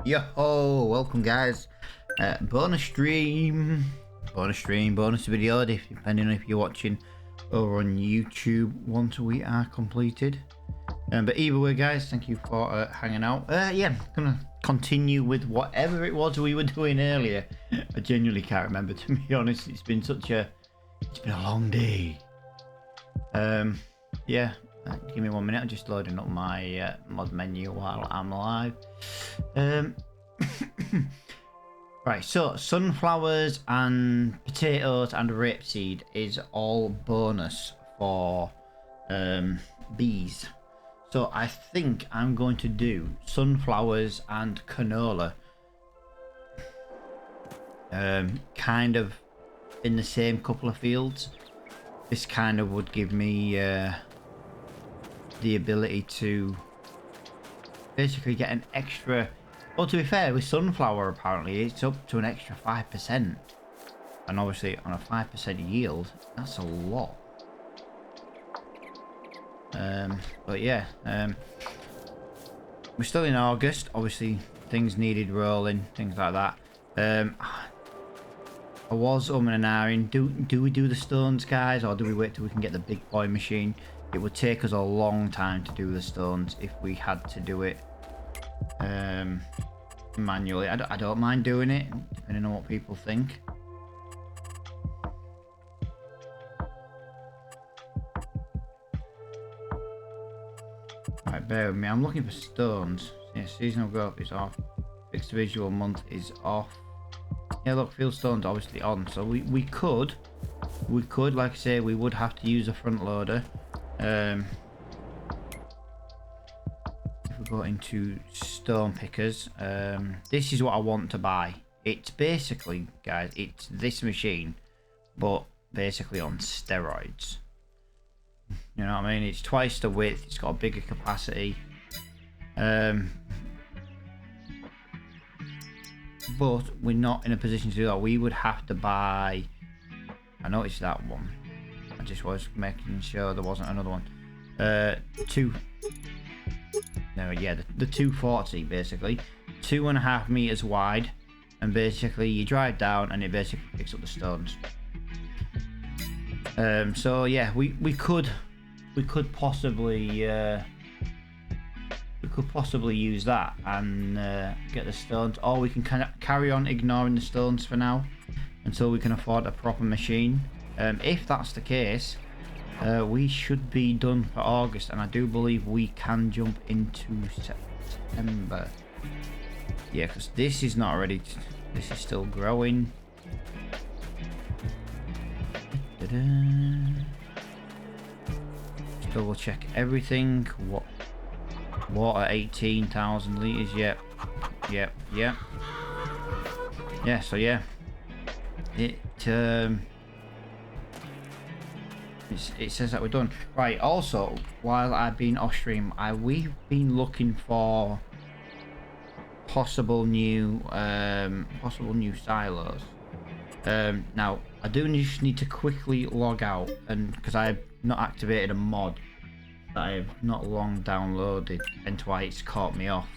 Yo, welcome guys. Bonus stream, bonus video, depending on if you're watching over on YouTube once we are completed. But either way, guys, thank you for hanging out. Yeah, I'm gonna continue with whatever it was we were doing earlier. I genuinely can't remember, to be honest. It's been a long day. Yeah. Give me 1 minute. I'm just loading up my mod menu while I'm live. Right, so sunflowers and potatoes and rapeseed is all bonus for bees. So I think I'm going to do sunflowers and canola. Kind of in the same couple of fields. This kind of would give me the ability to basically get an extra, well, to be fair, with sunflower apparently it's up to an extra 5%, and obviously on a 5% yield that's a lot. But yeah, we're still in August, obviously things needed rolling, things like that. I was and ahhing, do we do the stones, guys, or do we wait till we can get the big boy machine? It would take us a long time to do the stones if we had to do it manually. I don't mind doing it, depending on what people think. Right, bear with me. I'm looking for stones. Yeah, seasonal growth is off. Fixed visual month is off. Yeah, look, field stones obviously on. So we could, like I say, we would have to use a front loader. If we go into stone pickers, this is what I want to buy. It's basically, guys, it's this machine, but basically on steroids. You know what I mean? It's twice the width, it's got a bigger capacity. But we're not in a position to do that. We would have to buy, I noticed that one. I just was making sure there wasn't another one. The 240 basically, 2.5 meters wide, and basically you drive down and it basically picks up the stones. So yeah, we could possibly use that and get the stones, or we can kind of carry on ignoring the stones for now until we can afford a proper machine. If that's the case, we should be done for August, and I do believe we can jump into September. Yeah, because this is not ready to, this is still growing. Just double check everything. What water, 18,000 liters. Yep. Yeah, so yeah, it says that we're done. Right, also, while I've been off stream, we've been looking for possible new silos. Now I do just need to quickly log out, and because I've not activated a mod that I have not long downloaded, hence why it's caught me off.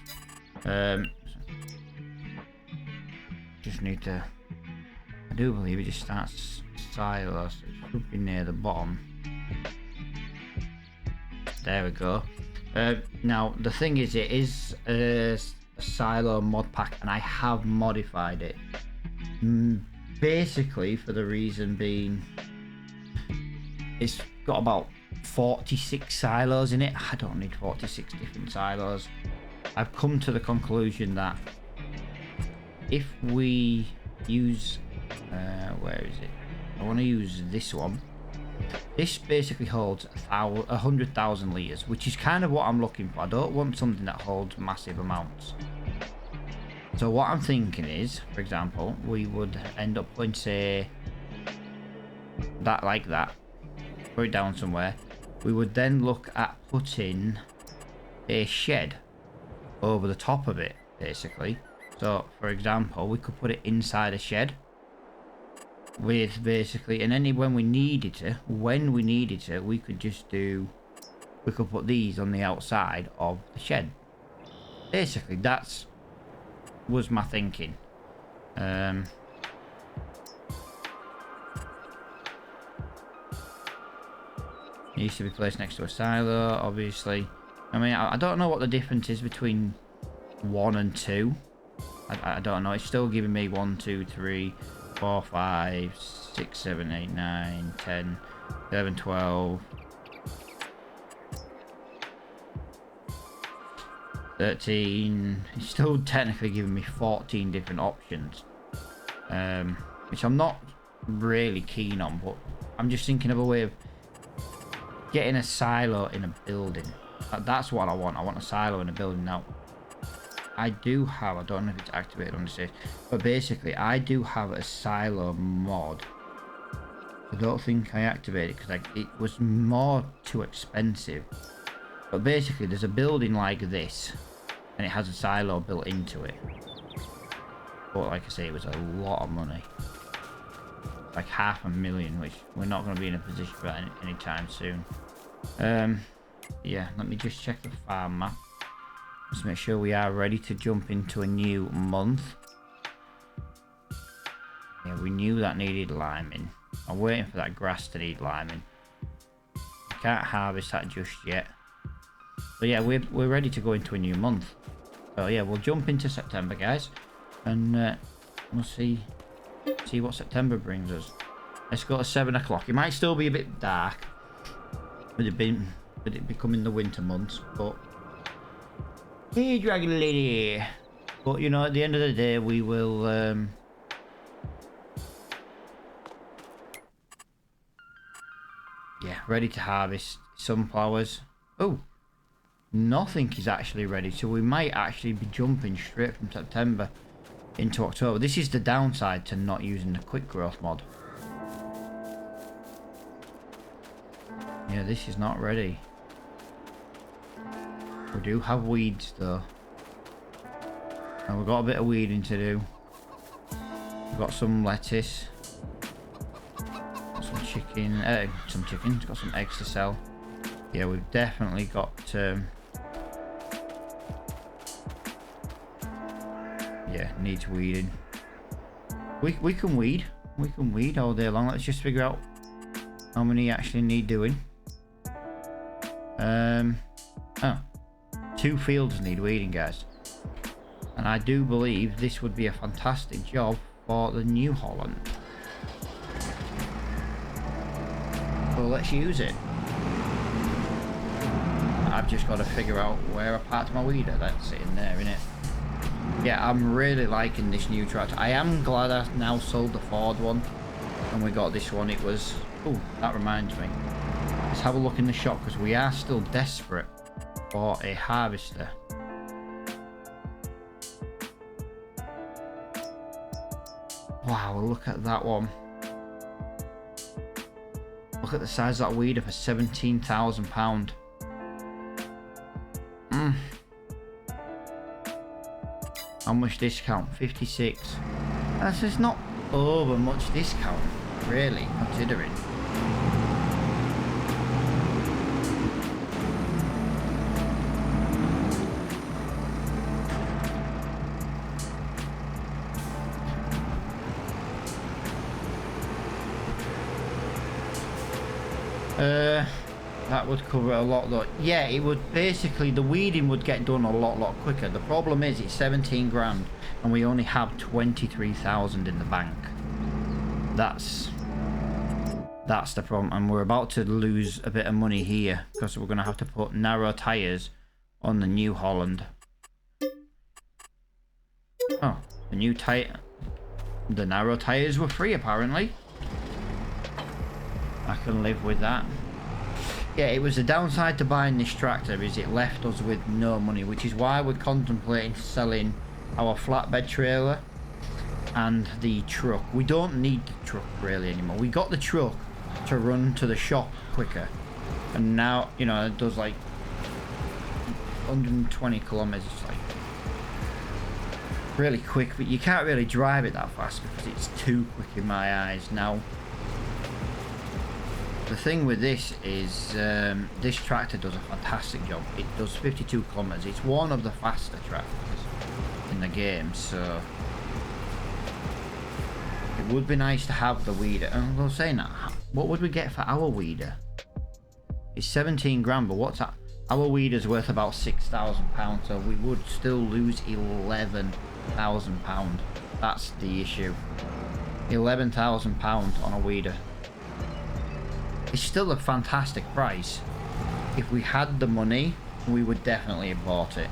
Just need to, I do believe it just starts silos, so it should be near the bottom. There we go. Now the thing is, it is a silo mod pack, and I have modified it basically for the reason being it's got about 46 silos in it. I don't need 46 different silos. I've come to the conclusion that if we use where is it, I want to use this one. This basically holds 100,000 liters, which is kind of what I'm looking for. I don't want something that holds massive amounts. So what I'm thinking is, for example, we would end up putting, say, that like that, put it down somewhere. We would then look at putting a shed over the top of it, basically. So, for example, we could put it inside a shed with basically, and then when we needed to, we could just do, we could put these on the outside of the shed. Basically, that's was my thinking. It used to be placed next to a silo, obviously. I mean, I don't know what the difference is between 1 and 2. I don't know. It's still giving me 1, 2, 3, 4, 5, 6, 7, 8, 9, 10, 11, 12, 13. It's still technically giving me 14 different options, which I'm not really keen on, but I'm just thinking of a way of getting a silo in a building. That's what I want. I want a silo in a building. Now, I do have, I don't know if it's activated on the stage, but basically I do have a silo mod. I don't think I activated it because it was more too expensive. But basically there's a building like this and it has a silo built into it. But like I say, it was a lot of money. Like $500,000, which we're not going to be in a position for that anytime soon. Yeah, let me just check the farm map. Let's make sure we are ready to jump into a new month. Yeah, we knew that needed liming. I'm waiting for that grass to need liming. Can't harvest that just yet. But yeah, we're ready to go into a new month. So yeah, we'll jump into September, guys, and we'll see what September brings us. Let's go to 7 o'clock. It might still be a bit dark with it becoming the winter months, but hey, Dragon Lady. But you know, at the end of the day, we will yeah, ready to harvest sunflowers. Oh, nothing is actually ready, so we might actually be jumping straight from September into October. This is the downside to not using the quick growth mod. Yeah, this is not ready. We do have weeds though, and we've got a bit of weeding to do. We've got some lettuce, some chickens, got some eggs to sell. Yeah, we've definitely got yeah, needs weeding. We can weed all day long. Let's just figure out how many actually need doing. Oh, 2 fields need weeding, guys, and I do believe this would be a fantastic job for the New Holland. So let's use it. I've just got to figure out where I parked my weeder. That's sitting there, innit? Yeah, I'm really liking this new tractor. I am glad I now sold the Ford one and we got this one. It was... Oh, that reminds me. Let's have a look in the shop because we are still desperate for a harvester. Wow, look at that one. Look at the size of that weeder for £17,000. How much discount? 56. That's just not over much discount, really, considering. That would cover a lot though. Yeah, it would basically, the weeding would get done a lot quicker. The problem is it's 17 grand and we only have 23,000 in the bank. That's the problem, and we're about to lose a bit of money here because we're going to have to put narrow tires on the New Holland. Oh, the narrow tires were free apparently. I can live with that. Yeah, it was the downside to buying this tractor is it left us with no money, which is why we're contemplating selling our flatbed trailer and the truck. We don't need the truck really anymore. We got the truck to run to the shop quicker, and now, you know, it does like 120 kilometers, like really quick, but you can't really drive it that fast because it's too quick in my eyes. Now, the thing with this is this tractor does a fantastic job. It does 52 kilometers. It's one of the faster tractors. in the game, so it would be nice to have the weeder. And I was saying that, what would we get for our weeder? It's 17 grand, but what's that? Our weeder's worth about £6,000, so we would still lose £11,000. That's the issue. £11,000 on a weeder. It's still a fantastic price. If we had the money, we would definitely have bought it.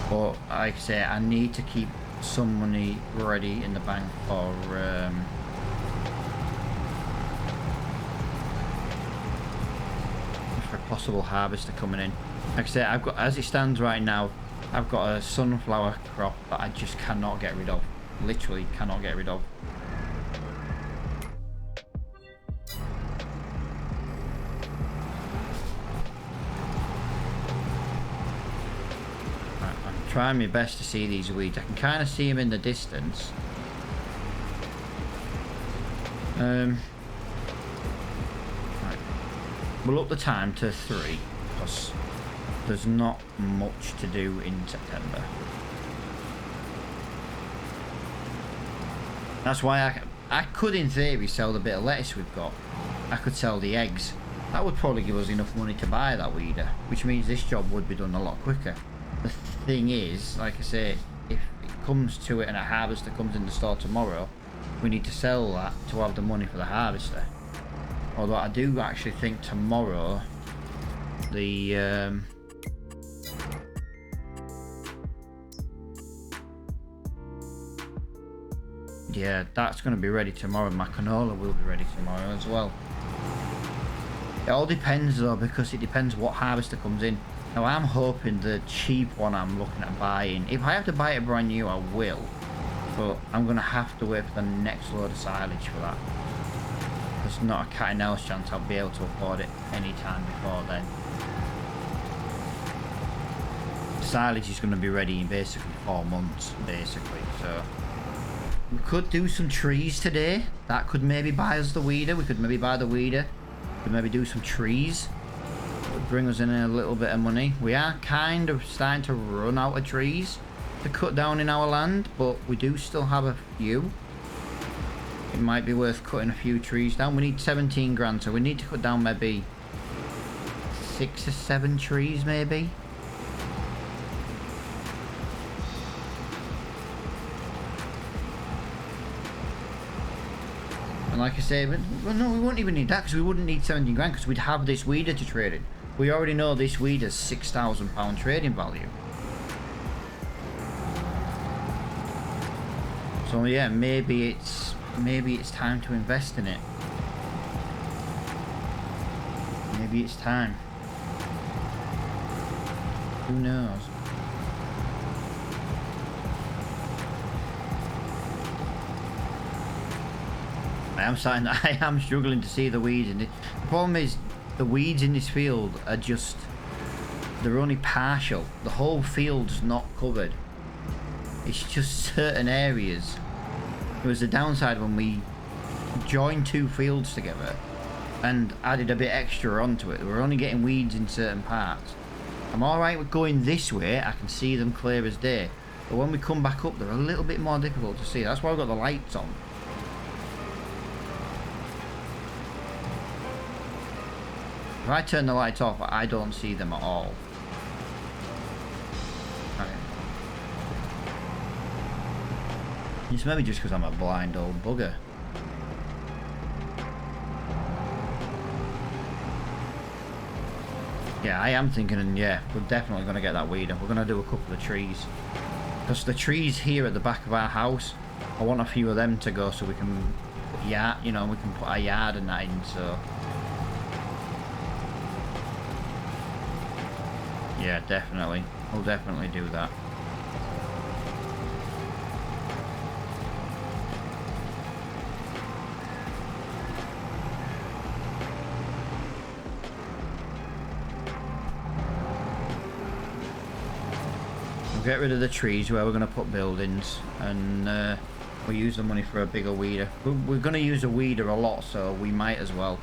But like I say, I need to keep some money ready in the bank for a possible harvester coming in. Like I say, I've got, as it stands right now, I've got a sunflower crop that I just cannot get rid of. Literally cannot get rid of. Right, I'm trying my best to see these weeds. I can kind of see them in the distance. Right. We'll up the time to 3 because there's not much to do in September. That's why I could in theory sell the bit of lettuce we've got. I could sell the eggs. That would probably give us enough money to buy that weeder, which means this job would be done a lot quicker. The thing is, like I say, if it comes to it and a harvester comes in the store tomorrow, we need to sell that to have the money for the harvester. Although I do actually think tomorrow the yeah, that's going to be ready tomorrow. My canola will be ready tomorrow as well. It all depends though, because it depends what harvester comes in. Now I'm hoping the cheap one I'm looking at buying. If I have to buy it brand new, I will. But I'm going to have to wait for the next load of silage for that. There's not a cat in hell's chance I'll be able to afford it any time before then. Silage is going to be ready in basically 4 months, basically, so... We could do some trees today. That could maybe buy us the weeder. We could maybe buy the weeder. We could maybe do some trees. It would bring us in a little bit of money. We are kind of starting to run out of trees to cut down in our land, but we do still have a few. It might be worth cutting a few trees down. We need 17 grand, so we need to cut down maybe 6 or 7 trees maybe. And like I say, well, no, we wouldn't even need that because we wouldn't need 17 grand because we'd have this weeder to trade in. We already know this weeder's £6,000 trading value. So yeah, maybe it's time to invest in it. Maybe it's time. Who knows? I am struggling to see the weeds in it. The problem is the weeds in this field are just, they're only partial. The whole field's not covered. It's just certain areas. It was the downside when we joined 2 fields together and added a bit extra onto it. We're only getting weeds in certain parts. I'm alright with going this way, I can see them clear as day. But when we come back up, they're a little bit more difficult to see. That's why I've got the lights on. If I turn the lights off, I don't see them at all. Okay. It's maybe just because I'm a blind old bugger. Yeah, I am thinking, and yeah, we're definitely going to get that weeder. We're going to do a couple of trees. Because the trees here at the back of our house, I want a few of them to go so we can put yard, you know, we can put our yard and that in, so... Yeah, definitely. We'll definitely do that. We'll get rid of the trees where we're going to put buildings, and we'll use the money for a bigger weeder. We're going to use a weeder a lot, so we might as well.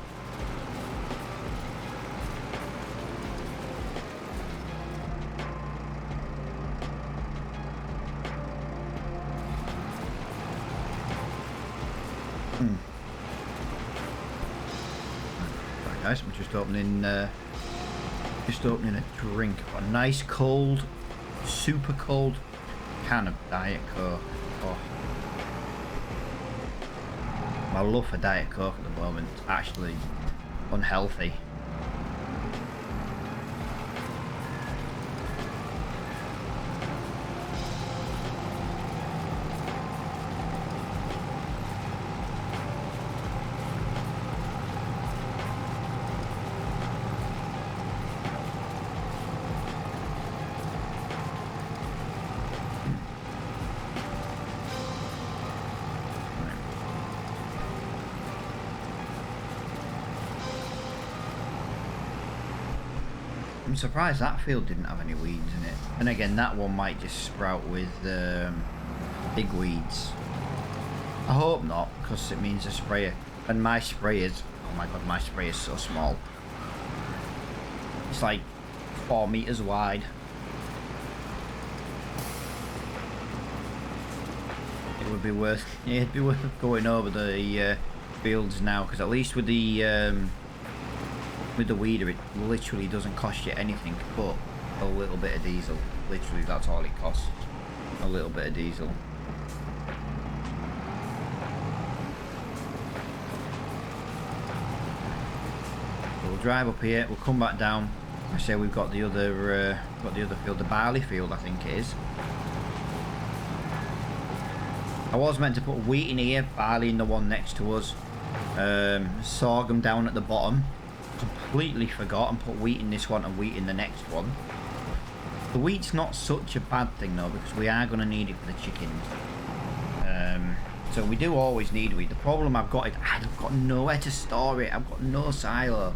Right, guys, I'm just opening a drink. Got a nice cold, super cold can of Diet Coke. Oh. My love for Diet Coke at the moment is actually unhealthy. I'm surprised that field didn't have any weeds in it. And again, that one might just sprout with big weeds. I hope not, because it means a sprayer. And my sprayers, oh my god, my spray is so small. It's like 4 meters wide. It'd be worth going over the fields now, because at least with the weeder, it literally doesn't cost you anything but a little bit of diesel. Literally, that's all it costs. A little bit of diesel. So we'll drive up here. We'll come back down. I say we've got the other field, the barley field, I think it is. I was meant to put wheat in here, barley in the one next to us, sorghum down at the bottom. Completely forgot and put wheat in this one and wheat in the next one. The wheat's not such a bad thing though, because we are going to need it for the chickens. So we do always need wheat. The problem I've got is I've got nowhere to store it. I've got no silo.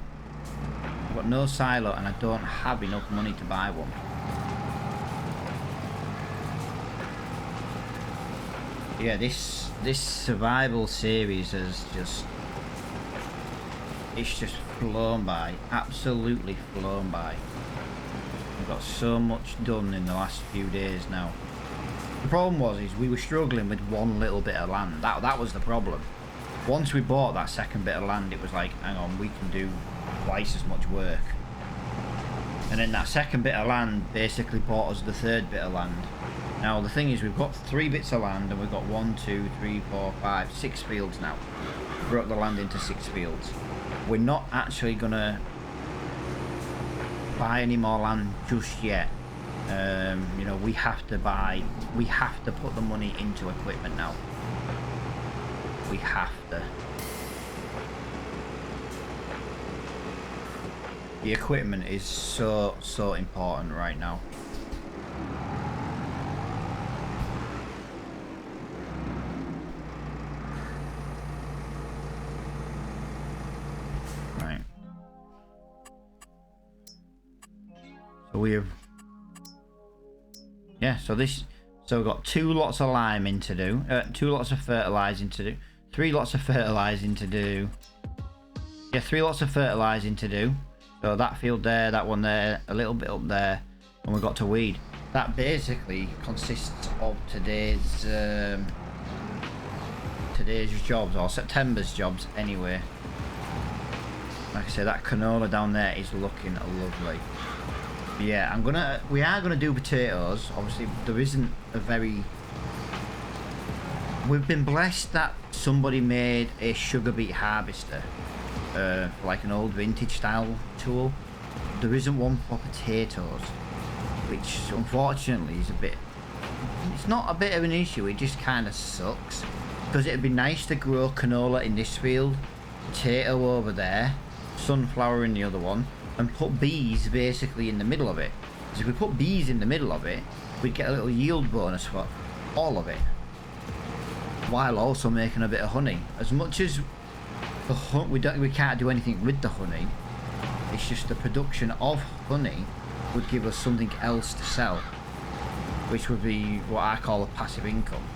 I've got no silo and I don't have enough money to buy one. Yeah, this survival series has just... it's just flown by, absolutely flown by. We've got so much done in the last few days now. The problem is we were struggling with one little bit of land. That was the problem. Once we bought that second bit of land, it was like, hang on, we can do twice as much work. And then that second bit of land basically bought us the third bit of land. Now the thing is, we've got 3 bits of land and we've got 1, 2, 3, 4, 5, 6 fields now. Broke the land into 6 fields. We're not actually gonna buy any more land just yet. You know, we have to put the money into equipment now. We have to. The equipment is so important right now. Right. So we have... yeah, so we've got 2 lots of liming to do, 2 lots of fertilizing to do, 3 lots of fertilizing to do. Yeah, 3 lots of fertilizing to do. So that field there, that one there, a little bit up there, and we've got to weed. That basically consists of today's jobs, or September's jobs anyway. Like I say, that canola down there is looking lovely. Yeah, we are gonna do potatoes. Obviously, there isn't a very... we've been blessed that somebody made a sugar beet harvester, like an old vintage style tool. There isn't one for potatoes, which unfortunately is a bit... it's not a bit of an issue, it just kind of sucks. Because it'd be nice to grow canola in this field, potato over there, sunflower in the other one, and put bees basically in the middle of it. Because if we put bees in the middle of it, we'd get a little yield bonus for all of it, while also making a bit of honey. As much as we can't do anything with the honey, it's just the production of honey would give us something else to sell, which would be what I call a passive income.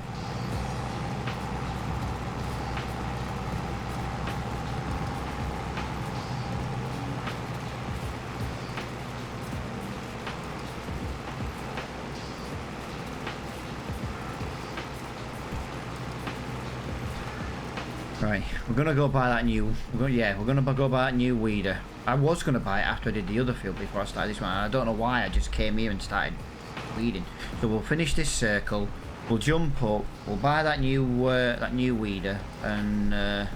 Right, we're gonna go buy that new. We're gonna go buy that new weeder. I was gonna buy it after I did the other field before I started this one. I don't know why. I just came here and started weeding. So we'll finish this circle. We'll jump up. We'll buy that new weeder, and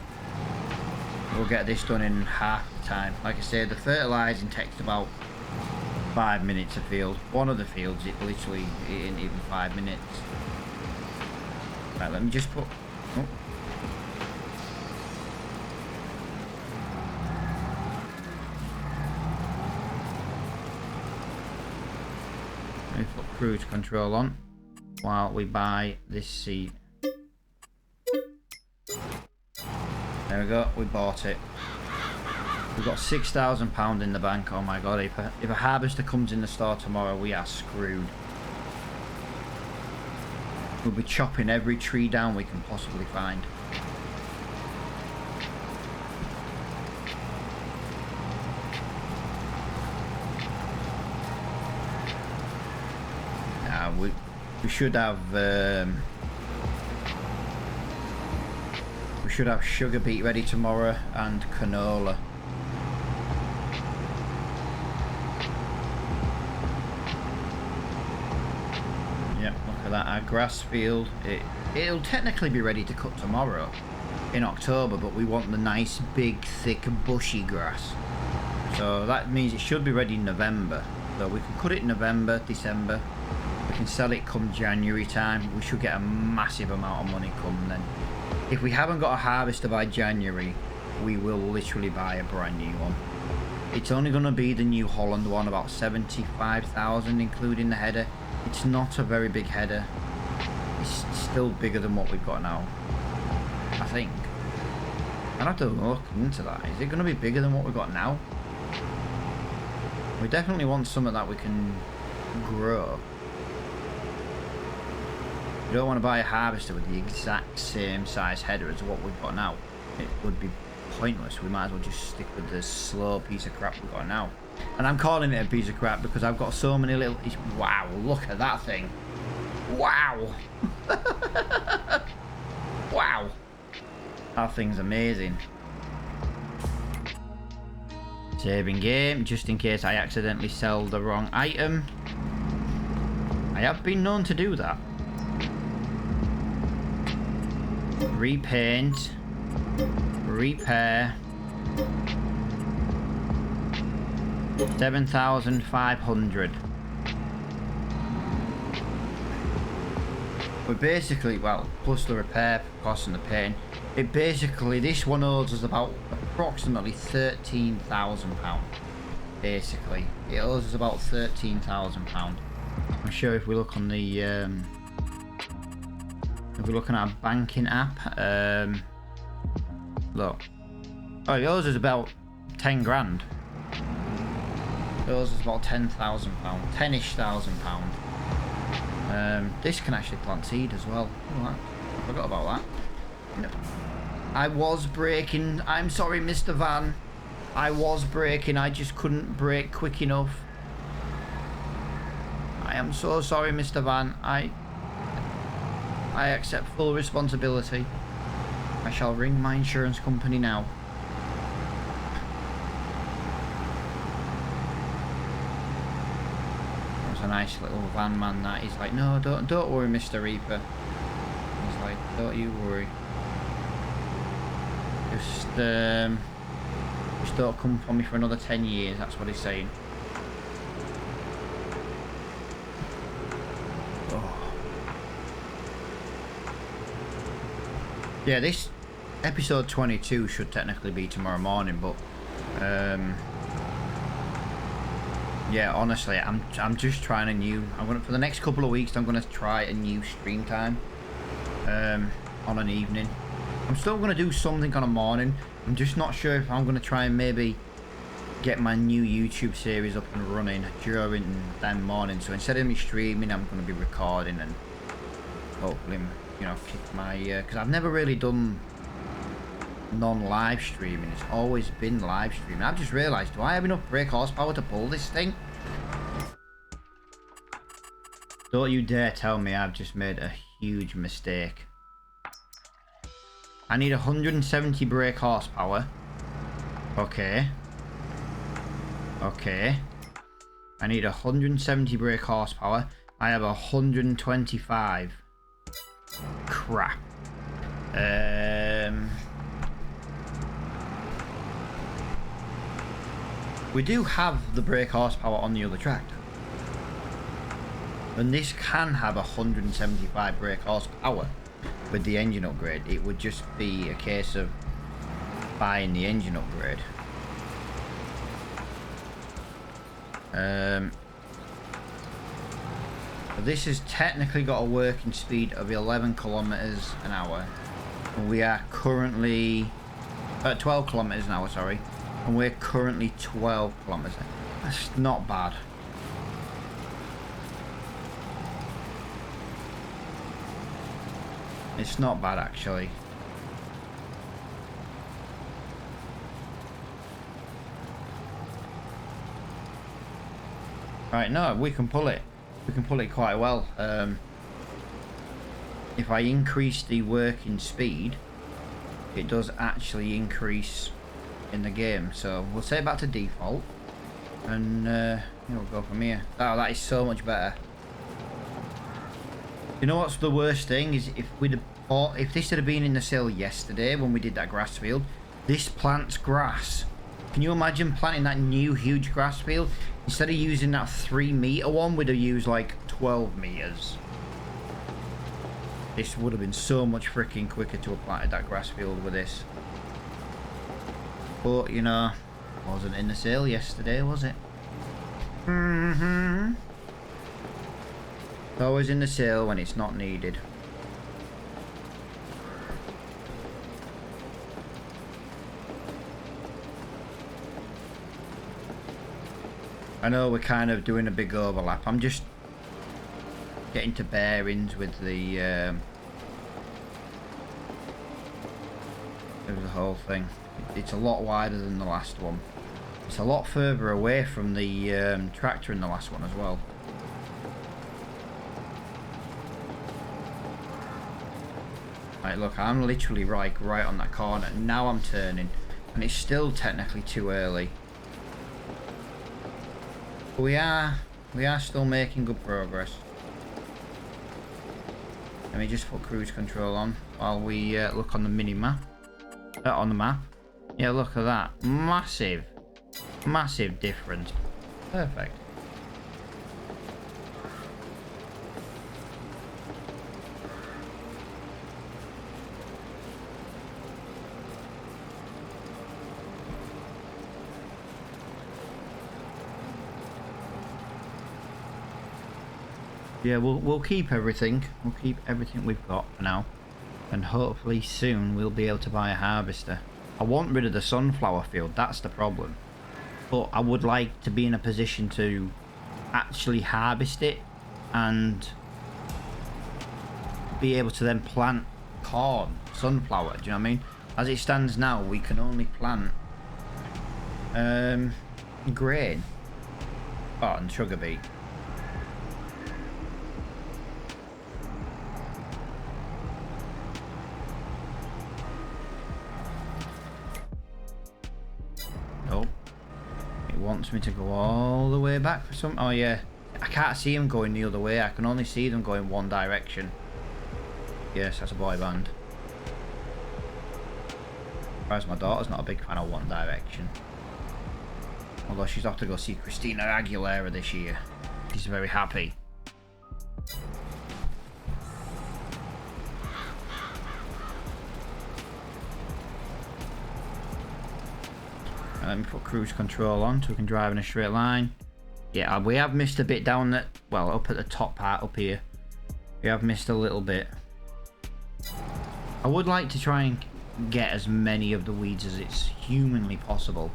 we'll get this done in half the time. Like I said, the fertilising takes about 5 minutes a field. One of the fields, it literally isn't even 5 minutes. Right, let me just put. Oh. Let me put cruise control on while we buy this seed. There we go, we bought it. We've got £6,000 in the bank. Oh my god, if a harvester comes in the store tomorrow, we are screwed. We'll be chopping every tree down we can possibly find. We should have sugar beet ready tomorrow and canola. Yep, look at that. Our grass field. It'll technically be ready to cut tomorrow in October, but we want the nice big thick bushy grass. So that means it should be ready in November. So we can cut it in November, December. We can sell it come January time. We should get a massive amount of money come then. If we haven't got a harvester by January, we will literally buy a brand new one. It's only going to be the New Holland one, about 75,000 including the header. It's not a very big header. It's still bigger than what we've got now, I think. I'll have to look into that. Is it going to be bigger than what we've got now? We definitely want something that we can grow. We don't want to buy a harvester with the exact same size header as what we've got now. It would be pointless. We might as well just stick with the slow piece of crap we've got now. And I'm calling it a piece of crap because I've got so many little... Wow, look at that thing. Wow. Wow. That thing's amazing. Saving game, just in case I accidentally sell the wrong item. I have been known to do that. Repaint, repair, 7,500. We're basically, well, plus the repair cost and the paint, it basically, this one owes us about approximately £13,000. Basically, it owes us about £13,000. I'm sure if we look on the if we're looking at our banking app, look. Oh, yours is about 10 grand. Yours is about £10,000, 10-ish thousand pound. This can actually plant seed as well. Oh, I forgot about that. No. I was braking. I'm sorry, Mr. Van. I was braking. I just couldn't brake quick enough. I am so sorry, Mr. Van. I accept full responsibility. I shall ring my insurance company now. That's a nice little van man that. He's like, no, don't worry, Mr. Reaper. He's like, don't you worry. Just don't come for me for another 10 years, that's what he's saying. Yeah, this episode 22 should technically be tomorrow morning, but yeah, honestly, I'm just trying a new. For the next couple of weeks, I'm gonna try a new stream time on an evening. I'm still gonna do something on a morning. I'm just not sure if I'm gonna try and maybe get my new YouTube series up and running during them mornings. So instead of me streaming, I'm gonna be recording and hopefully, you know, kick my because I've never really done non-live streaming. It's always been live streaming. I've just realised, do I have enough brake horsepower to pull this thing? Don't you dare tell me I've just made a huge mistake. I need 170 brake horsepower. Okay. Okay. I need 170 brake horsepower. I have 125. Crap. We do have the brake horsepower on the other tractor. And this can have 175 brake horsepower with the engine upgrade. It would just be a case of buying the engine upgrade. This has technically got a working speed of 11 kilometers an hour. And we are currently 12 kilometers an hour, sorry. And we're currently 12 kilometers. That's not bad. It's not bad, actually. Right, no, we can pull it. We can pull it quite well. If I increase the working speed, it does actually increase in the game. So we'll set it back to default, and we'll go from here. Oh, that is so much better. You know what's the worst thing is if this had been in the sale yesterday when we did that grass field, this plants grass. Can you imagine planting that new huge grass field? Instead of using that 3-meter one, we'd have used like 12 meters. This would have been so much freaking quicker to have planted that grass field with this. But, you know, wasn't in the sale yesterday, was it? Mm-hmm. It's always in the sale when it's not needed. I know we're kind of doing a big overlap. I'm just getting to bearings with the whole thing. It's a lot wider than the last one. It's a lot further away from the tractor in the last one as well. Right, look, I'm literally right on that corner. Now I'm turning, and it's still technically too early. But we are still making good progress. Let me just put cruise control on while we look on the mini map. On the map. Yeah, look at that. Massive difference. Perfect. Yeah, we'll keep everything. We'll keep everything we've got for now. And hopefully soon we'll be able to buy a harvester. I want rid of the sunflower field, that's the problem. But I would like to be in a position to actually harvest it and be able to then plant corn, sunflower, do you know what I mean? As it stands now, we can only plant grain. Oh, and sugar beet. Wants me to go all the way back for some. Oh yeah, I can't see him going the other way. I can only see them going one direction. Yes, that's a boy band. Whereas my daughter's not a big fan of One Direction, although she's off to go see Christina Aguilera this year. She's very happy. Let me put cruise control on so we can drive in a straight line. Yeah, we have missed a bit down that, well, up at the top part up here. We have missed a little bit. I would like to try and get as many of the weeds as it's humanly possible.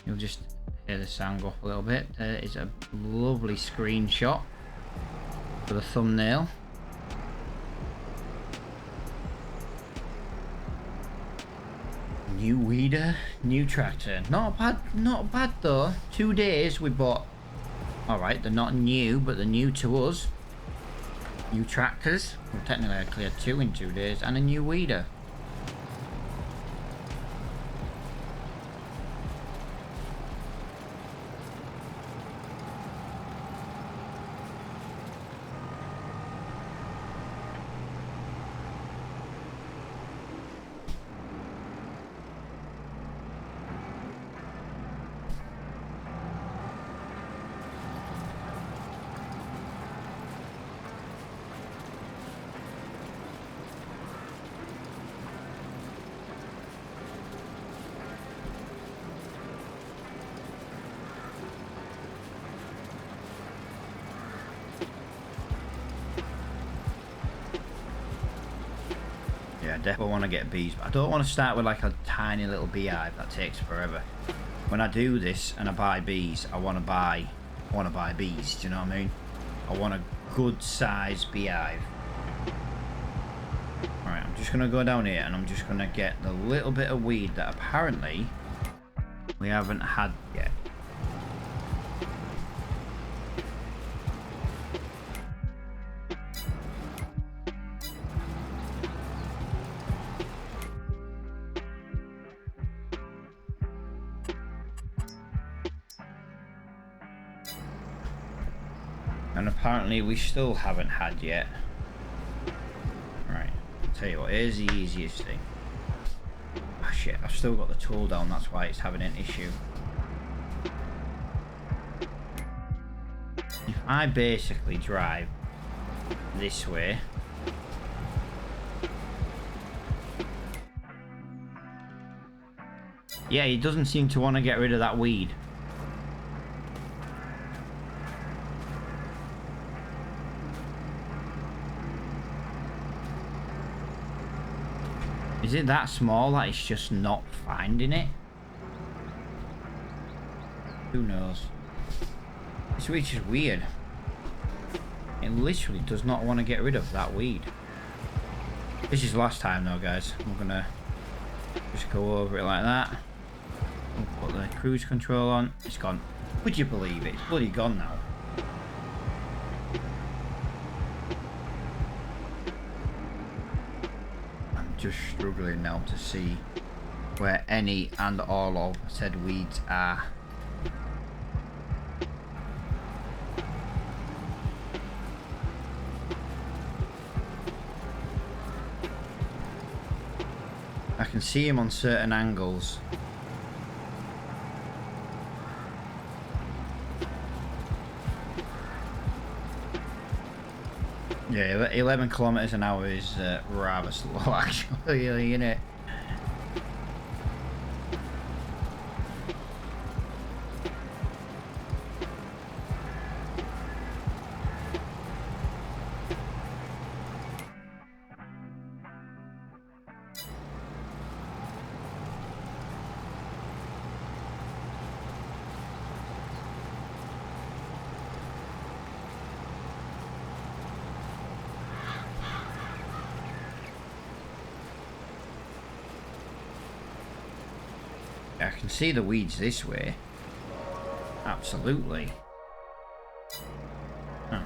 You'll just hear the sound go off a little bit. There is a lovely screenshot for the thumbnail. New weeder, new tractor. Not bad though. 2 days we bought. Alright, they're not new, but they're new to us. New tractors. Well, technically I cleared 2 in 2 days, and a new weeder. Yeah, I definitely want to get bees, but I don't want to start with like a tiny little beehive. That takes forever. When I do this and I buy bees, I want to buy bees. Do you know what I mean? I want a good sized beehive. Alright, I'm just gonna go down here and I'm just gonna get the little bit of weed that apparently we haven't had yet. And apparently we still haven't had yet. Right, I'll tell you what, here's the easiest thing. Ah shit, I've still got the tool down, that's why it's having an issue. If I basically drive this way. Yeah, he doesn't seem to want to get rid of that weed. Is it that small that it's just not finding it? Who knows? This weed's just weird. It literally does not want to get rid of that weed. This is the last time though, guys. I'm gonna just go over it like that. We'll put the cruise control on. It's gone. Would you believe it? It's bloody gone now. Just struggling now to see where any and all of said weeds are. I can see him on certain angles. Yeah, 11 kilometers an hour is rather slow, actually, isn't it? I can see the weeds this way. Absolutely. Huh.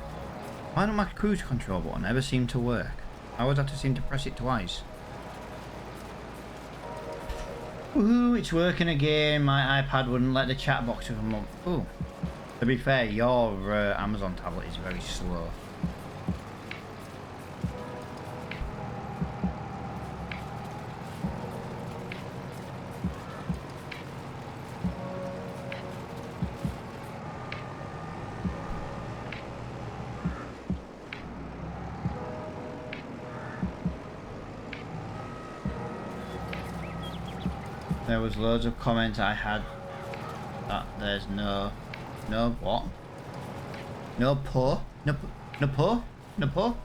Why don't my cruise control button ever seem to work? I always have to seem to press it twice. Ooh, it's working again. My iPad wouldn't let the chat box come up. Ooh. To be fair, your Amazon tablet is very slow. There was loads of comments I had that there's no what? No po? No po? No po?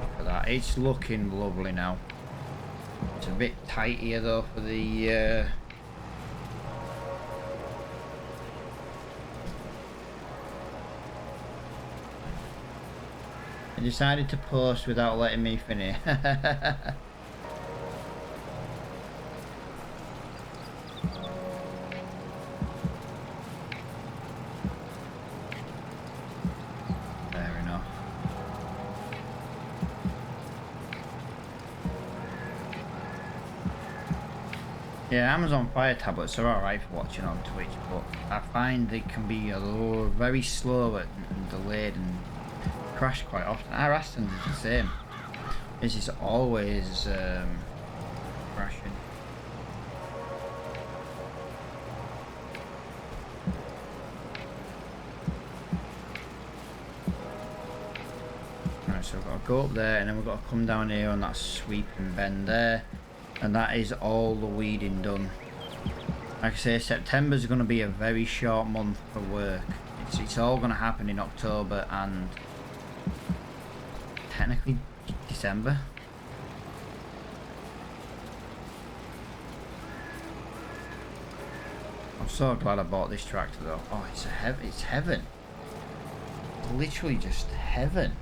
Look at that. It's looking lovely now. It's a bit tight here though for the I decided to post without letting me finish. Fair enough. Yeah, Amazon Fire tablets are alright for watching on Twitch, but I find they can be a little very slow and delayed and crash quite often. Our Aston is the same. This is always crashing. Right, so we've got to go up there and then we've got to come down here on that sweeping bend there. And that is all the weeding done. Like I say, September's going to be a very short month for work. It's all going to happen in October and technically December. I'm so glad I bought this tractor though. Oh, it's heaven. Literally just heaven.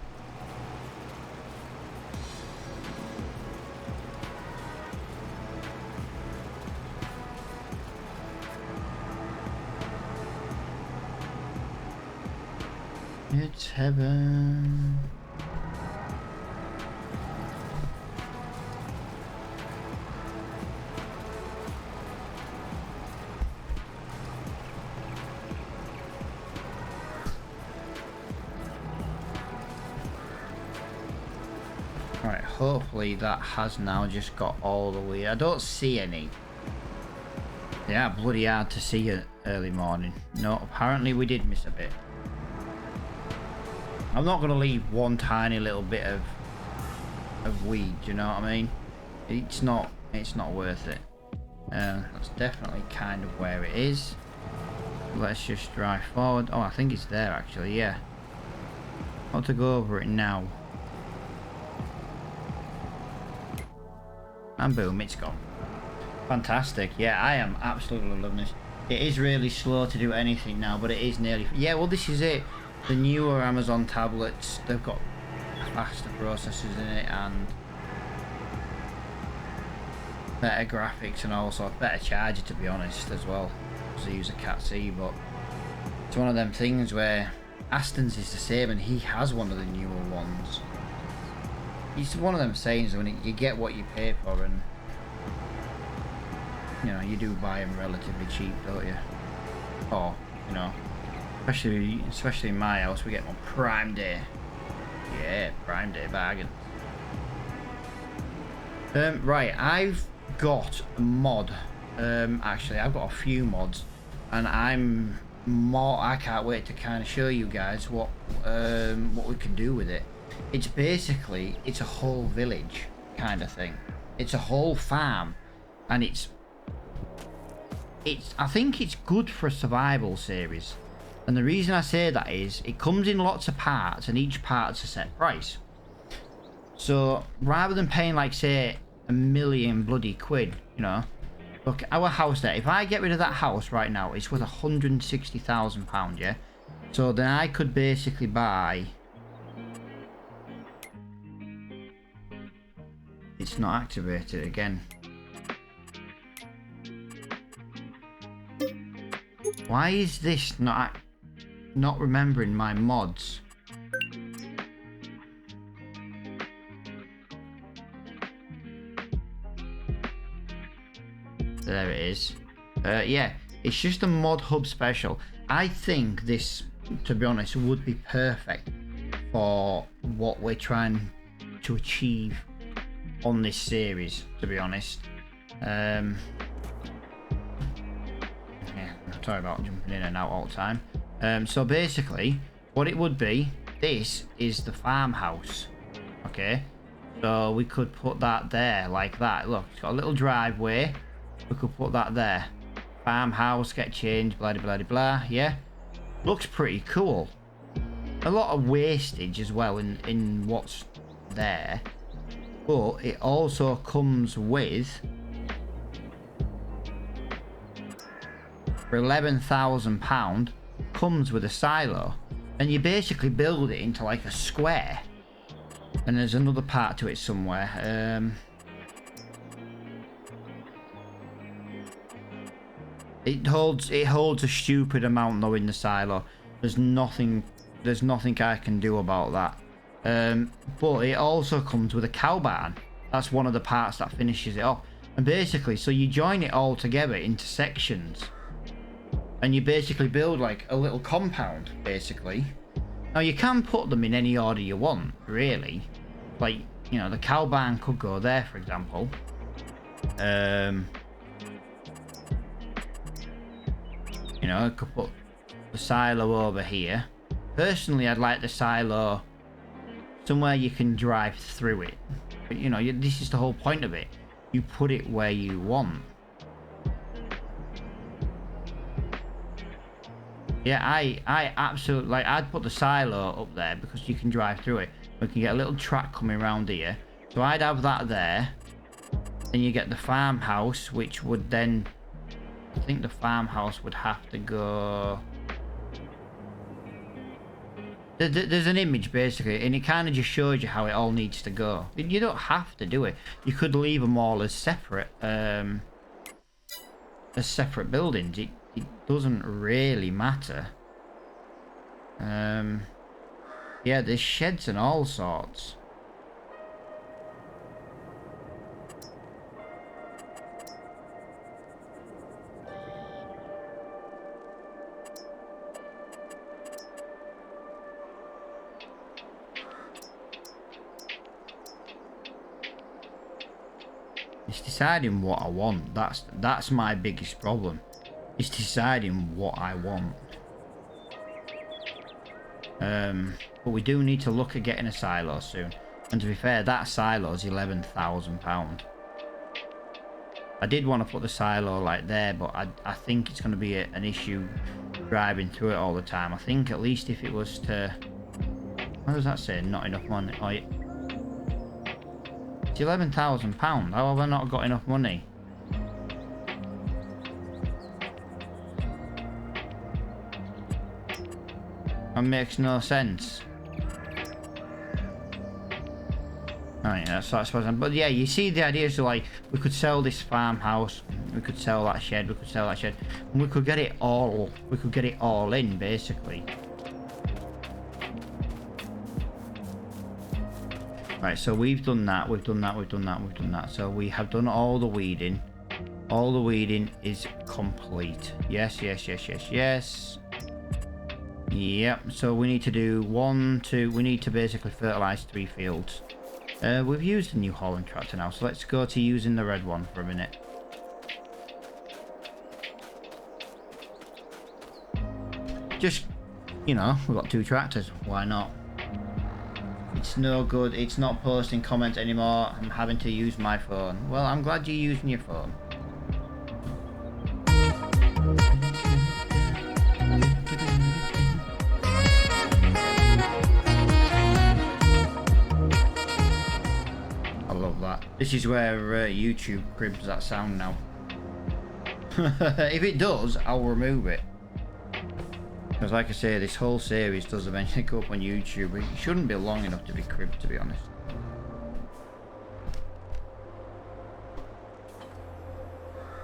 It's heaven. Right, hopefully that has now just got all the way. I don't see any. They are bloody hard to see at early morning. No, apparently we did miss a bit. I'm not going to leave one tiny little bit of weed, you know what I mean? It's not worth it. That's definitely kind of where it is. Let's just drive forward. Oh, I think it's there actually, yeah. I'll have to go over it now. And boom, it's gone. Fantastic. Yeah, I am absolutely loving this. It is really slow to do anything now, but it is nearly... Yeah, well, this is it. The newer Amazon tablets, they've got faster processors in it and better graphics and all sorts, better charger to be honest as well, because I use a Cat C, but it's one of them things where Aston's is the same and he has one of the newer ones. It's one of them sayings when you get what you pay for, and you know, you do buy them relatively cheap, don't you? Or, you know, especially in my house, we get on Prime Day. Yeah, Prime Day bargain. Right, I've got a mod. Actually, I've got a few mods, and I can't wait to kind of show you guys what we can do with it. It's basically, it's a whole village kind of thing. It's a whole farm, and I think it's good for a survival series. And the reason I say that is it comes in lots of parts and each part's a set price. So rather than paying like say £1 million bloody quid, you know, look, our house there, if I get rid of that house right now, it's worth £160,000, yeah? So then I could basically buy... It's not activated again. Why is this not remembering my mods? There it is. Yeah, it's just a mod hub special. I think this, to be honest, would be perfect for what we're trying to achieve on this series, to be honest. Yeah, sorry about jumping in and out all the time. So basically, what it would be, this is the farmhouse. Okay, so we could put that there like that. Look, it's got a little driveway. We could put that there. Farmhouse, get changed, blah blah blah blah. Yeah, looks pretty cool. A lot of wastage as well in what's there, but it also comes with, for £11,000, comes with a silo, and you basically build it into like a square, And there's another part to it somewhere. It holds a stupid amount though in the silo. There's nothing I can do about that. But it also comes with a cow barn. That's one of the parts that finishes it off. And basically, so you join it all together into sections, and you basically build like a little compound, basically. Now you can put them in any order you want, really. Like, you know, the cow barn could go there, for example. You know, I could put the silo over here. Personally, I'd like the silo somewhere you can drive through it. But, you know, this is the whole point of it. You put it where you want. Yeah, I absolutely, like, I'd put the silo up there because you can drive through it. We can get a little track coming around here. So I'd have that there. Then you get the farmhouse, which would then... I think the farmhouse would have to go... There's an image, basically, and it kind of just shows you how it all needs to go. You don't have to do it. You could leave them all as separate buildings. It doesn't really matter. Yeah, there's sheds and all sorts. It's deciding what I want. That's my biggest problem. It's deciding what I want. But we do need to look at getting a silo soon. And to be fair, that silo is £11,000. I did want to put the silo like there, but I think it's going to be an issue driving through it all the time. I think at least if it was to... What does that say? Not enough money. Oh, yeah. It's £11,000. How have I not got enough money? That makes no sense. Oh yeah, that's what I suppose. But yeah, you see the idea. So like, we could sell this farmhouse, we could sell that shed, we could sell that shed, and we could get it all. We could get it all in, basically. Right, so we've done that, we've done that, we've done that, we've done that. So we have done all the weeding. All the weeding is complete. Yes, yes, yes, yes, yes. Yep, so we need to do we need to basically fertilize 3 fields. We've used the new hauling tractor now, so let's go to using the red one for a minute. Just, you know, we've got 2 tractors, why not? It's no good, it's not posting comments anymore, I'm having to use my phone. Well, I'm glad you're using your phone. I love that. This is where YouTube cribs that sound now. If it does, I'll remove it. Because like I say, this whole series does eventually go up on YouTube. It shouldn't be long enough to be cribbed, to be honest.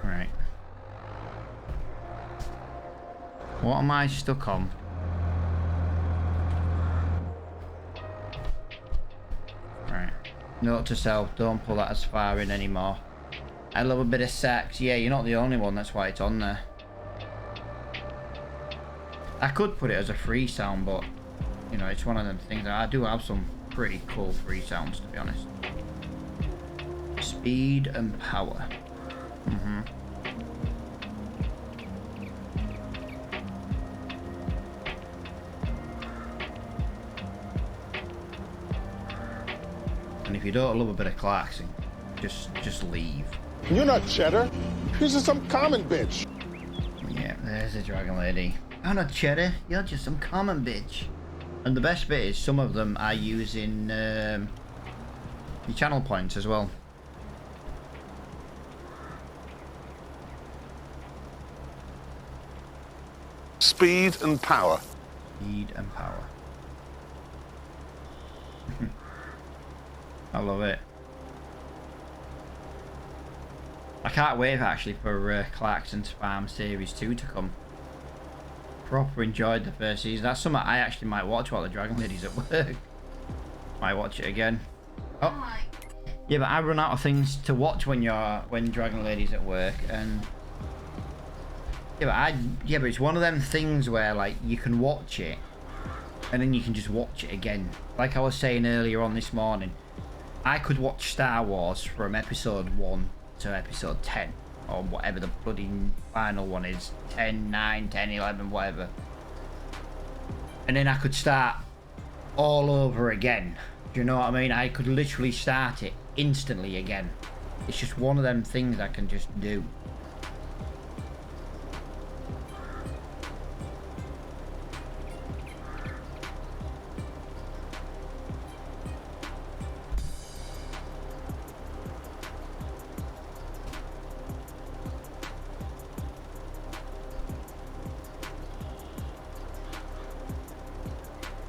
Right. What am I stuck on? Right. Note to self, don't pull that as far in anymore. I love a bit of sax. Yeah, you're not the only one, that's why it's on there. I could put it as a free sound, but you know, it's one of them things that I do have some pretty cool free sounds, to be honest. Speed and power. And if you don't love a bit of Clarkson, just leave. You're not Cheddar. You're just some common bitch. Yeah, there's the dragon lady. I'm not Cheddar, you're just some common bitch. And the best bit is some of them are using your channel points as well. Speed and power. Speed and power. I love it. I can't wait actually for Clarkson's Farm Series 2 to come. Proper enjoyed the first season. That's something I actually might watch while the Dragon Lady's at work. Might watch it again. Oh. Yeah, but I run out of things to watch when Dragon Lady's at work, and but it's one of them things where like you can watch it and then you can just watch it again. Like I was saying earlier on this morning, I could watch Star Wars from episode 1 to episode 10, or whatever the bloody final one is, 10, 9, 10, 11, whatever. And then I could start all over again. Do you know what I mean? I could literally start it instantly again. It's just one of them things I can just do.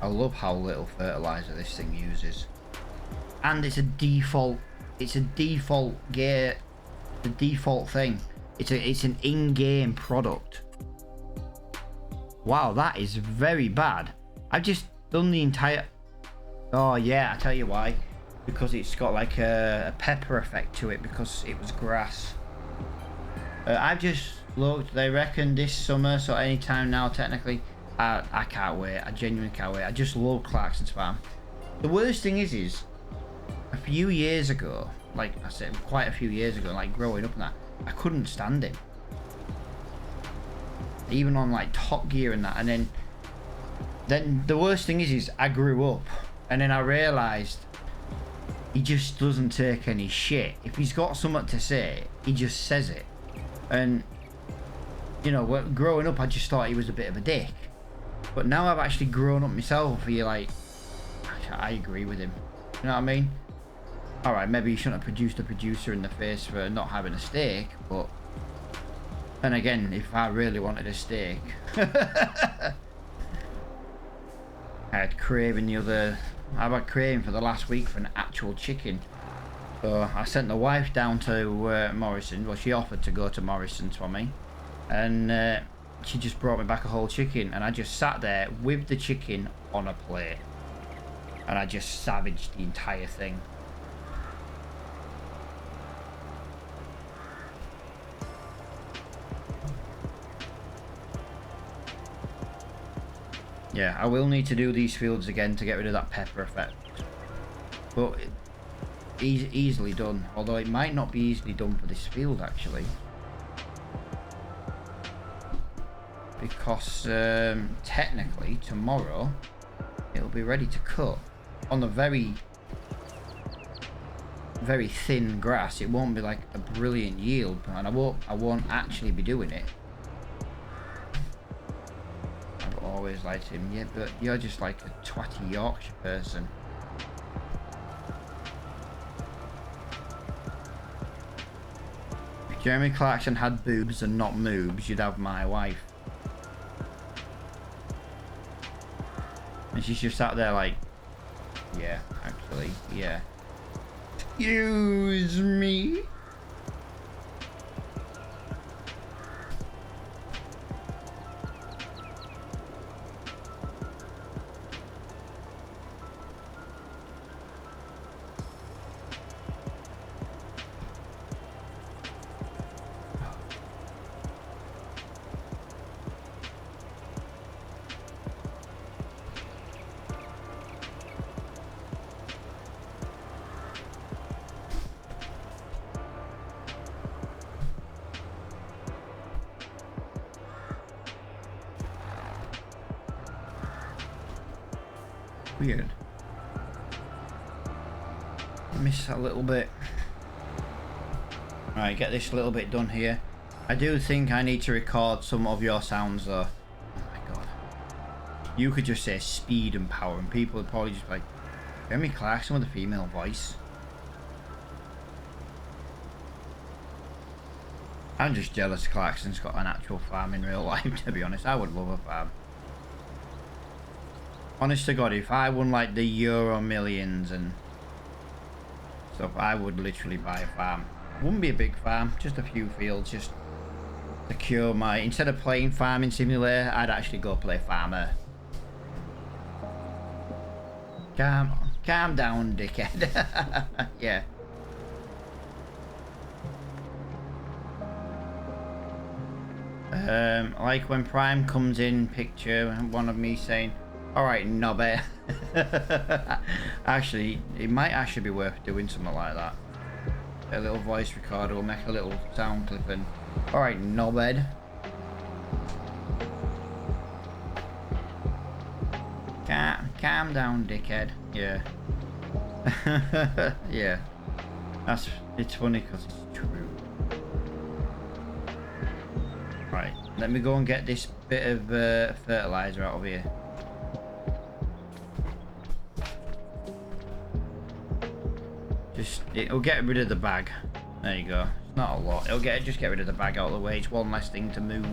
I love how little fertilizer this thing uses, and it's a default gear, the default thing. It's an in-game product. Wow, that is very bad. I've just done the entire... Oh yeah, I tell you why. Because it's got like a pepper effect to it because it was grass. I've just looked, they reckon this summer, so anytime now technically. I can't wait. I genuinely can't wait. I just love Clarkson's Farm. The worst thing is a few years ago, like I said, quite a few years ago, like growing up and that, I couldn't stand him. Even on like Top Gear and that. And then the worst thing is I grew up and then I realised he just doesn't take any shit. If he's got something to say, he just says it. And, you know, growing up, I just thought he was a bit of a dick. But now I've actually grown up myself, you're like, I agree with him. You know what I mean? Alright, maybe you shouldn't have produced a producer in the face for not having a steak, but... And again, if I really wanted a steak... I had craving I've had craving for the last week for an actual chicken. So I sent the wife down to Morrison. Well, she offered to go to Morrison's for me. And... she just brought me back a whole chicken, and I just sat there with the chicken on a plate, and I just savaged the entire thing. Yeah, I will need to do these fields again to get rid of that pepper effect, but easily done, although it might not be easily done for this field actually. Because technically tomorrow it'll be ready to cut on the very thin grass. It won't be like a brilliant yield, and I won't actually be doing it. I've always liked him. Yeah, but you're just like a twatty Yorkshire person. If Jeremy Clarkson had boobs and not moobs, you'd have my wife. And she's just sat there like, yeah, actually, yeah. Excuse me? Weird. I missed that little bit. Right, get this little bit done here. I do think I need to record some of your sounds though. Oh my god. You could just say speed and power and people would probably just be like, Jeremy Clarkson with a female voice. I'm just jealous Clarkson's got an actual farm in real life, to be honest. I would love a farm. Honest to God, if I won like the Euro Millions and stuff, I would literally buy a farm. Wouldn't be a big farm, just a few fields, just secure my... Instead of playing Farming Simulator, I'd actually go play Farmer. Calm down, dickhead. Yeah. Like when Prime comes in picture, one of me saying, "Alright, knobby." Actually, it might actually be worth doing something like that. A little voice recorder will make a little sound clip and, "Alright, knobhead." Calm down, dickhead. Yeah. Yeah. It's funny because it's true. Right, let me go and get this bit of fertilizer out of here. It'll get rid of the bag. There you go. It's not a lot. Just get rid of the bag out of the way. It's one less thing to move.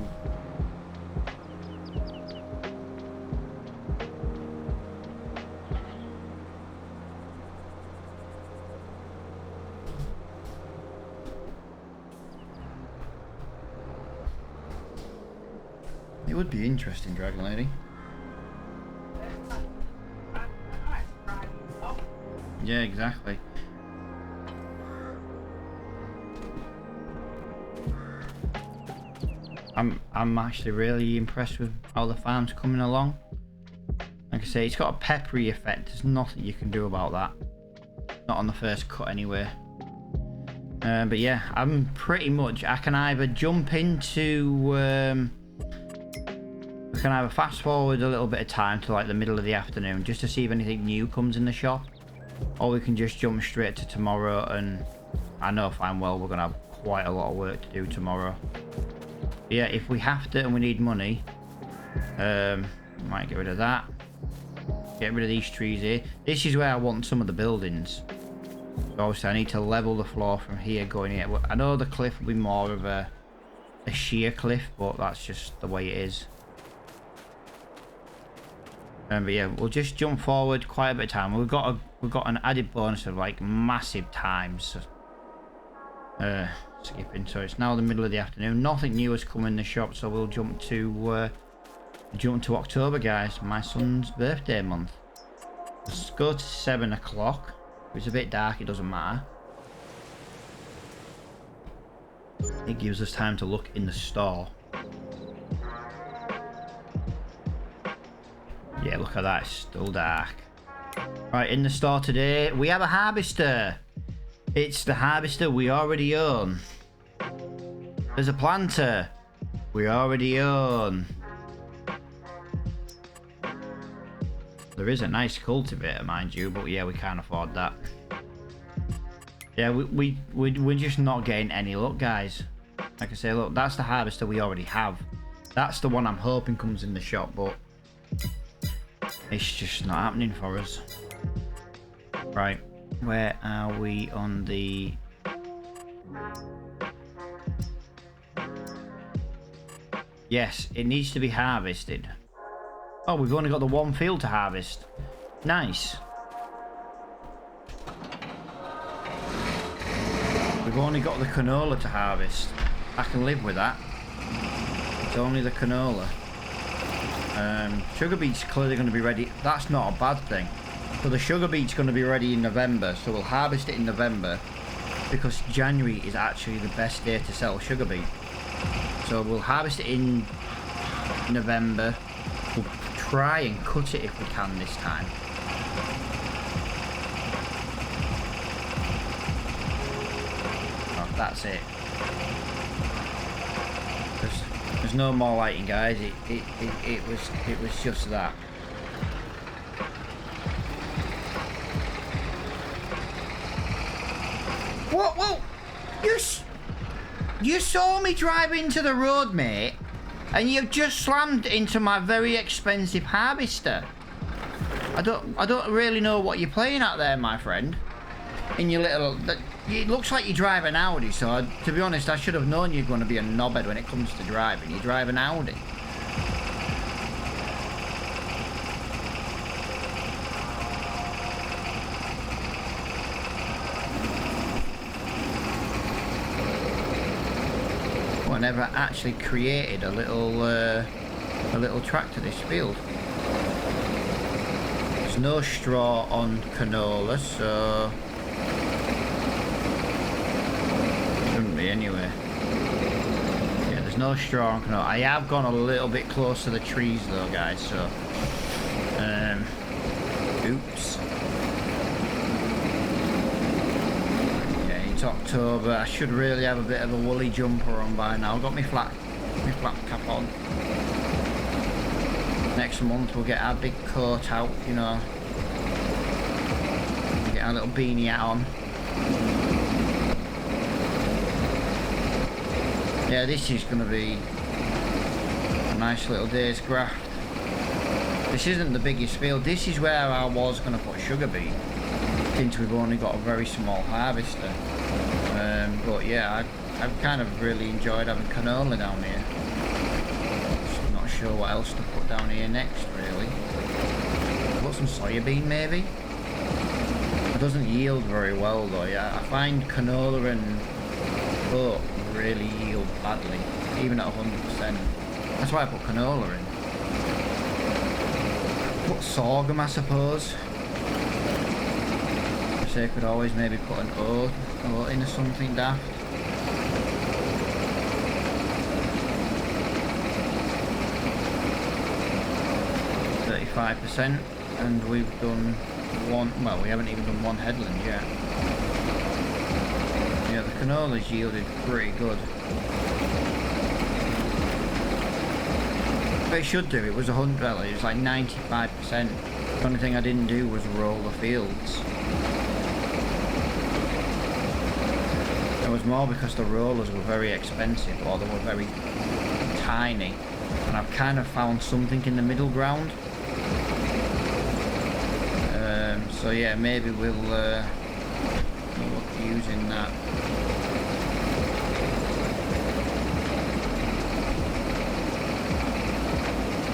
It would be interesting, Dragon Lady. Yeah, exactly. I'm actually really impressed with how the farm's coming along. Like I say, it's got a peppery effect. There's nothing you can do about that. Not on the first cut anyway. But yeah, I'm pretty much... I can either jump into... we can either fast forward a little bit of time to like the middle of the afternoon just to see if anything new comes in the shop, or we can just jump straight to tomorrow. And I know fine well we're gonna have quite a lot of work to do tomorrow. But yeah, if we have to and we need money, might get rid of that, get rid of these trees here. This is where I want some of the buildings, so obviously I need to level the floor from here going here. I know the cliff will be more of a sheer cliff, but that's just the way it is. But yeah, we'll just jump forward quite a bit of time. We've got an added bonus of like massive times skipping. So it's now the middle of the afternoon. Nothing new has come in the shop, so we'll jump to October, guys. My son's birthday month. Let's go to 7 o'clock. It's a bit dark. It doesn't matter. It gives us time to look in the store. Yeah, look at that, it's still dark. Right, in the store today, we have a harvester. It's the harvester we already own. There's a planter we already own. There is a nice cultivator, mind you, but yeah, we can't afford that. Yeah, we're just not getting any luck, guys. Like I say, look, that's the harvester we already have. That's the one I'm hoping comes in the shop, but it's just not happening for us. Right, where are we on the... Yes, it needs to be harvested. Oh, we've only got the one field to harvest. Nice. We've only got the canola to harvest. I can live with that. It's only the canola. Sugar beet's clearly going to be ready. That's not a bad thing. So the sugar beet's going to be ready in November. So we'll harvest it in November, because January is actually the best day to sell sugar beet. So we'll harvest it in November. We'll try and cut it if we can this time. Oh, that's it. There's no more lighting, guys. It was just that. Whoa! You saw me drive into the road, mate, and you've just slammed into my very expensive harvester. I don't really know what you're playing at there, my friend. In your little... It looks like you drive an Audi, so to be honest, I should have known you're going to be a knobhead when it comes to driving. You drive an Audi. never actually created a little track to this field. There's no straw on canola, so shouldn't be anyway. Yeah, there's no straw on canola. I have gone a little bit close to the trees though, guys, so oops. Yeah, it's October. I should really have a bit of a woolly jumper on by now. I've got my flat cap on. Next month we'll get our big coat out, you know. Get our little beanie hat on. Yeah, this is going to be a nice little day's graft. This isn't the biggest field. This is where I was going to put sugar beet, since we've only got a very small harvester. But yeah, I've kind of really enjoyed having canola down here. Just not sure what else to put down here next, really. Put some soybean maybe. It doesn't yield very well though. Yeah, I find canola and oat really yield badly, even at 100%. That's why I put canola in. Put sorghum, I suppose. So I could always maybe put an oat in or something daft. %, and we've done one. Well, we haven't even done one headland yet. Yeah, the canola's yielded pretty good. But it should do. It was 100. Well, it was like 95%. The only thing I didn't do was roll the fields. It was more because the rollers were very expensive, or they were very tiny, and I've kind of found something in the middle ground. So yeah, maybe we'll look at using that.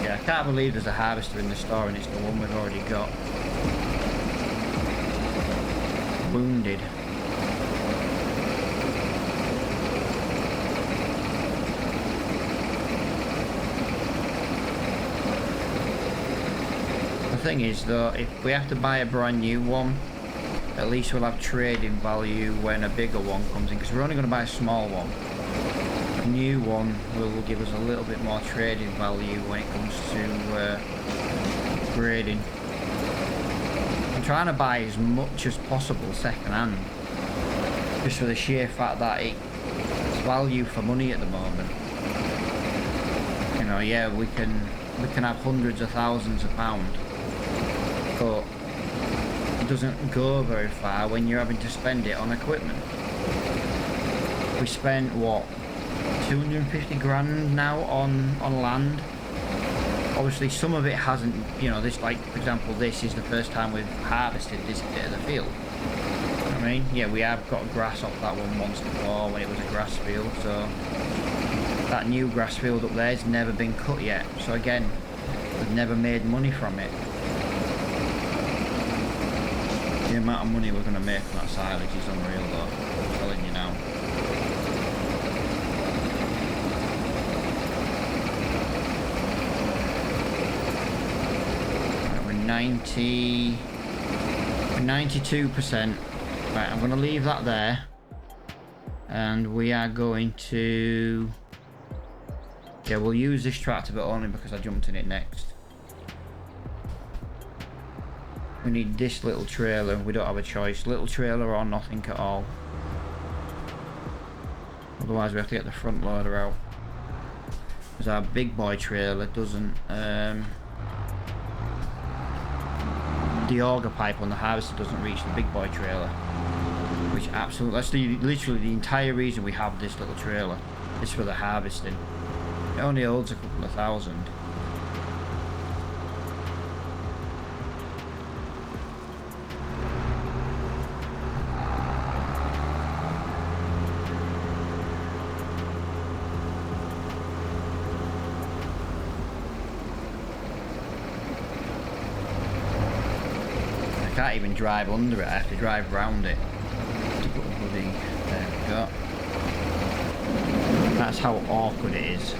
Yeah, I can't believe there's a harvester in the store and it's the one we've already got. Wounded. The thing is though, if we have to buy a brand new one, at least we'll have trading value when a bigger one comes in, because we're only going to buy a small one. A new one will give us a little bit more trading value when it comes to grading. I'm trying to buy as much as possible second hand, just for the sheer fact that it's value for money at the moment. You know, yeah, we can have hundreds of thousands of pounds, but it doesn't go very far when you're having to spend it on equipment. We spent what, 250 grand now on land. Obviously some of it hasn't, you know, this, like for example, this is the first time we've harvested this bit of the field. I mean, yeah, we have got grass off that one once before when it was a grass field, so that new grass field up there has never been cut yet, so again, we've never made money from it. The amount of money we're going to make from that silage is unreal though, I'm telling you now. Right, we're 92%. Right, I'm going to leave that there. And we are going to... Yeah, we'll use this tractor, but only because I jumped in it next. We need this little trailer. We don't have a choice. Little trailer or nothing at all. Otherwise we have to get the front loader out. Because our big boy trailer doesn't... the auger pipe on the harvester doesn't reach the big boy trailer. Which absolutely... That's literally the entire reason we have this little trailer. It's for the harvesting. It only holds a couple of thousand. I can't even drive under it, I have to drive round it to put the bloody... There we go. That's how awkward it is.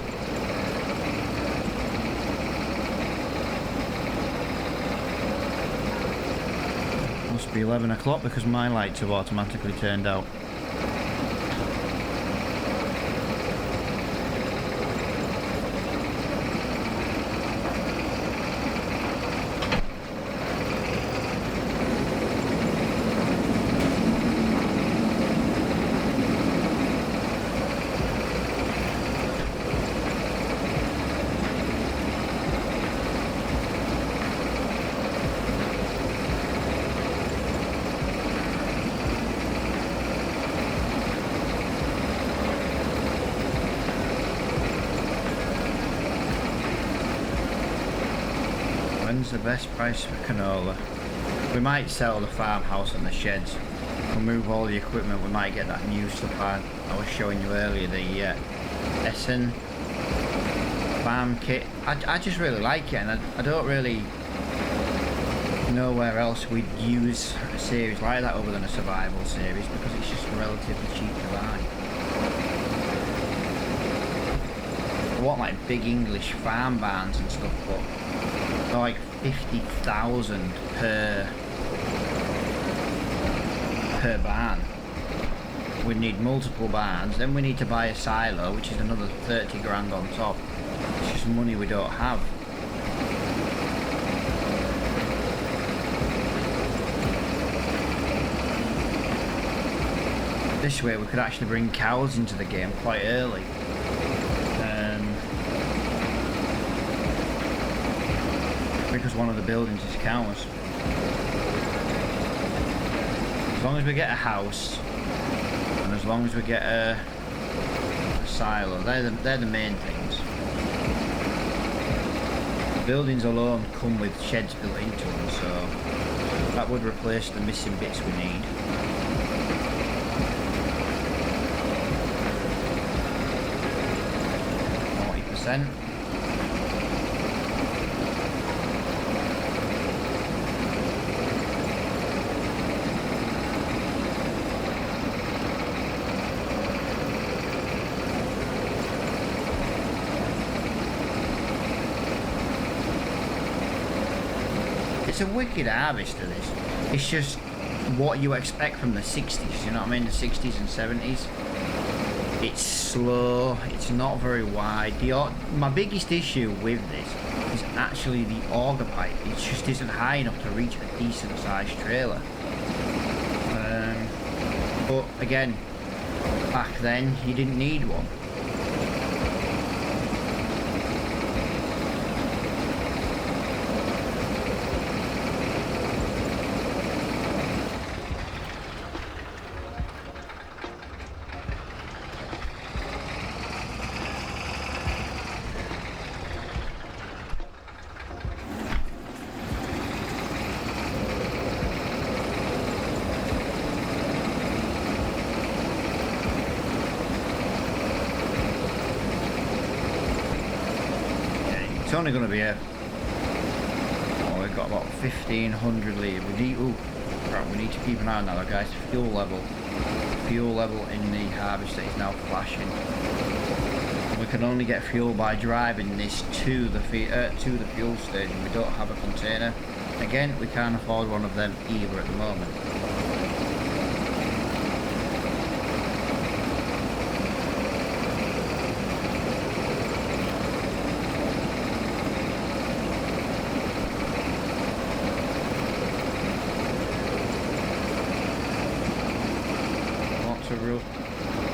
Must be 11 o'clock because my lights have automatically turned out. When's the best price for canola? We might sell the farmhouse and the sheds. Remove all the equipment, we might get that new stuff I was showing you earlier, the Essen farm kit. I just really like it, and I don't really know where else we'd use a series like that other than a survival series, because it's just relatively cheap to buy. I want like big English farm barns and stuff, but they're like 50,000 per barn. We need multiple barns, then we need to buy a silo, which is another 30 grand on top. It's just money we don't have. This way we could actually bring cows into the game quite early. Because one of the buildings is cows. As long as we get a house, and as long as we get a silo, they're the main things. The buildings alone come with sheds built into them, so that would replace the missing bits we need. %. It's a wicked harvest of this. It's just what you expect from the 60s, you know what I mean? The 60s and 70s. It's slow, it's not very wide. My biggest issue with this is actually the auger pipe. It just isn't high enough to reach a decent sized trailer. But again, back then you didn't need one. It's only going to be we've got about 1,500 litre. We need to keep an eye on that, guys. Fuel level in the harvester is now flashing. We can only get fuel by driving this to the fuel station. We don't have a container. Again, we can't afford one of them either at the moment.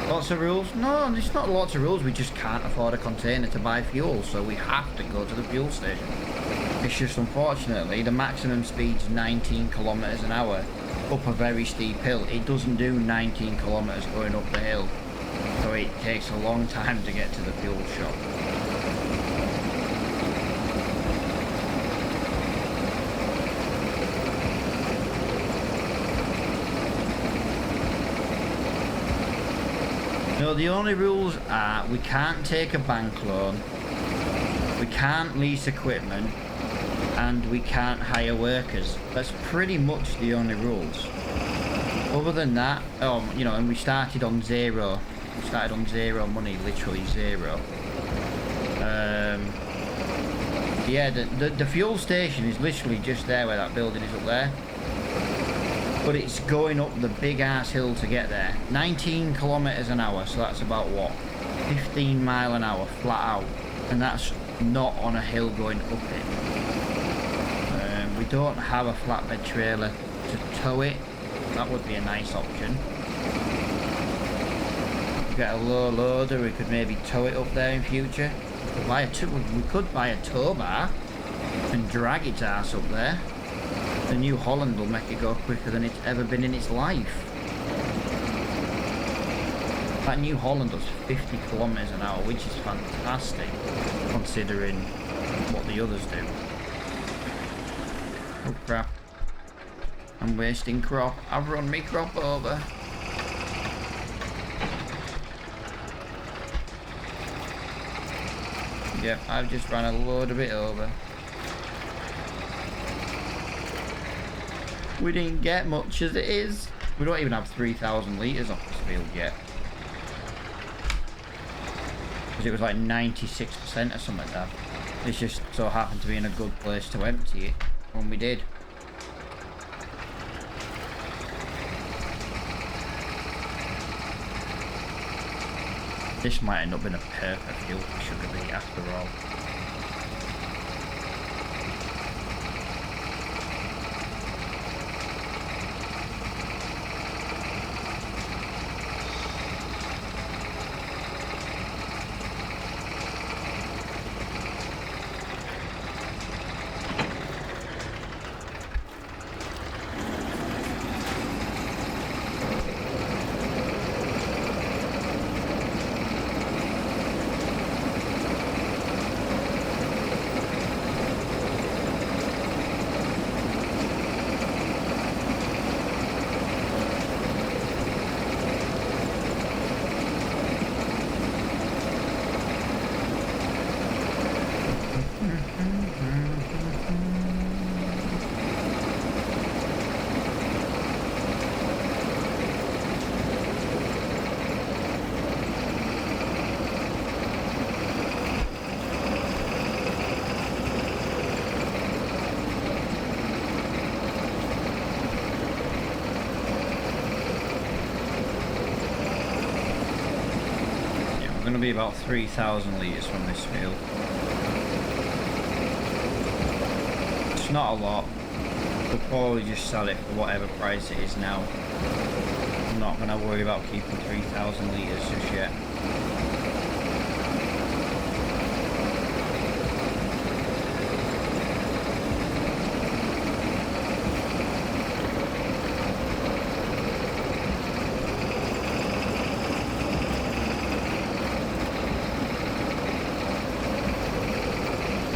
Lots of rules? No, it's not lots of rules. We just can't afford a container to buy fuel, so we have to go to the fuel station. It's just unfortunately the maximum speed's 19 kilometers an hour up a very steep hill. It doesn't do 19 kilometers going up the hill, so it takes a long time to get to the fuel shop. No, the only rules are we can't take a bank loan, we can't lease equipment, and we can't hire workers. That's pretty much the only rules. Other than that, and we started on 0 started on zero money, literally zero. Yeah, the fuel station is literally just there where that building is up there. But it's going up the big ass hill to get there. 19 kilometers an hour, so that's about what? 15 mile an hour flat out. And that's not on a hill going up it. We don't have a flatbed trailer to tow it. That would be a nice option. Get a low loader, we could maybe tow it up there in future. We could buy a tow bar and drag its ass up there. The New Holland will make it go quicker than it's ever been in its life. That New Holland does 50 kilometers an hour, which is fantastic considering what the others do. Oh crap. I'm wasting crop. I've run me crop over. Yep, I've just ran a load of it over. We didn't get much as it is. We don't even have 3,000 litres off this field yet. Because it was like 96% or something like that. It's just so happened to be in a good place to empty it when we did. This might end up being a perfect field for sugar beet after all. Going to be about 3,000 litres from this field. It's not a lot. We'll probably just sell it for whatever price it is now. I'm not going to worry about keeping 3,000 litres just yet.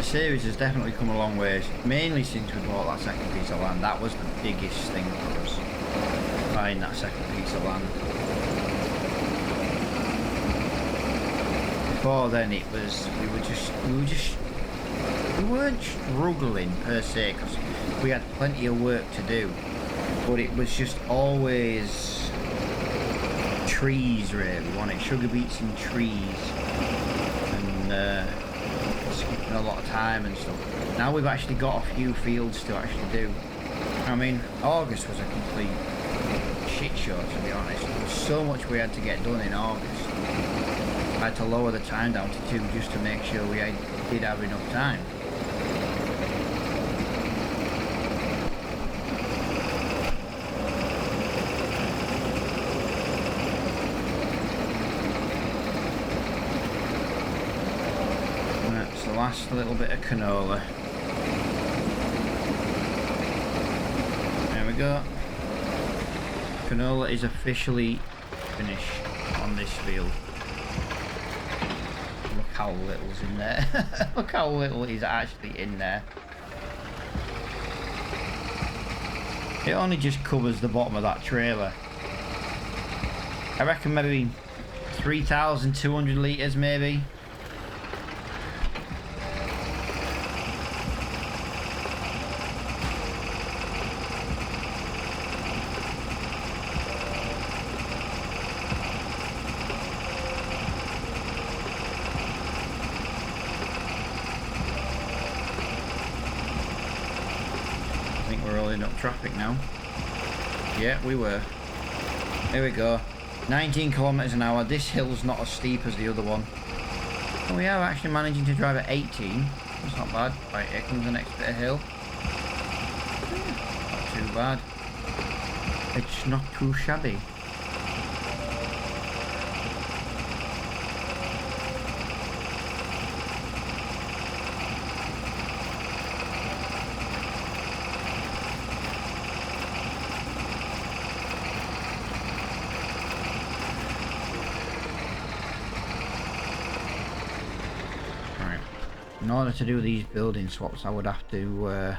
Series has definitely come a long way, mainly since we bought that second piece of land. That was the biggest thing for us, buying that second piece of land. Before then it was, we weren't struggling per se, because we had plenty of work to do, but it was just always trees really. We wanted sugar beets and trees, and skipping a lot of time and stuff. Now we've actually got a few fields to actually do. I mean, August was a complete shit show, to be honest. There was so much we had to get done in August. I had to lower the time down to 2 just to make sure we did have enough time. Last little bit of canola. There we go. Canola is officially finished on this field. Look how little's in there. Look how little is actually in there. It only just covers the bottom of that trailer. I reckon maybe 3,200 litres maybe. we're rolling up traffic now. Yeah, we were. Here we go. 19 kilometers an hour. This hill's not as steep as the other one. Oh, we are actually managing to drive at 18. That's not bad. Right, here comes the next bit of hill. Not too bad. It's not too shabby. In order to do these building swaps, I would have to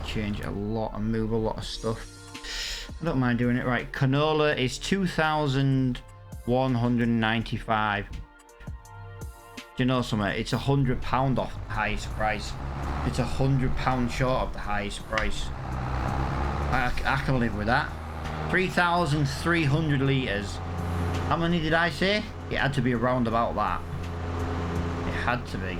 change a lot and move a lot of stuff. I don't mind doing it. Right, canola is 2,195. Do you know something? It's £100 off the highest price. It's £100 short of the highest price. I can live with that. 3,300 litres. How many did I say? It had to be around about that. Had to be.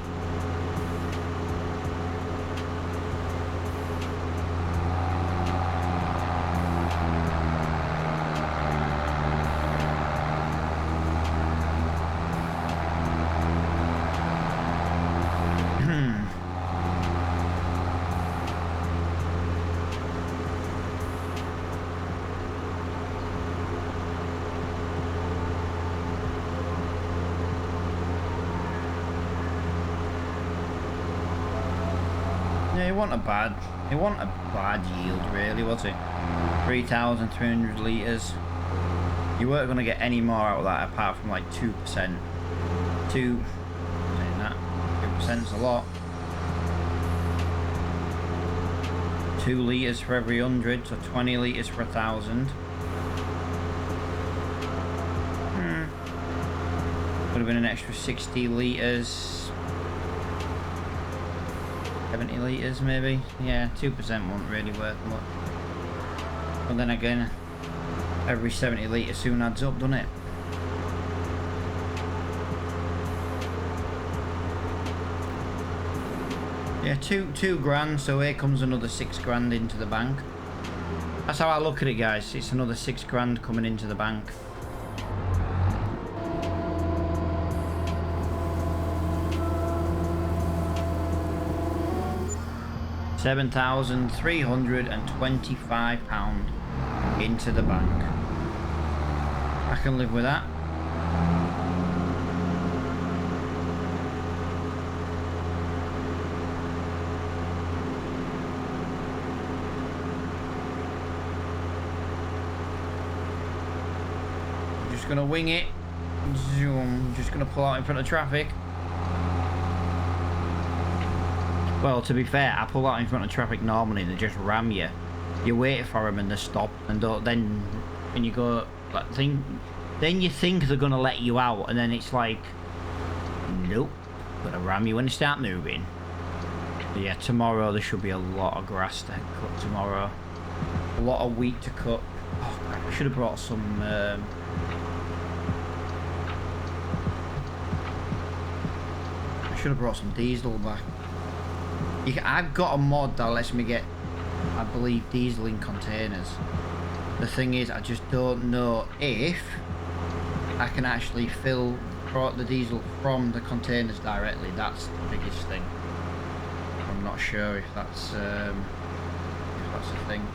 It wasn't a bad yield really, was it? 3,300 litres. You weren't going to get any more out of that apart from like 2%. Saying that, 2%'s a lot. 2 litres for every 100, so 20 litres for 1,000. Would have been an extra 60 litres. 70 litres maybe. Yeah, 2% won't really worth much. But then again, every 70 litres soon adds up, doesn't it? Yeah, two grand, so here comes another 6 grand into the bank. That's how I look at it, guys. It's another 6 grand coming into the bank. £7,325 into the bank. I can live with that. I'm just gonna wing it. Zoom. Just gonna pull out in front of traffic. Well, to be fair, I pull out in front of traffic normally and they just ram you. You wait for them and they stop, and then when you go, like, then you think they're gonna let you out, and then it's like, nope, gonna ram you when they start moving. But yeah, tomorrow there should be a lot of grass to cut tomorrow. A lot of wheat to cut. Oh, I should have brought some. I should have brought some diesel back. I've got a mod that lets me get, I believe, diesel in containers. The thing is, I just don't know if I can actually fill the diesel from the containers directly. That's the biggest thing. I'm not sure if that's a thing.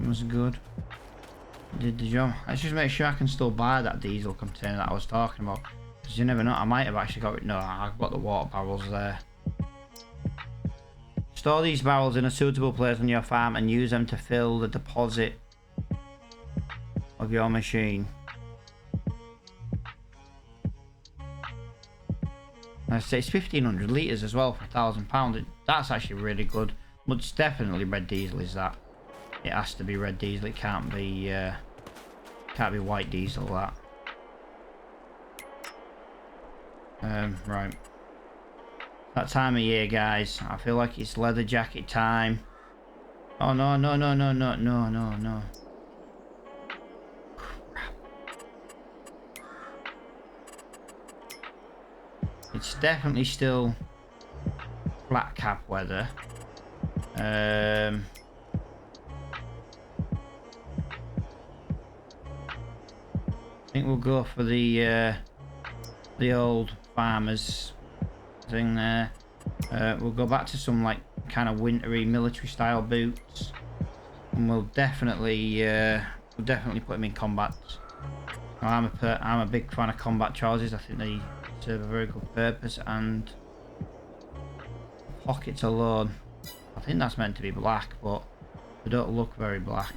Was good. Did the job. Let's just make sure I can still buy that diesel container that I was talking about, because you never know, I might have actually got it. No, I've got the water barrels there. Store these barrels in a suitable place on your farm and use them to fill the deposit of your machine. I say it's 1,500 litres as well for £1,000. That's actually really good. But it's definitely red diesel, is that? It has to be red diesel. It can't be white diesel, that. Right. That time of year, guys. I feel like it's leather jacket time. Oh no, no, no, no, no, no, no, no. Crap. It's definitely still flat cap weather. I think we'll go for the old farmers thing there. We'll go back to some like kind of wintry military style boots, and we'll definitely put him in combat. I'm a big fan of combat trousers. I think they serve a very good purpose, and pockets alone, I think that's meant to be black, but they don't look very black.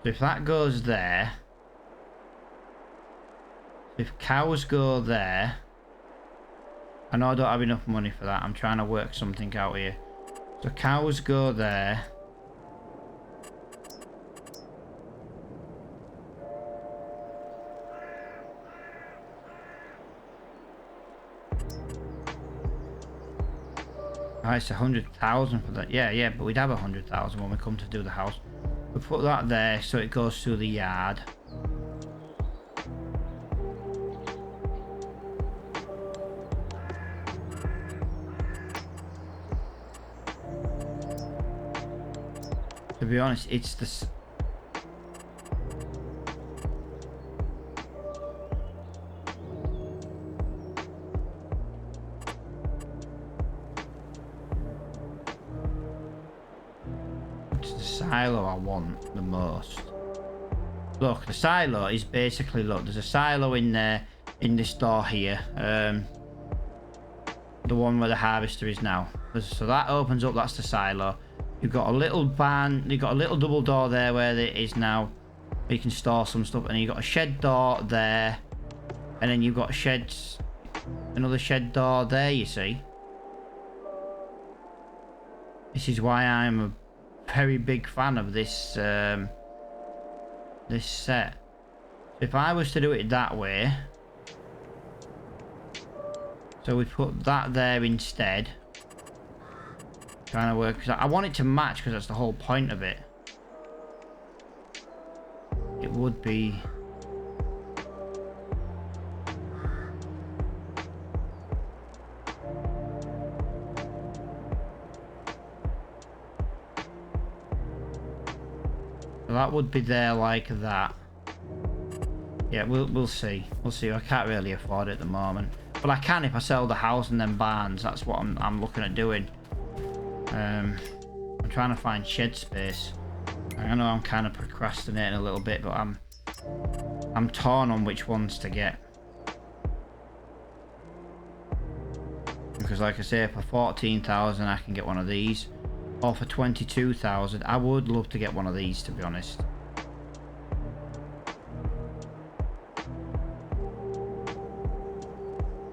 If that goes there, if cows go there, I know I don't have enough money for that. I'm trying to work something out here. So cows go there. Oh, it's 100,000 for that. Yeah, but we'd have 100,000 when we come to do the house. We'll put that there so it goes through the yard. To be honest, it's the... silo I want the most. Look, the silo is basically, look, there's a silo in there in this door here, the one where the harvester is now. So that opens up, that's the silo. You've got a little barn, you've got a little double door there where it is now, where you can store some stuff, and you've got a shed door there, and then you've got sheds, another shed door there, you see. This is why I'm a very big fan of this this set. If I was to do it that way, so we put that there instead, trying to work, because I want it to match, because that's the whole point of it. It would be... that would be there like that. Yeah, we'll see. We'll see. I can't really afford it at the moment, but I can if I sell the house and then barns. That's what I'm looking at doing. I'm trying to find shed space. I know I'm kind of procrastinating a little bit, but I'm torn on which ones to get. Because like I say, for 14,000 I can get one of these. Or for 22,000, I would love to get one of these, to be honest.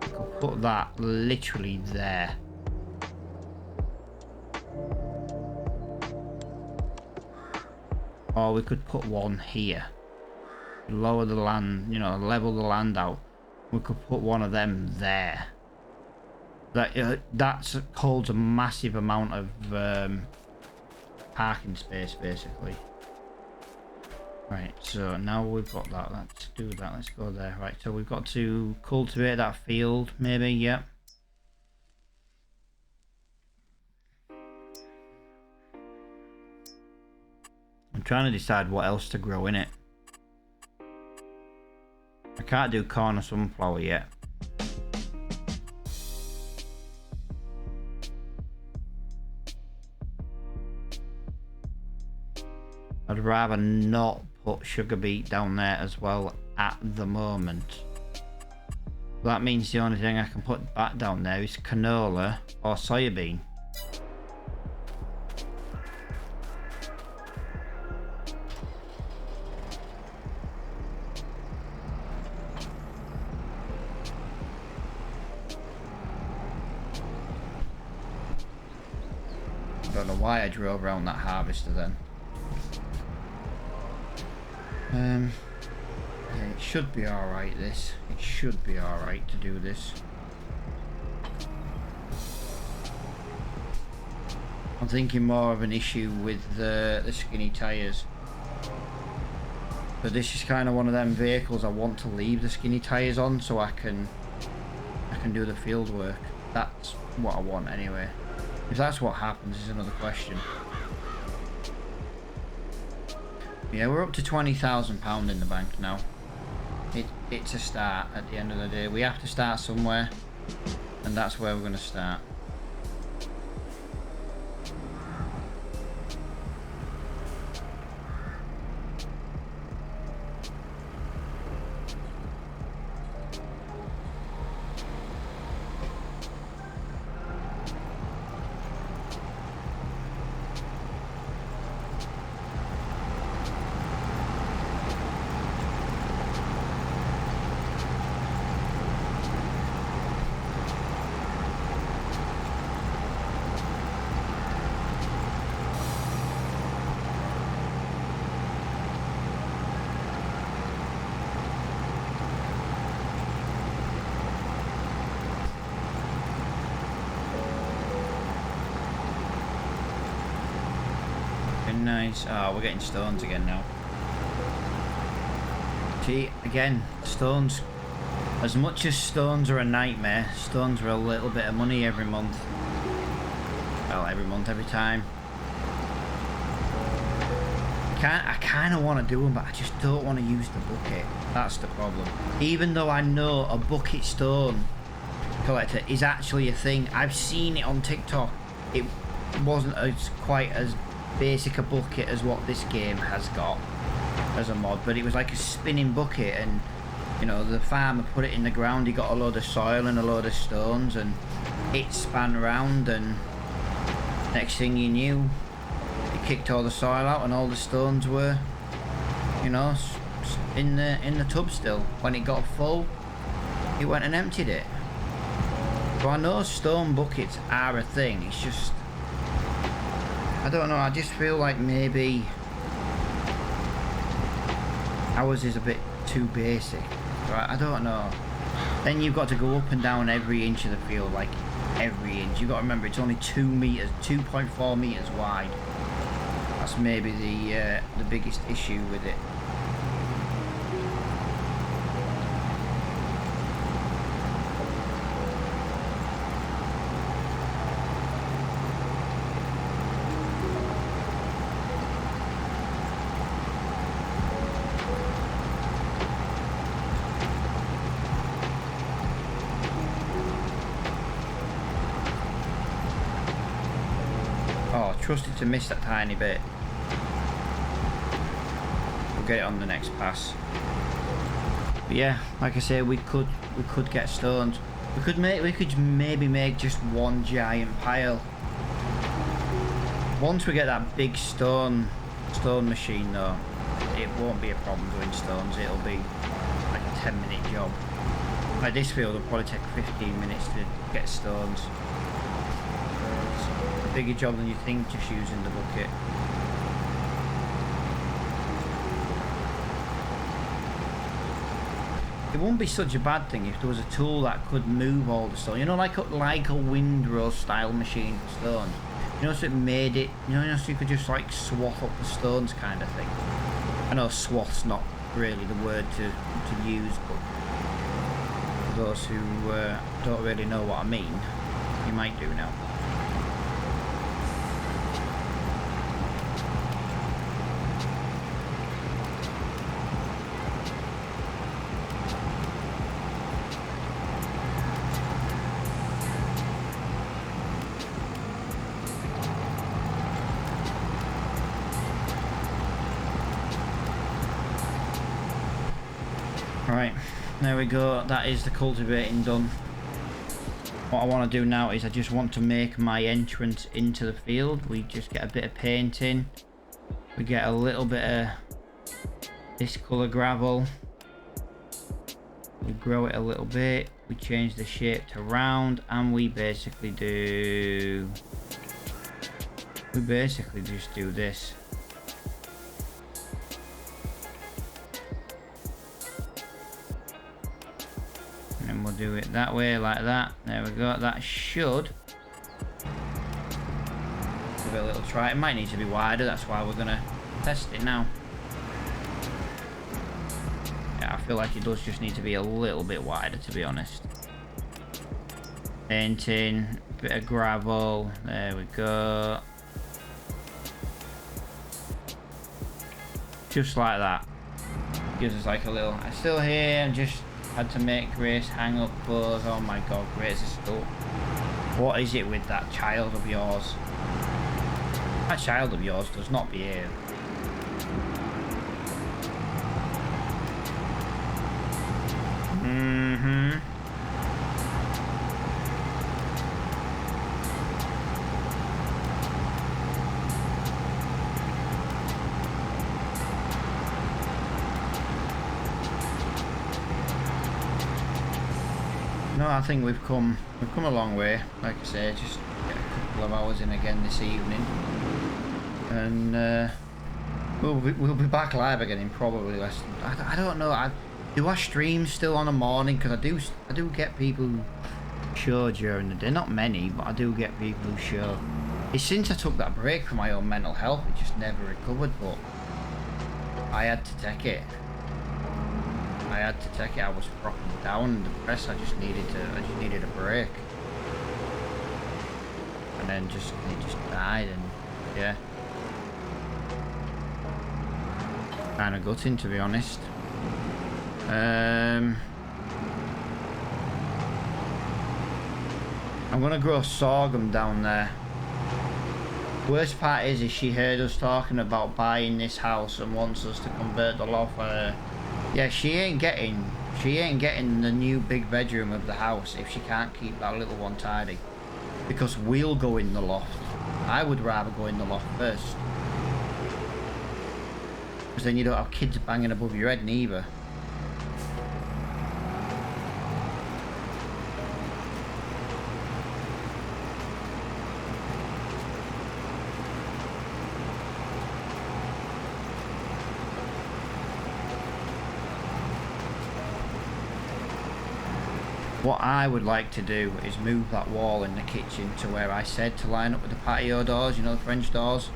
I could put that literally there. Or we could put one here. Lower the land, you know, level the land out. We could put one of them there. That holds a massive amount of parking space, basically. Right, so now we've got that. Let's do that. Let's go there. Right, so we've got to cultivate that field, maybe. Yep. I'm trying to decide what else to grow in it. I can't do corn or sunflower yet. I'd rather not put sugar beet down there as well at the moment. That means the only thing I can put back down there is canola or soybean. I don't know why I drove around that harvester then. Yeah, it should be alright this. It should be alright to do this. I'm thinking more of an issue with the skinny tyres. But this is kind of one of them vehicles I want to leave the skinny tyres on so I can do the field work. That's what I want anyway. If that's what happens is another question. Yeah, we're up to £20,000 in the bank now. It's a start at the end of the day. We have to start somewhere, and that's where we're going to start. Nice. Oh, we're getting stones again now. See, again, stones. As much as stones are a nightmare, stones are a little bit of money every month. Well, every month, every time. I kind of want to do them, but I just don't want to use the bucket. That's the problem. Even though I know a bucket stone collector is actually a thing. I've seen it on TikTok. It wasn't as quite as basic a bucket as what this game has got as a mod, but it was like a spinning bucket, and you know, the farmer put it in the ground, he got a load of soil and a load of stones, and it span around, and next thing you knew, it kicked all the soil out and all the stones were, you know, in the tub still. When it got full, it went and emptied it. So I know stone buckets are a thing, it's just, I don't know, I just feel like maybe ours is a bit too basic, right? I don't know. Then you've got to go up and down every inch of the field, like every inch. You've got to remember it's only 2 meters, 2.4 meters wide. That's maybe the biggest issue with it. Trusted to miss that tiny bit. We'll get it on the next pass. But yeah, like I say, we could get stones. We could maybe make just one giant pile. Once we get that big stone machine though, it won't be a problem doing stones. It'll be like a 10-minute job. Like this field will probably take 15 minutes to get stones. Bigger job than you think just using the bucket. It wouldn't be such a bad thing if there was a tool that could move all the stone. You know, like a windrow style machine for stones. You know, so it made it, you know, so you could just like swath up the stones kind of thing. I know swath's not really the word to use, but for those who don't really know what I mean, you might do now. Right, there we go. That is the cultivating done. What I want to do now is I just want to make my entrance into the field. We just get a bit of painting. We get a little bit of this colour gravel. We grow it a little bit. We change the shape to round, and we basically do... We basically just do this. And then we'll do it that way, like that. There we go. That should give it a little try. It might need to be wider. That's why we're gonna test it now. Yeah, I feel like it does just need to be a little bit wider, to be honest. Painting, bit of gravel. There we go. Just like that. Gives us like a little... I'm still here and just had to make Grace hang up clothes. Oh my god, Grace is still... What is it with that child of yours? That child of yours does not behave. No, I think we've come a long way. Like I say, just get a couple of hours in again this evening, and we'll be back live again in probably less than, I don't know. Do I stream still on the morning? Because I do get people who show during the day. Not many, but I do get people who show. It's since I took that break from my own mental health, it just never recovered. But I had to take it. I was properly down and depressed. I just needed a break. And then it just died, and yeah. Kind of gutting, to be honest. I'm gonna grow sorghum down there. Worst part is she heard us talking about buying this house and wants us to convert the loft. Yeah, she ain't getting the new big bedroom of the house if she can't keep that little one tidy. Because we'll go in the loft. I would rather go in the loft first. Because then you don't have kids banging above your head neither. What I would like to do is move that wall in the kitchen to where I said to line up with the patio doors, you know, the French doors,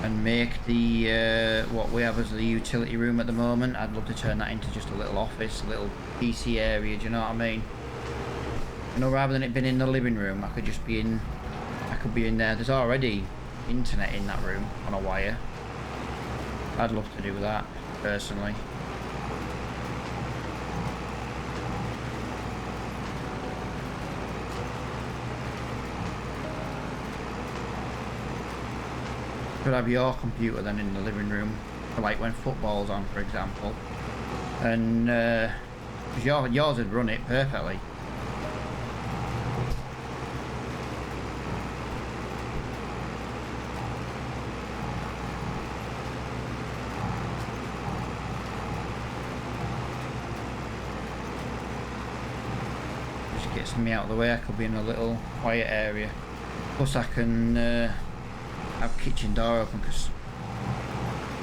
and make the what we have as the utility room at the moment. I'd love to turn that into just a little office, a little PC area, do you know what I mean? You know, rather than it being in the living room, I could be in there. There's already internet in that room on a wire. I'd love to do that, personally. Could have your computer then in the living room, for like when football's on, for example, and because yours would run it perfectly. Just gets me out of the way. I could be in a little quiet area. Plus I can have kitchen door open, because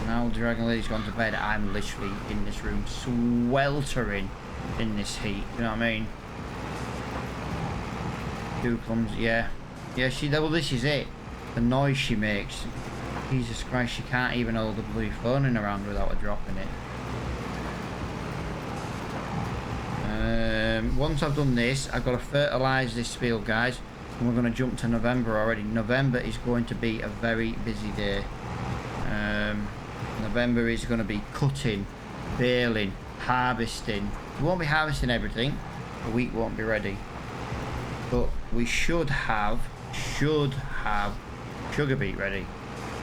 now the Dragon Lady's gone to bed. I'm literally in this room sweltering in this heat, you know what I mean? Who comes? Yeah, well, this is it, the noise she makes. Jesus Christ, she can't even hold the bloody phone in her hand without her dropping it. Once I've done this, I've got to fertilise this field, guys. And we're going to jump to November already. November is going to be a very busy day. November is going to be cutting, baling, harvesting. We won't be harvesting everything. The wheat won't be ready. But we should have sugar beet ready.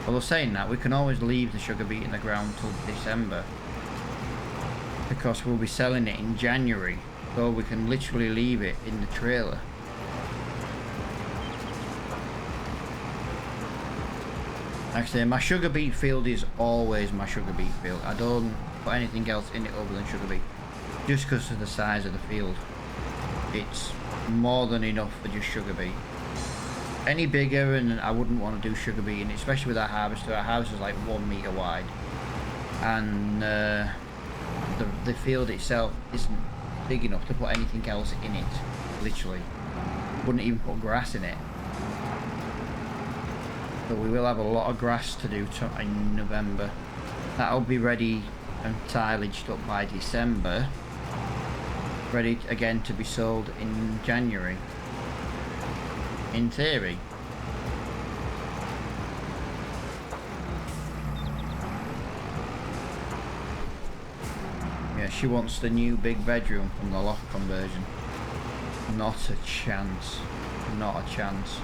Although saying that, we can always leave the sugar beet in the ground till December. because we'll be selling it in January, so we can literally leave it in the trailer. Like I say, my sugar beet field is always my sugar beet field. I don't put anything else in it other than sugar beet, just because of the size of the field. It's more than enough for just sugar beet. Any bigger and I wouldn't want to do sugar beet, and especially with our harvester. Our harvester is like 1 meter wide, and the field itself isn't big enough to put anything else in it. Literally, wouldn't even put grass in it. But we will have a lot of grass to do in November. That'll be ready and silaged up by December. Ready again to be sold in January. In theory. Yeah, she wants the new big bedroom from the loft conversion. Not a chance. Not a chance.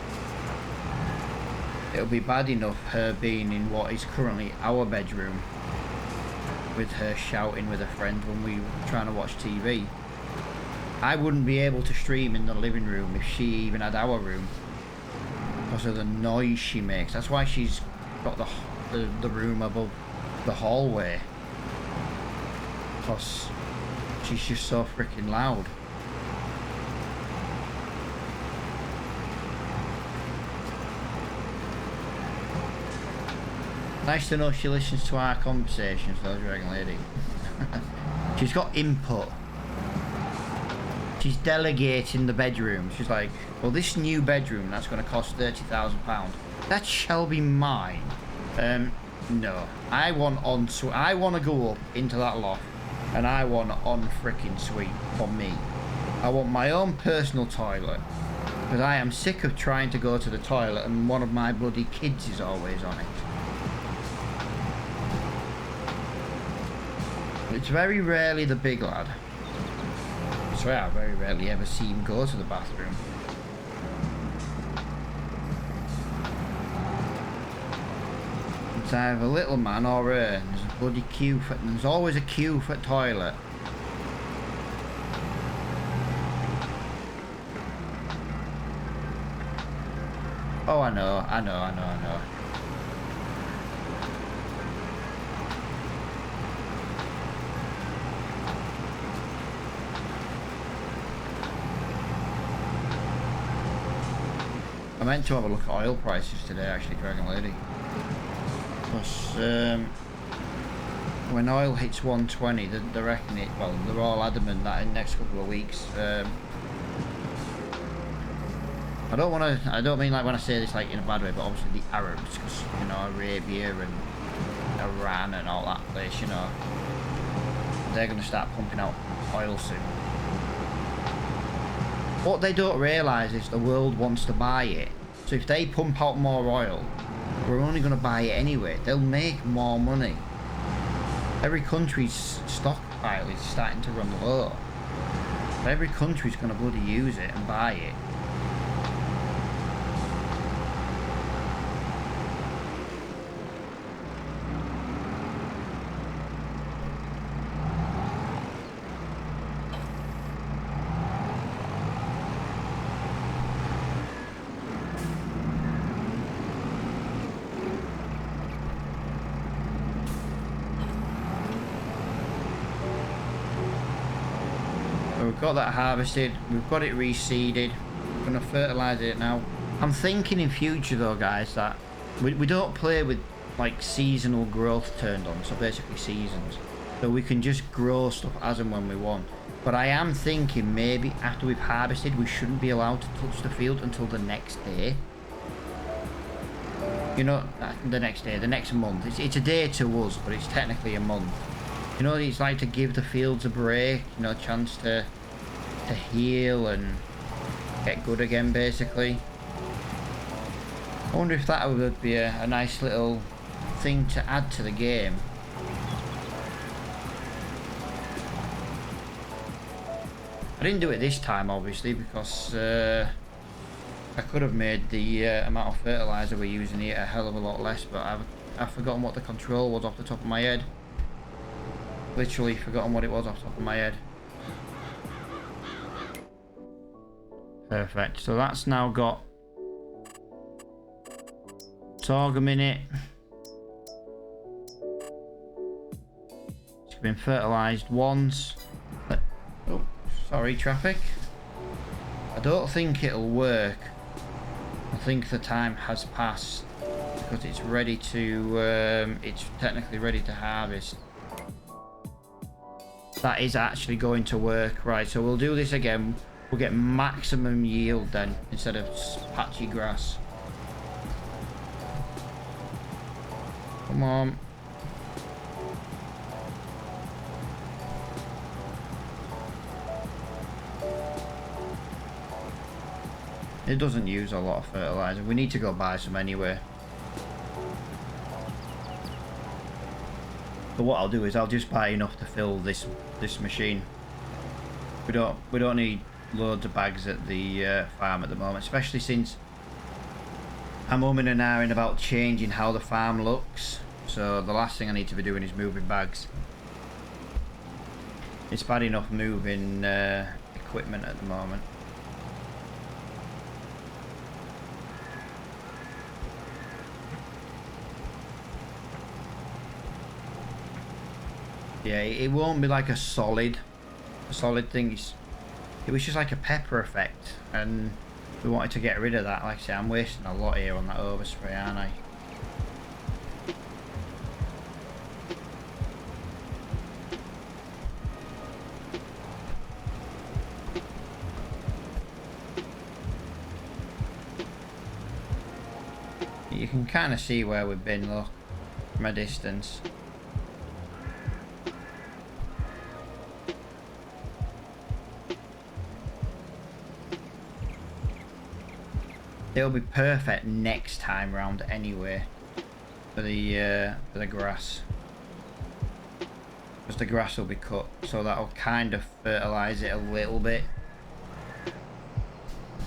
It'll be bad enough her being in what is currently our bedroom, with her shouting with her friend when we were trying to watch TV. I wouldn't be able to stream in the living room if she even had our room, because of the noise she makes. That's why she's got the room above the hallway, because she's just so freaking loud. Nice to know she listens to our conversations, though, Dragon Lady. She's got input. She's delegating the bedroom. She's like, well, this new bedroom, that's going to cost £30,000. That shall be mine. No. I want to go up into that loft, and I want on freaking suite for me. I want my own personal toilet, because I am sick of trying to go to the toilet and one of my bloody kids is always on it. It's very rarely the big lad. I swear I very rarely ever see him go to the bathroom. It's either a little man or her, and there's a bloody queue for, and there's always a queue for toilet. Oh, I know. I meant to have a look at oil prices today, actually, Dragon Lady. Because when oil hits 120, they reckon it. Well, they're all adamant that in the next couple of weeks. I don't mean like when I say this like in a bad way, but obviously the Arabs, because you know Arabia and Iran and all that place, you know, they're going to start pumping out oil soon. What they don't realise is the world wants to buy it. So if they pump out more oil, we're only going to buy it anyway. They'll make more money. Every country's stockpile is starting to run low. Every country's going to bloody use it and buy it. We've got that harvested, we've got it reseeded, we're going to fertilise it now. I'm thinking in future though, guys, that we don't play with like seasonal growth turned on, so basically seasons. So we can just grow stuff as and when we want. But I am thinking maybe after we've harvested, we shouldn't be allowed to touch the field until the next day. You know, the next day, the next month. It's a day to us, but it's technically a month. You know, it's like to give the fields a break, you know, a chance to heal and get good again, basically. I wonder if that would be a nice little thing to add to the game. I didn't do it this time, obviously, because I could have made the amount of fertilizer we're using here a hell of a lot less, but I've forgotten what the control was off the top of my head. Literally forgotten what it was off the top of my head. Perfect. So that's now got sorghum in it. It's been fertilized once. Oh, sorry, traffic. I don't think it'll work. I think the time has passed because it's ready to, it's technically ready to harvest. That is actually going to work. Right, so we'll do this again. We'll get maximum yield then instead of patchy grass. Come on. It doesn't use a lot of fertilizer. We need to go buy some anyway. But what I'll do is I'll just buy enough to fill this machine. We don't need loads of bags at the farm at the moment, especially since I'm umming and ahhing about changing how the farm looks. So the last thing I need to be doing is moving bags. It's bad enough moving equipment at the moment. Yeah, it won't be like a solid thing. It was just like a pepper effect, and we wanted to get rid of that. Like I say, I'm wasting a lot here on that overspray, aren't I? You can kind of see where we've been, look, from a distance. It'll be perfect next time round anyway for the grass, because the grass will be cut, so that'll kind of fertilize it a little bit.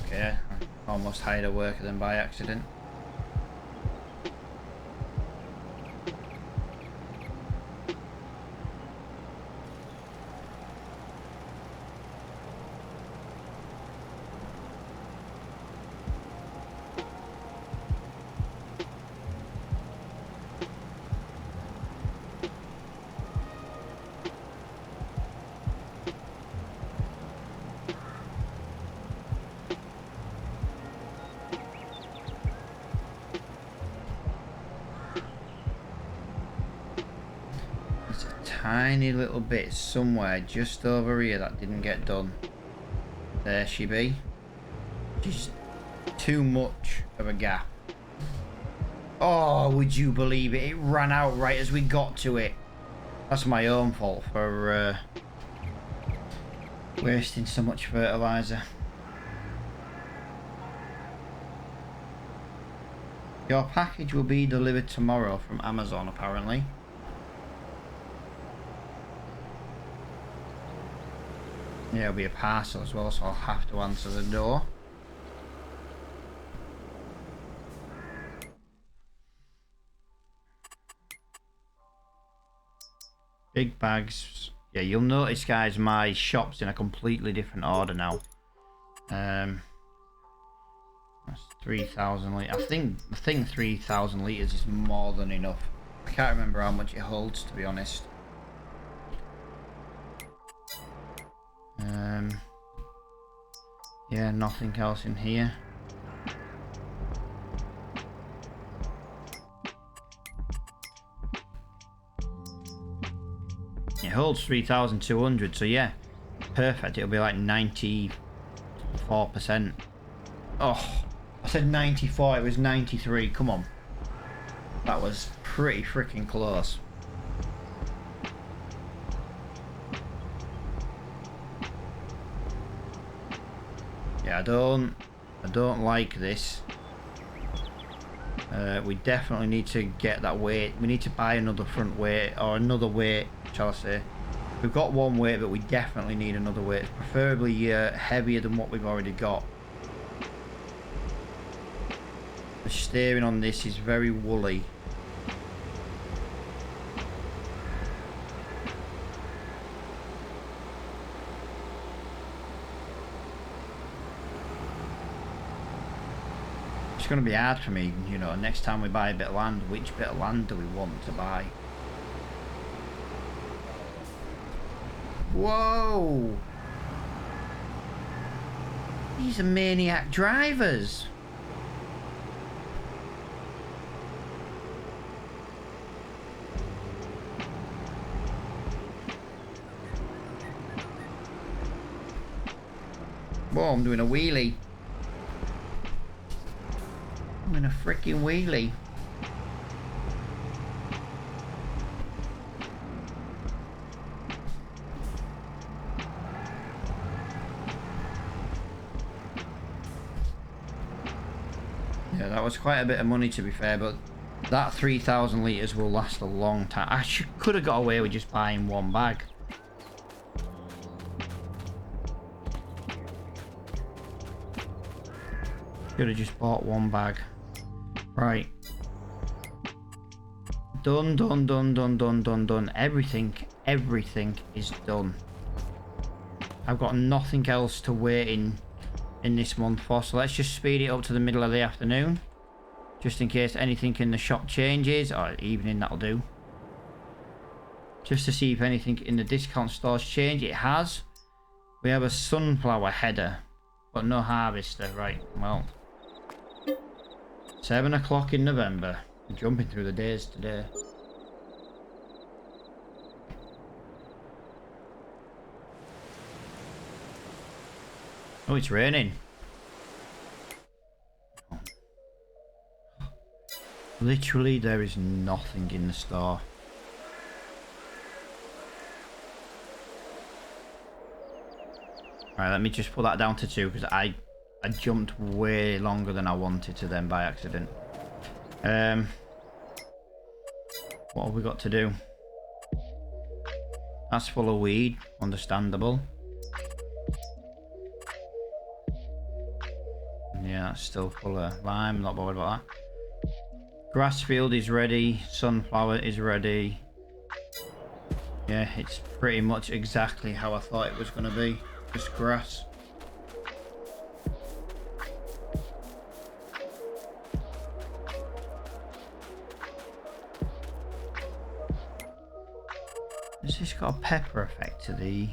Okay, I almost hired a worker then by accident. Tiny little bit somewhere just over here that didn't get done. There she be. Just too much of a gap. Oh, would you believe it? It ran out right as we got to it. That's my own fault for wasting so much fertilizer. Your package will be delivered tomorrow from Amazon, apparently. Yeah, it'll be a parcel as well, so I'll have to answer the door. Big bags. Yeah, you'll notice, guys, my shop's in a completely different order now. That's 3,000 litres. I think 3,000 litres is more than enough. I can't remember how much it holds, to be honest. Yeah, nothing else in here. It holds 3,200, so yeah, perfect. It'll be like 94%. Oh, I said 94, it was 93. Come on. That was pretty freaking close. Yeah, I don't like this. We definitely need to get that weight. We need to buy another front weight, or another weight, shall I say. We've got one weight, but we definitely need another weight. Preferably heavier than what we've already got. The steering on this is very woolly. It's going to be hard for me, you know, next time we buy a bit of land, which bit of land do we want to buy? Whoa! These are maniac drivers. Whoa, I'm doing a wheelie. I'm doing a freaking wheelie. Yeah, that was quite a bit of money to be fair, but that 3,000 litres will last a long time. I could have got away with just buying one bag. Could have just bought one bag. Right. Done, done, done, done, done, done, done. Everything is done. I've got nothing else to wait in this month for, so let's just speed it up to the middle of the afternoon. Just in case anything in the shop changes, or evening, that'll do. Just to see if anything in the discount stores change. It has. We have a sunflower header, but no harvester. Right, well. 7 o'clock in November. I'm jumping through the days today. Oh, it's raining. Literally, there is nothing in the store. Alright, let me just put that down to 2 because I jumped way longer than I wanted to then by accident. What have we got to do? That's full of weed, understandable. Yeah, that's still full of lime, not bothered about that. Grass field is ready, sunflower is ready. Yeah, it's pretty much exactly how I thought it was going to be, just grass. Has this got a pepper effect to the...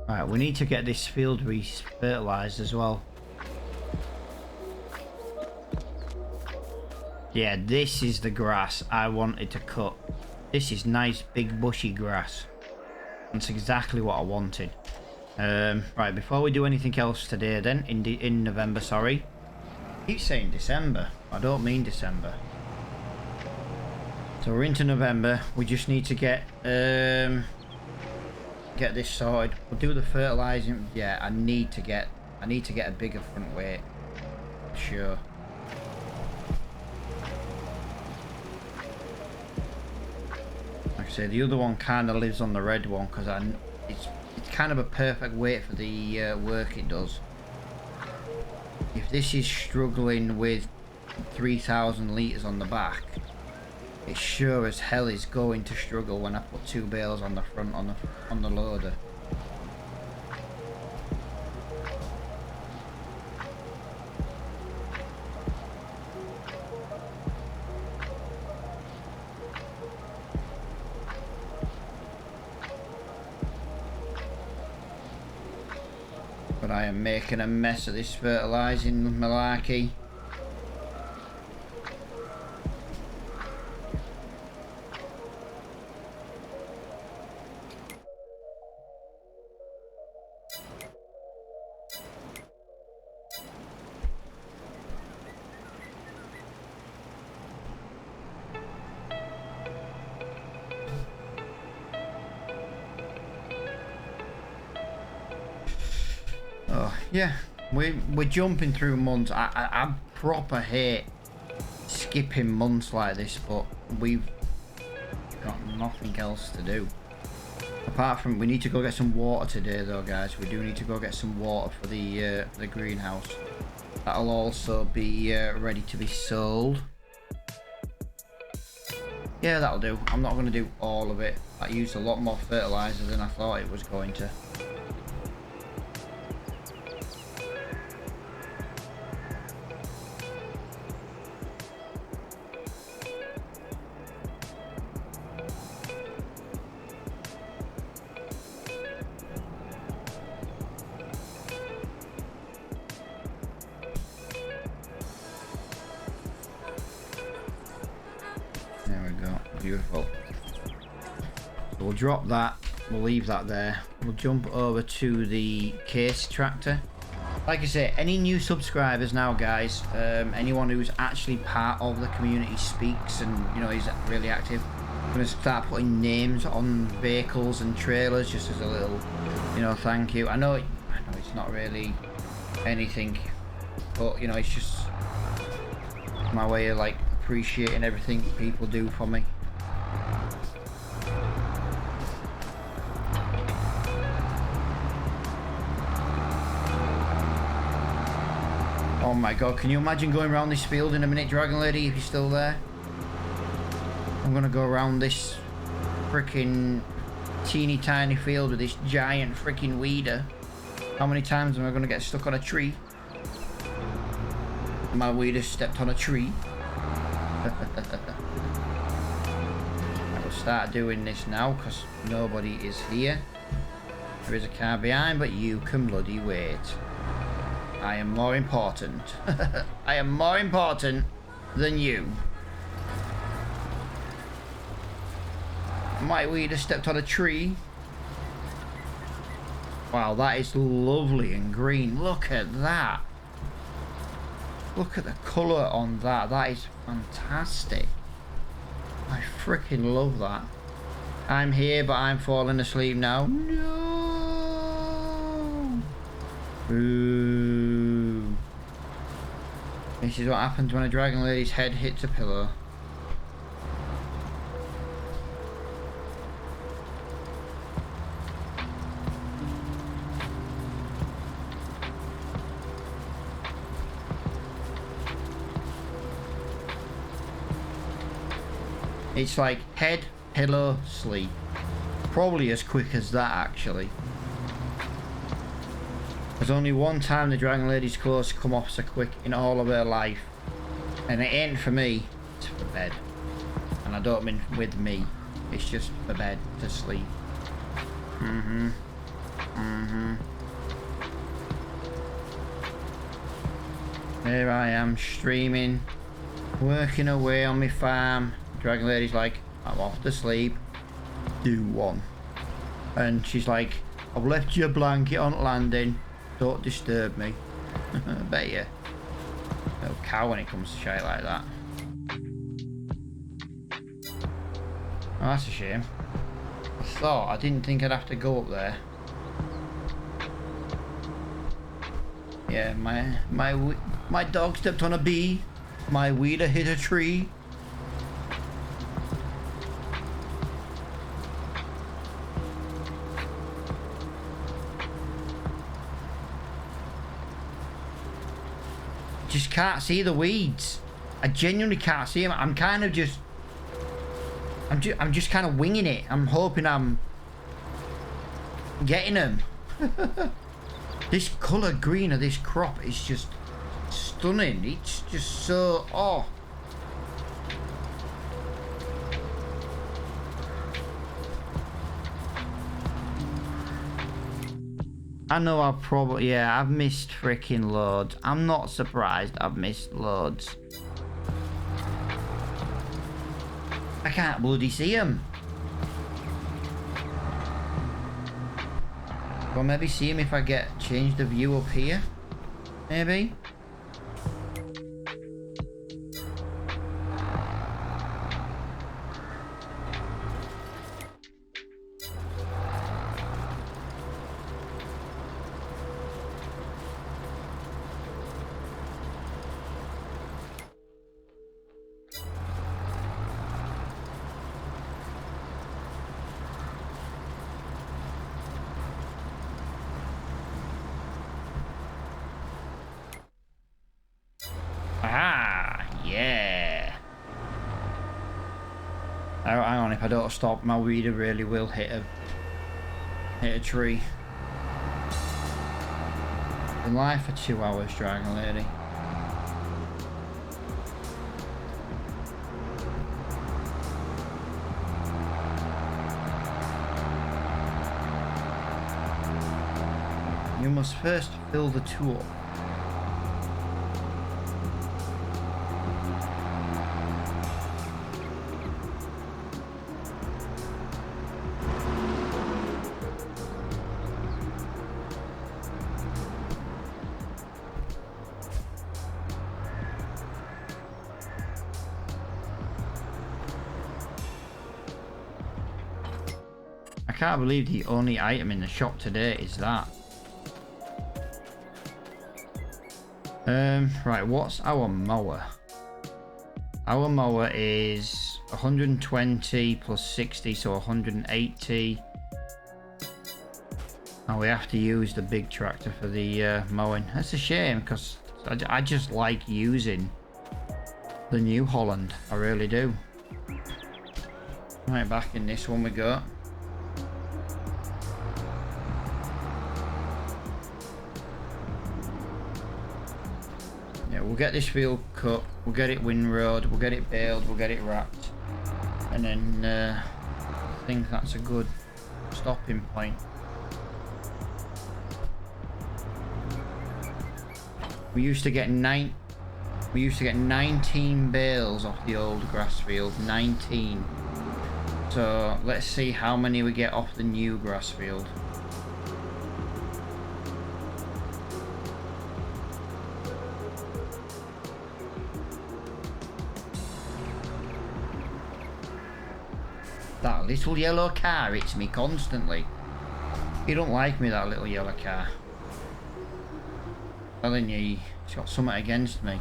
Right, we need to get this field re-fertilised as well. Yeah, this is the grass I wanted to cut. This is nice big bushy grass. That's exactly what I wanted. Right, before we do anything else today then, in November, sorry. I keep saying December. I don't mean December. So we're into November. We just need to get this sorted. We'll do the fertilizing. Yeah, I need to get a bigger front weight. Sure. Like I say, the other one kind of lives on the red one because it's kind of a perfect weight for the work it does. If this is struggling with 3,000 litres on the back, it sure as hell is going to struggle when I put 2 bales on the front on the loader. But I am making a mess of this fertilising malarkey. Yeah, we're jumping through months. I proper hate skipping months like this, but we've got nothing else to do. Apart from, we need to go get some water today though, guys. We do need to go get some water for the greenhouse. That'll also be ready to be sold. Yeah, that'll do. I'm not going to do all of it. I used a lot more fertilizer than I thought it was going to. Beautiful. So we'll drop that. We'll leave that there. We'll jump over to the case tractor. Like I say, any new subscribers now, guys, anyone who's actually part of the community speaks and, you know, is really active, I'm going to start putting names on vehicles and trailers just as a little, you know, thank you. I know it's not really anything, but, you know, it's just my way of, like, appreciating everything people do for me. Oh my god, can you imagine going around this field in a minute, Dragon Lady, if you're still there? I'm gonna go around this freaking teeny tiny field with this giant freaking weeder. How many times am I gonna get stuck on a tree? My weeder stepped on a tree. I will start doing this now because nobody is here. There is a car behind, but you can bloody wait. I am more important. I am more important than you. My weeder stepped on a tree. Wow, that is lovely and green. Look at that. Look at the colour on that. That is fantastic. I freaking love that. I'm here, but I'm falling asleep now. No. Ooh. This is what happens when a Dragon Lady's head hits a pillow. It's like head, pillow, sleep. Probably as quick as that, actually. There's only one time the Dragon Lady's clothes come off so quick in all of her life. And it ain't for me, it's for bed. And I don't mean with me. It's just for bed, to sleep. There I am, streaming. Working away on my farm. Dragon Lady's like, I'm off to sleep. Do one. And she's like, I've left your blanket on landing. Don't disturb me. I bet you. No cow when it comes to shit like that. Oh, that's a shame. I didn't think I'd have to go up there. Yeah, my dog stepped on a bee. My weeder hit a tree. Just can't see the weeds. I genuinely can't see them. I'm just kind of winging it. I'm hoping I'm getting them. This colour green of this crop is just stunning. It's just so I know I've missed freaking loads. I'm not surprised I've missed loads. I can't bloody see them. Well, maybe see them if I change the view up here. Maybe. Hang on, if I don't stop, my weeder really will hit a tree. Been live for 2 hours, Dragon Lady. You must first fill the tool. can't believe the only item in the shop today is that. Right, what's our mower? Our mower is 120 plus 60, so 180. And we have to use the big tractor for the mowing. That's a shame, because I just like using the New Holland. I really do. Right, back in this one we go. Yeah, we'll get this field cut, we'll get it windrowed, we'll get it baled, we'll get it wrapped. And then I think that's a good stopping point. We used to get 19 bales off the old grass field. 19. So let's see how many we get off the new grass field. That little yellow car hits me constantly. You don't like me, that little yellow car. Telling you, he's got something against me.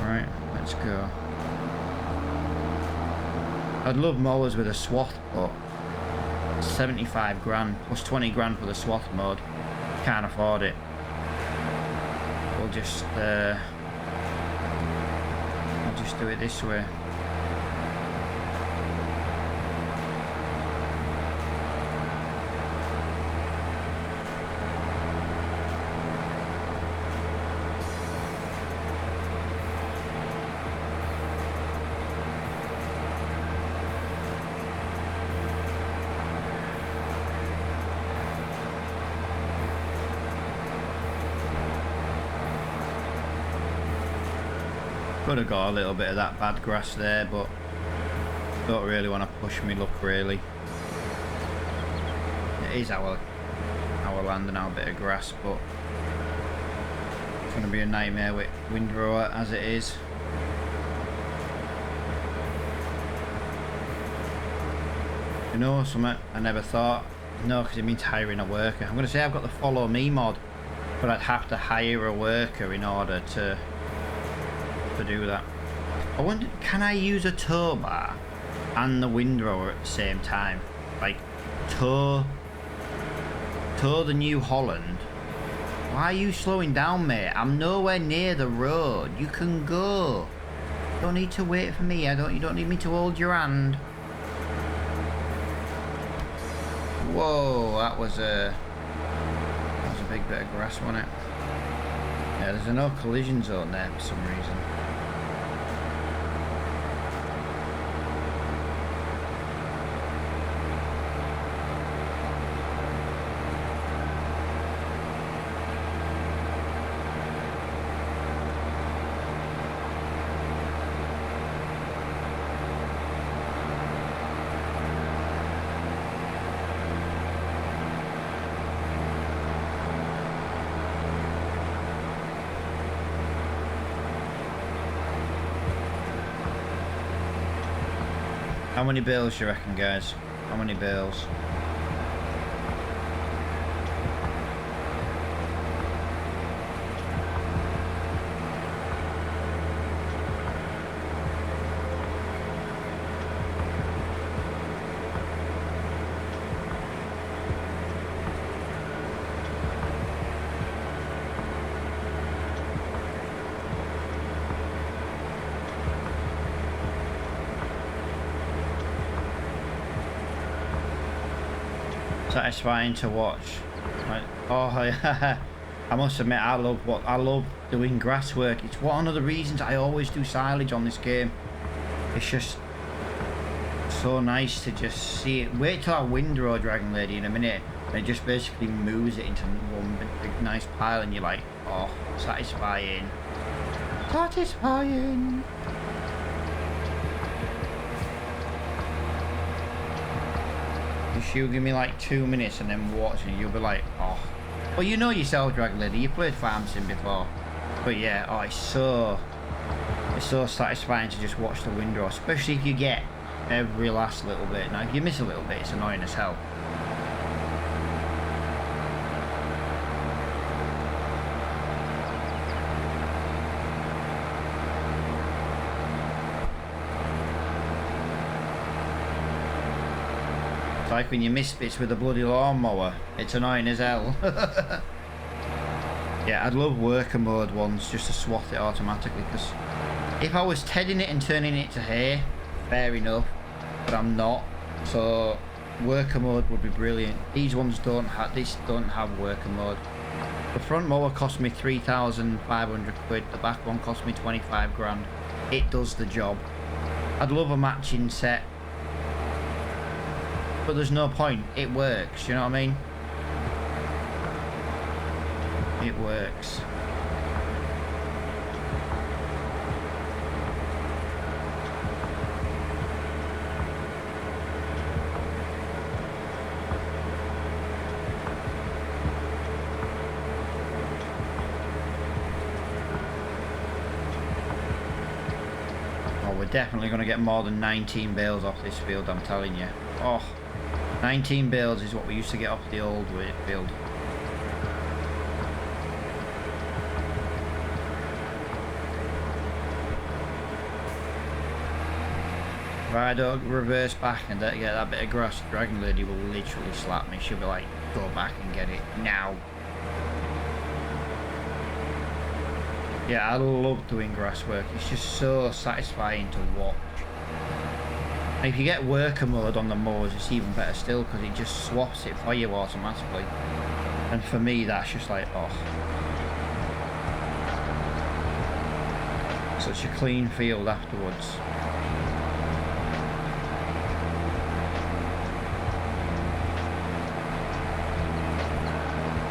Right, let's go. I'd love mowers with a swath, but 75 grand plus 20 grand for the swath mode. Can't afford it. We'll just do it this way. Could have got a little bit of that bad grass there, but don't really want to push me luck really. It is our land and our bit of grass, but it's going to be a nightmare with windrower as it is. You know something I never thought? No, because it means hiring a worker. I'm going to say I've got the follow me mod, but I'd have to hire a worker in order to do that. I wonder, can I use a tow bar and the windrower at the same time? Like tow the New Holland. Why are you slowing down, mate? I'm nowhere near the road. You can go. You don't need to wait for me. You don't need me to hold your hand. Whoa, that was a big bit of grass, wasn't it? Yeah, there's a no collision zone there for some reason. How many bales do you reckon, guys? How many bales? Satisfying to watch. Like, oh yeah. I must admit, I love doing grass work. It's one of the reasons I always do silage on this game. It's just so nice to just see it. Wait till I windrow Dragon Lady in a minute, and it just basically moves it into one big nice pile, and you're like, oh, satisfying. Satisfying. gosh, you give me like 2 minutes and then watching, you'll be like, oh. Well, you know yourself, Dragon Lady, you played Farm Sim before. But yeah, oh, it's so satisfying to just watch the windrow, especially if you get every last little bit. Now, if you miss a little bit, it's annoying as hell. It's like when you miss bits with a bloody lawnmower. It's annoying as hell. Yeah, I'd love worker mode ones just to swat it automatically, because if I was tedding it and turning it to hay, fair enough, but I'm not. So worker mode would be brilliant. These ones don't have worker mode. The front mower cost me 3,500 quid. The back one cost me 25 grand. It does the job. I'd love a matching set, but there's no point. It works, you know what I mean? It works. Oh, we're definitely going to get more than 19 bales off this field, I'm telling you. Oh, 19 bales is what we used to get off the old field. If I don't reverse back and get that bit of grass, Dragon Lady will literally slap me. She'll be like, go back and get it now. Yeah, I love doing grass work. It's just so satisfying to watch. And if you get worker mode on the mowers, it's even better still, because it just swaps it for you automatically. And for me, that's just like, oh. Such a clean field afterwards.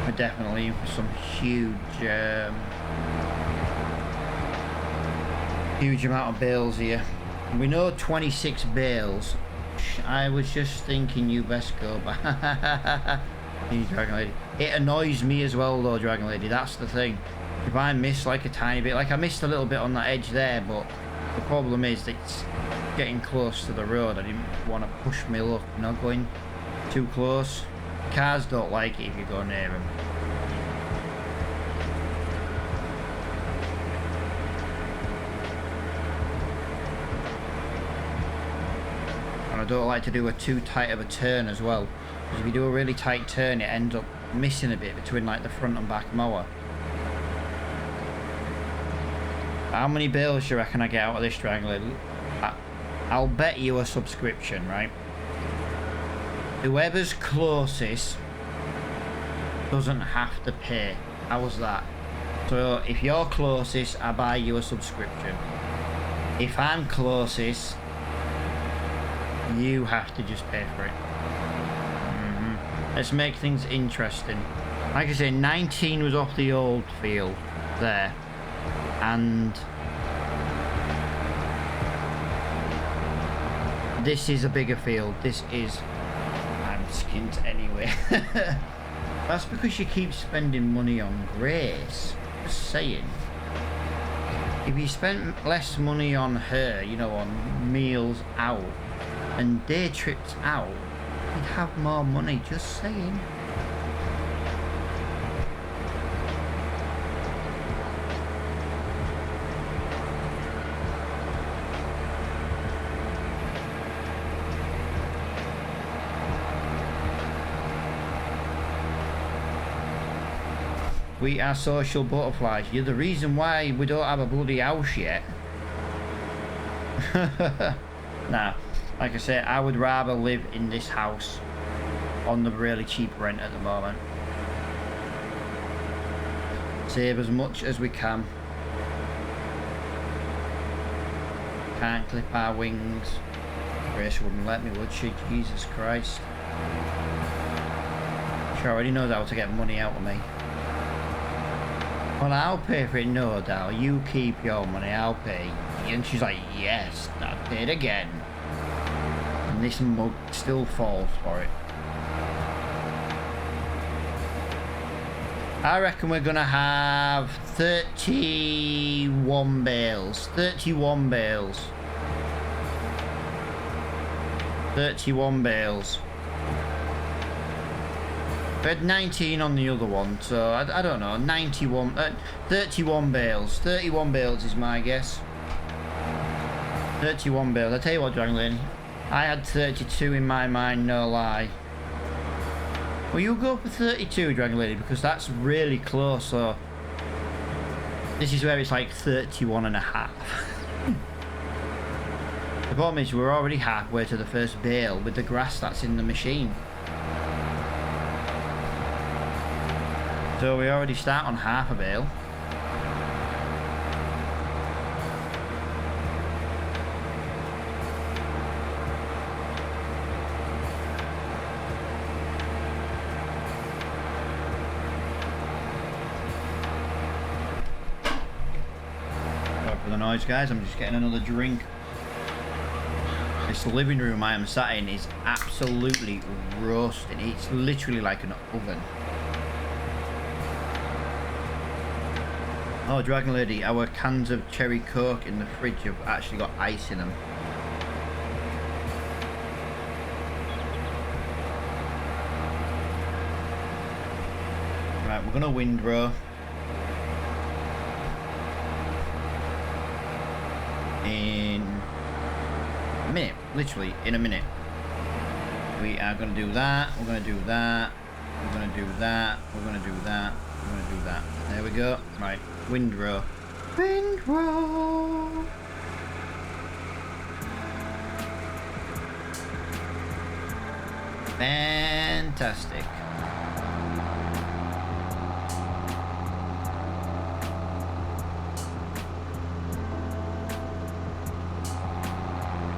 We're definitely in for some huge amount of bales here. We know 26 bales. I was just thinking you best go back. Dragon Lady. It annoys me as well though, Dragon Lady, that's the thing. If I miss like a tiny bit, like I missed a little bit on that edge there, but the problem is that it's getting close to the road. I didn't want to push my luck, you know, going too close. Cars don't like it if you go near them. And I don't like to do a too tight of a turn as well, because if you do a really tight turn, it ends up missing a bit between like the front and back mower. How many bales do you reckon I get out of this, Dragon Lady? I'll bet you a subscription, right? Whoever's closest doesn't have to pay. How's that? So if you're closest, I buy you a subscription. If I'm closest, you have to just pay for it. Let's make things interesting. Like I say, 19 was off the old field there. And this is a bigger field. This is... I'm skint anyway. That's because you keep spending money on Grace. Just saying. If you spent less money on her, you know, on meals out and day trips out, you'd have more money. Just saying. We are social butterflies. You're the reason why we don't have a bloody house yet. Nah, like I said, I would rather live in this house on the really cheap rent at the moment. Save as much as we can. Can't clip our wings. Grace wouldn't let me, would she? Jesus Christ. She already knows how to get money out of me. Well, I'll pay for it, no doubt. You keep your money, I'll pay. And she's like, yes, I paid again. And this mug still falls for it. I reckon we're gonna have 31 bales. 31 bales. 31 bales. We had 19 on the other one, so I don't know. 31 bales. 31 bales is my guess. 31 bales. I tell you what, Dragon Lady, I had 32 in my mind, no lie. Well, you go for 32, Dragon Lady, because that's really close. So this is where it's like 31 and a half. The problem is we're already halfway to the first bale with the grass that's in the machine. So we already start on half a bale. Sorry for the noise, guys. I'm just getting another drink. This living room I am sat in is absolutely roasting. It's literally like an oven. Oh, Dragon Lady, our cans of cherry coke in the fridge have actually got ice in them. Right, we're gonna windrow. In a minute, literally in a minute. We are gonna do that, we're gonna do that, we're gonna do that, we're gonna do that, we're gonna do that. There we go. Right, windrow. Windrow. Fantastic.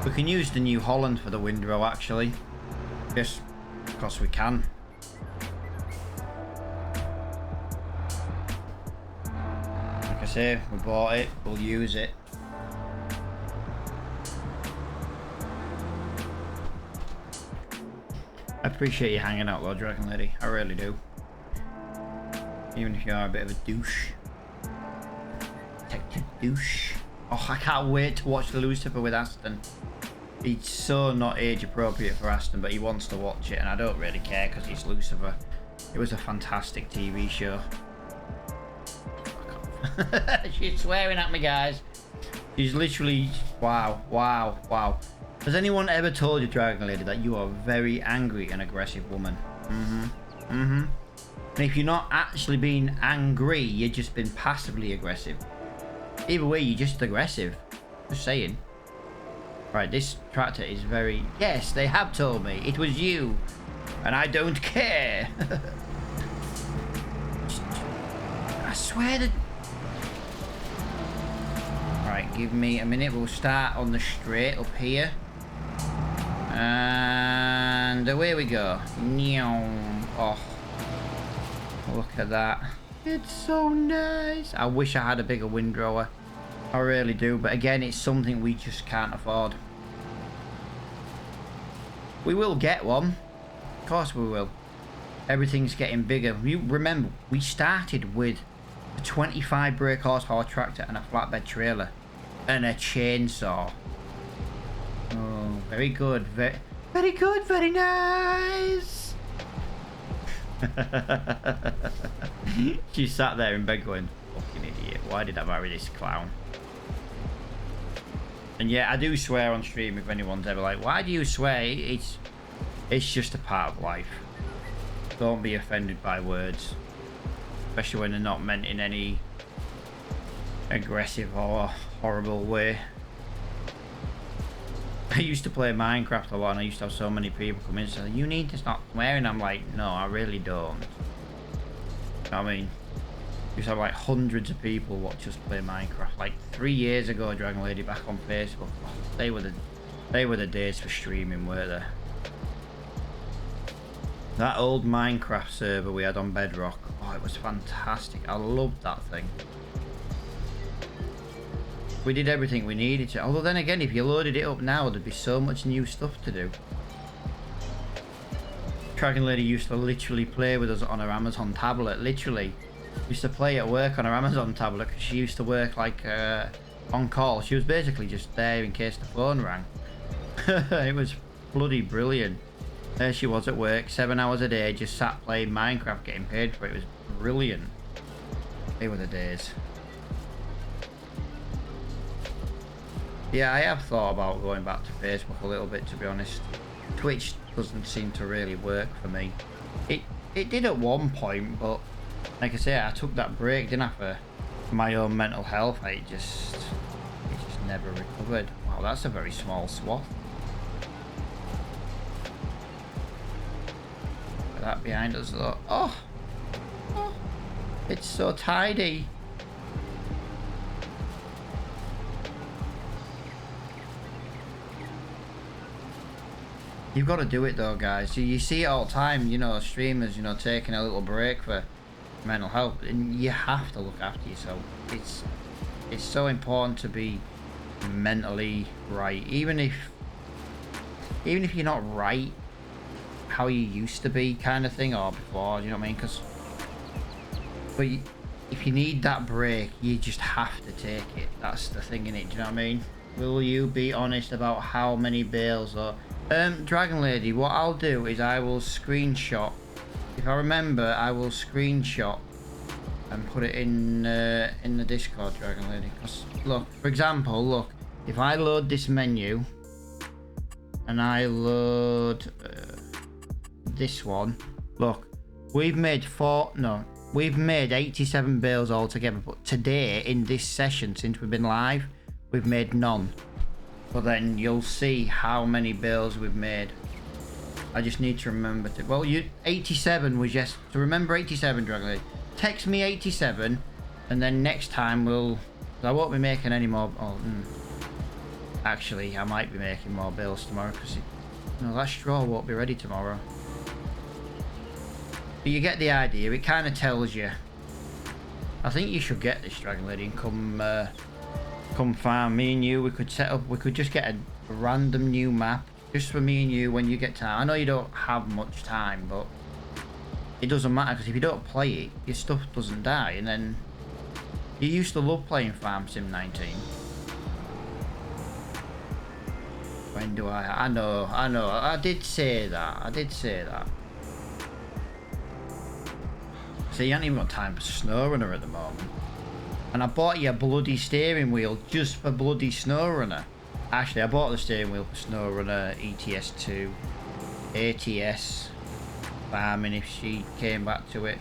We can use the New Holland for the windrow actually. Yes, of course we can. Like I say, we bought it, we'll use it. I appreciate you hanging out though, Dragon Lady. I really do. Even if you are a bit of a douche. Detective douche. Oh, I can't wait to watch the Lucifer with Aston. He's so not age appropriate for Aston, but he wants to watch it, and I don't really care because he's Lucifer. It was a fantastic TV show. She's swearing at me, guys. She's literally... Wow, wow, wow. Has anyone ever told you, Dragon Lady, that you are a very angry and aggressive woman? And if you're not actually being angry, you've just been passively aggressive. Either way, you're just aggressive. Just saying. Right, this tractor is very... Yes, they have told me. It was you. And I don't care. I swear that... Right, give me a minute. We'll start on the straight up here. And away we go. Oh, look at that. It's so nice. I wish I had a bigger windrower. I really do, but again, it's something we just can't afford. We will get one. Of course we will. Everything's getting bigger. You remember, we started with a 25 brake horsepower tractor and a flatbed trailer. And a chainsaw. Oh, very good. Very good, very nice. She sat there in bed going, fucking idiot. Why did I marry this clown? And yeah, I do swear on stream if anyone's ever like, why do you swear? It's just a part of life. Don't be offended by words. Especially when they're not meant in any aggressive or horrible way. I used to play Minecraft a lot and I used to have so many people come in and say, you need to stop swearing. I'm like, no, I really don't. You know what I mean? Used to have like hundreds of people watch us play Minecraft. Like 3 years ago, Dragon Lady back on Facebook. They were the days for streaming, weren't they? That old Minecraft server we had on Bedrock. Oh, it was fantastic. I loved that thing. We did everything we needed to. Although then again, if you loaded it up now, there'd be so much new stuff to do. Dragon Lady used to literally play with us on her Amazon tablet. Literally. Used to play at work on her Amazon tablet because she used to work like on call. She was basically just there in case the phone rang. It was bloody brilliant. There she was at work, 7 hours a day, just sat playing Minecraft, getting paid for it. It was brilliant. They were the days. Yeah, I have thought about going back to Facebook a little bit, to be honest. Twitch doesn't seem to really work for me. It did at one point, but like I say, I took that break, didn't I, for my own mental health. It just never recovered. Wow, that's a very small swath. Look at that behind us though. Oh, it's so tidy. You've got to do it though, guys. You see it all the time, you know, streamers, you know, taking a little break for mental health, and you have to look after yourself. It's so important to be mentally right, even if you're not right how you used to be, kind of thing, or before, you know what I mean? If you need that break, you just have to take it. That's the thing in it, do you know what I mean? Will you be honest about how many bales or Dragon Lady, what I'll do is I will screenshot, if I remember, I will screenshot and put it in the Discord, Dragon Lady. Because look, for example, look, if I load this menu and I load this one, look, we've made 87 bales altogether, but today in this session, since we've been live, we've made none. But then you'll see how many bales we've made. I just need to remember to... Well, 87 was just... To remember 87, Dragon Lady. Text me 87, and then next time we'll... I won't be making any more... Actually, I might be making more bales tomorrow, because that straw won't be ready tomorrow. But you get the idea. It kind of tells you. I think you should get this, Dragon Lady, and come farm. Me and you, we could set up, we could just get a random new map just for me and you when you get time. I know you don't have much time, but it doesn't matter, because if you don't play it, your stuff doesn't die. And then you used to love playing Farm Sim 19. When do I know, I did say that. So you haven't even got time for SnowRunner at the moment. And I bought you a bloody steering wheel just for bloody SnowRunner. Actually, I bought the steering wheel for SnowRunner, ETS2, ATS, farming if she came back to it.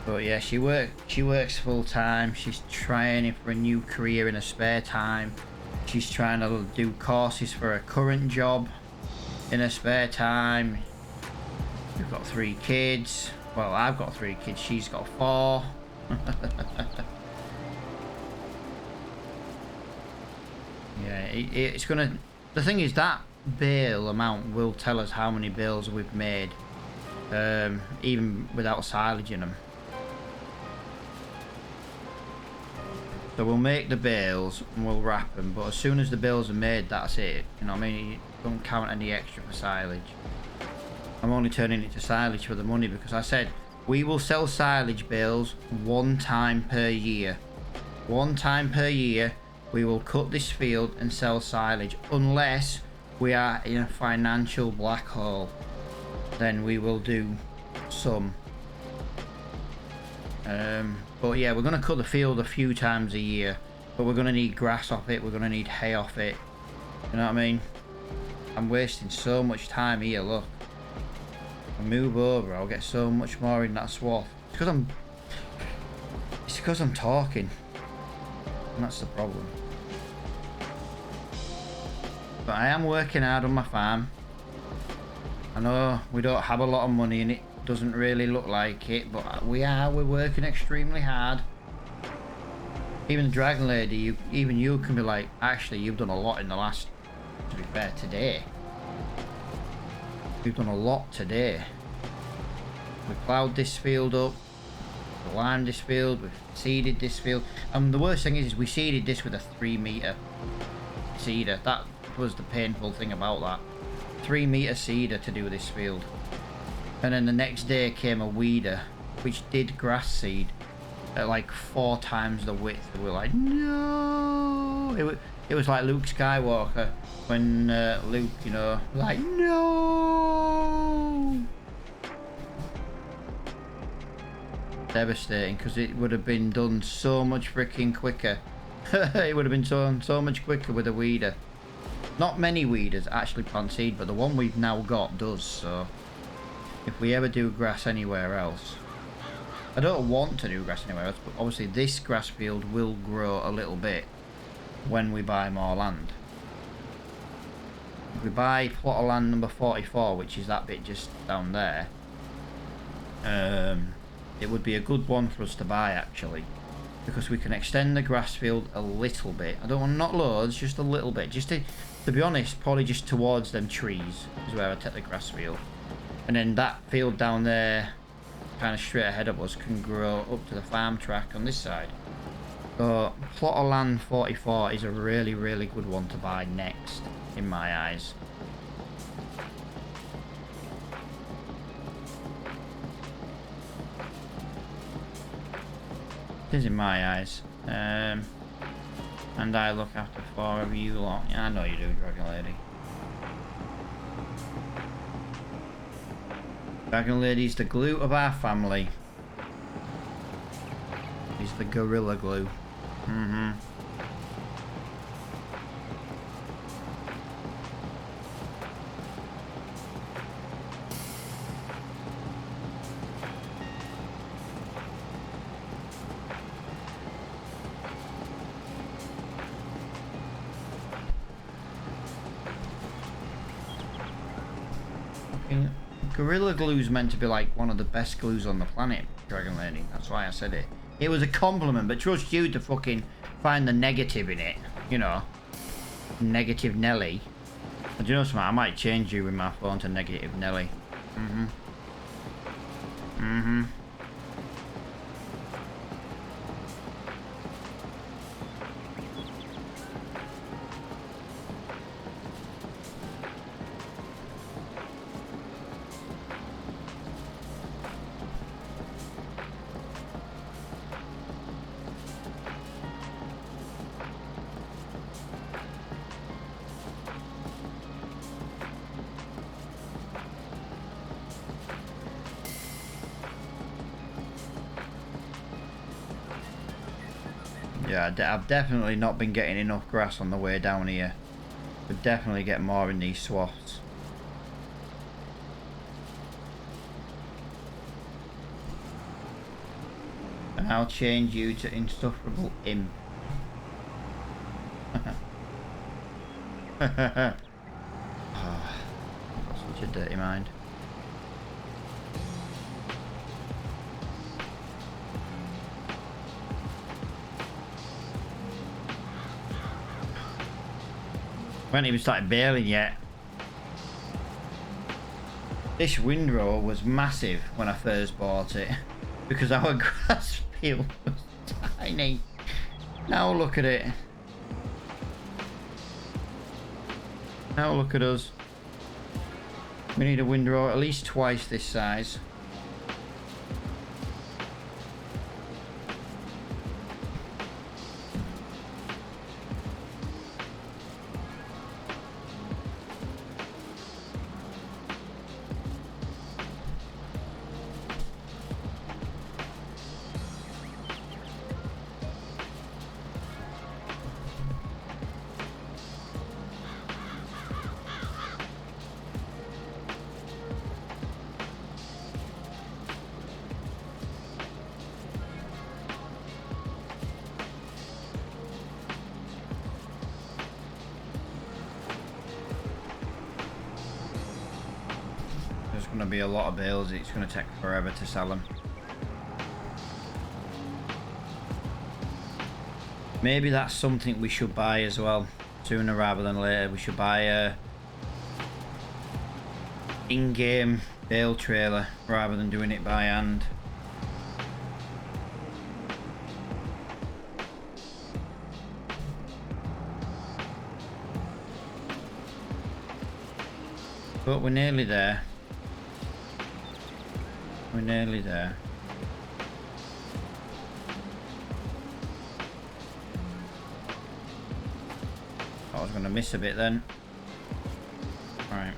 But yeah, she works full time. She's training for a new career in her spare time. She's trying to do courses for her current job in her spare time. We've got 3 kids. Well, I've got 3 kids. She's got 4. Yeah, it's gonna... The thing is, that bale amount will tell us how many bales we've made, even without silage in them. So we'll make the bales and we'll wrap them, but as soon as the bales are made, that's it. You know what I mean? You don't count any extra for silage. I'm only turning it to silage for the money, because I said we will sell silage bales 1 time per year. 1 time per year. We will cut this field and sell silage, unless we are in a financial black hole. Then we will do some. But yeah, we're going to cut the field a few times a year, but we're going to need grass off it, we're going to need hay off it. You know what I mean? I'm wasting so much time here, look. I move over, I'll get so much more in that swath. It's because I'm talking. And that's the problem. But I am working hard on my farm. I know we don't have a lot of money and it doesn't really look like it, but we're working extremely hard. Even the Dragon Lady, even you can be like, actually you've done a lot in the last, to be fair, today. We've done a lot today. We ploughed this field up, we limed this field, we've seeded this field. And the worst thing is we seeded this with a 3-meter seeder. That was the painful thing about that. 3-meter seeder to do this field. And then the next day came a weeder which did grass seed at like 4 times the width. We were like, no. It was like Luke Skywalker when Luke, you know, like, no. Devastating, because it would have been done so much freaking quicker. It would have been done so much quicker with a weeder. Not many weeders actually plant seed, but the one we've now got does. So if we ever do grass anywhere else, I don't want to do grass anywhere else, but obviously this grass field will grow a little bit when we buy more land. If we buy plot of land number 44, which is that bit just down there, it would be a good one for us to buy actually, because we can extend the grass field a little bit. I don't want, not loads, just a little bit, just to be honest, probably just towards them trees is where I take the grass field, and then that field down there kind of straight ahead of us can grow up to the farm track on this side. So plot of land 44 is a really good one to buy next in my eyes. It is in my eyes. And I look after 4 of you lot. Yeah, I know you do, Dragon Lady. Dragon Lady's the glue of our family. He's the gorilla glue. Gorilla glue is meant to be like one of the best glues on the planet, Dragon Lady. That's why I said it. It was a compliment, but trust you to fucking find the negative in it. You know, negative Nelly. And do you know something? I might change you with my phone to negative Nelly. Yeah, I've definitely not been getting enough grass on the way down here. Could definitely get more in these swaths. And I'll change you to insufferable imp. Oh, such a dirty mind. I haven't even started baling yet. This windrow was massive when I first bought it because our grass field was tiny. Now look at it. Now look at us. We need a windrow at least twice this size. There's going to be a lot of bales. It's going to take forever to sell them. Maybe that's something we should buy as well, sooner rather than later. We should buy a in-game bale trailer rather than doing it by hand. But we're nearly there. We're nearly there. was going to miss a bit then. Right.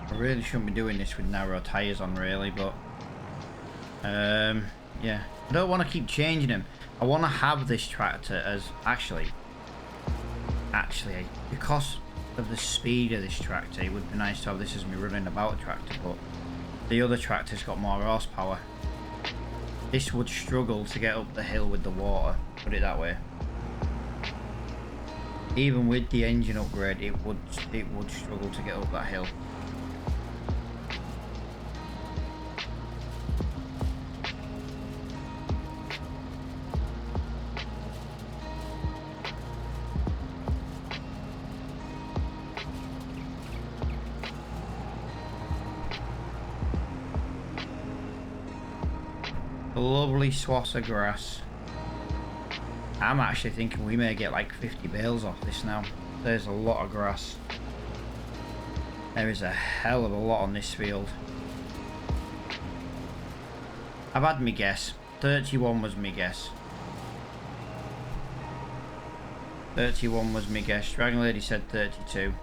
I really shouldn't be doing this with narrow tyres on really, but yeah, I don't want to keep changing them. I want to have this tractor as actually because of the speed of this tractor, it would be nice to have this as me running about tractor, but the other tractor's got more horsepower. This would struggle to get up the hill with the water, put it that way. Even with the engine upgrade, it would struggle to get up that hill. A lovely swath of grass. I'm actually thinking we may get like 50 bales off this now. There's a lot of grass. There is a hell of a lot on this field. I've had me guess. 31 was me guess. 31 was me guess. Dragon Lady said 32.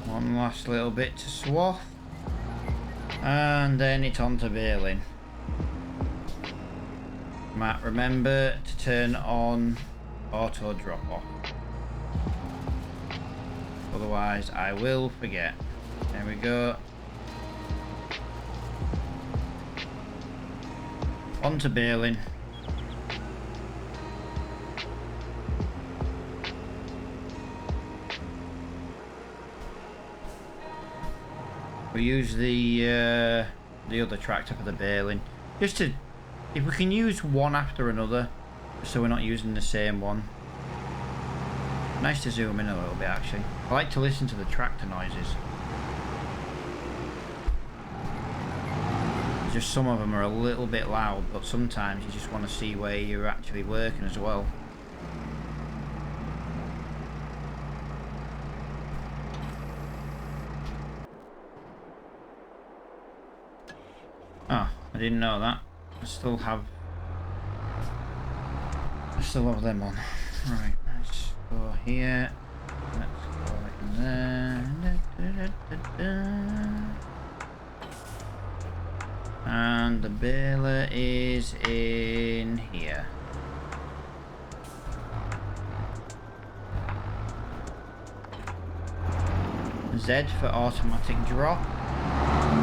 One last little bit to swath, and then it's on to baling. Matt, remember to turn on auto drop off, otherwise I will forget. There we go. On to baling. We use the other tractor for the baling, just to, if we can use one after another, so we're not using the same one. Nice to zoom in a little bit actually. I like to listen to the tractor noises. Just some of them are a little bit loud, but sometimes you just want to see where you're actually working as well. Oh, I didn't know that. I still have them on. Right, let's go here. Let's go in there. And the baler is in here. Z for automatic drop.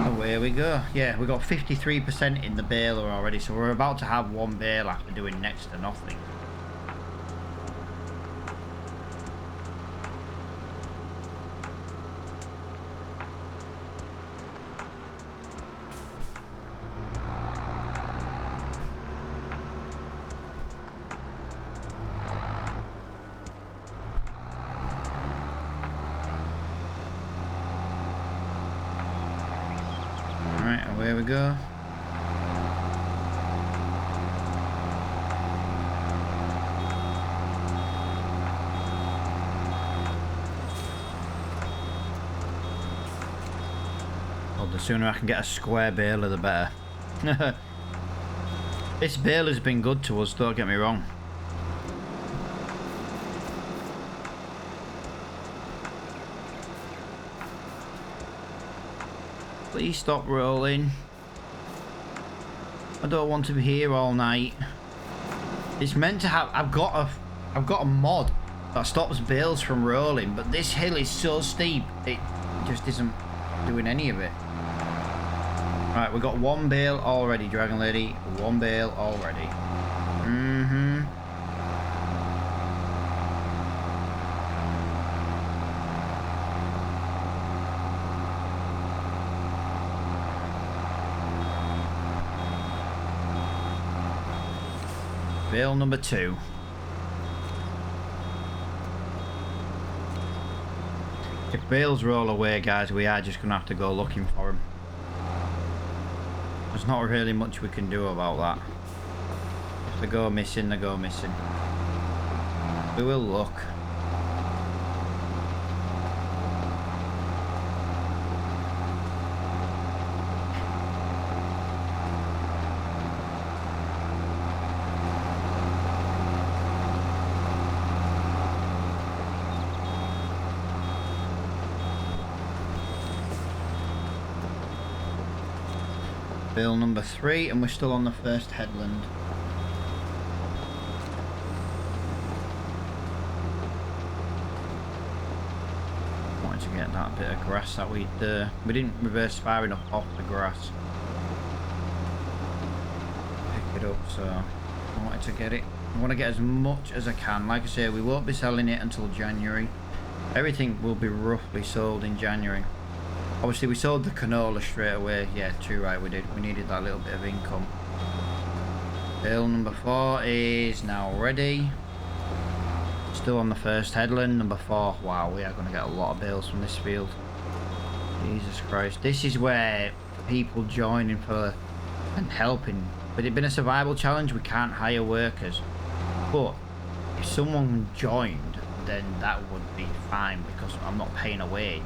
Away we go. Yeah, we got 53% in the baler already, so we're about to have one bale after doing next to nothing. Away we go. Well, the sooner I can get a square baler, the better. This baler's been good to us, don't get me wrong. Please stop rolling. I don't want to be here all night. It's meant to have... I've got a mod that stops bales from rolling, but this hill is so steep, it just isn't doing any of it. Right, we've got one bale already, Dragon Lady. One bale already. Bale number 2. If bales roll away, guys, we are just going to have to go looking for them. There's not really much we can do about that. If they go missing, they go missing. We will look. Bale number 3, and we're still on the first headland. Wanted to get that bit of grass that we didn't reverse far enough off the grass. Pick it up, so I wanted to get it. I want to get as much as I can. Like I say, we won't be selling it until January. Everything will be roughly sold in January. Obviously, we sold the canola straight away. Yeah, true, right, we did. We needed that little bit of income. Bale number 4 is now ready. Still on the first headland. Number 4. Wow, we are going to get a lot of bales from this field. Jesus Christ. This is where people joining for and helping. But it's been a survival challenge. We can't hire workers. But if someone joined, then that would be fine because I'm not paying a wage.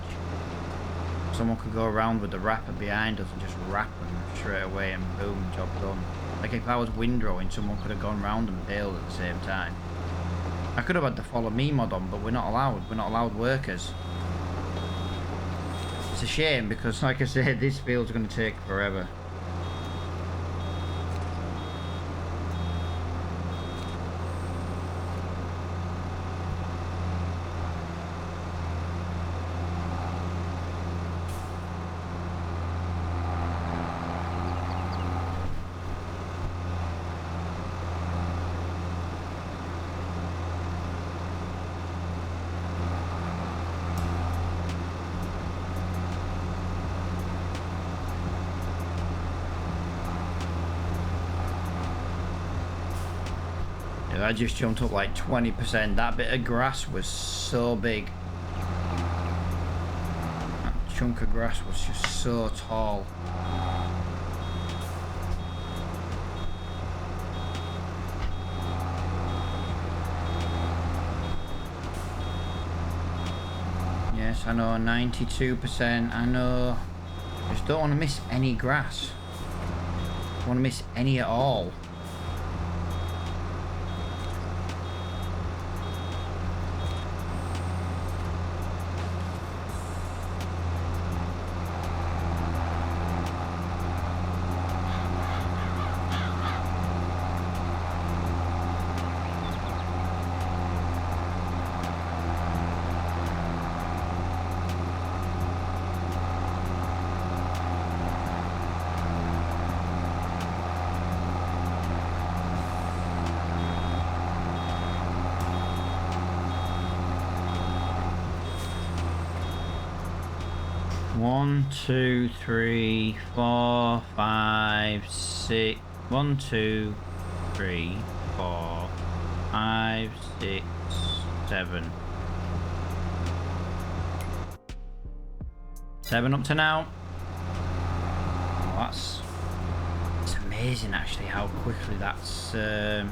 Someone could go around with the wrapper behind us and just wrap them straight away and boom, job done. Like if I was windrowing, someone could have gone round and baled at the same time. I could have had the follow me mod on, but we're not allowed. We're not allowed workers. It's a shame because, like I said, this field's going to take forever. I just jumped up like 20%. That bit of grass was so big. That chunk of grass was just so tall. Yes, I know, 92%. I know. Just don't want to miss any grass. Don't want to miss any at all. One, two, three, 4, 5, 6. 1, 2, 3, 4, 5, 6, 7. 7 up to now. Oh, it's amazing actually how quickly that's no.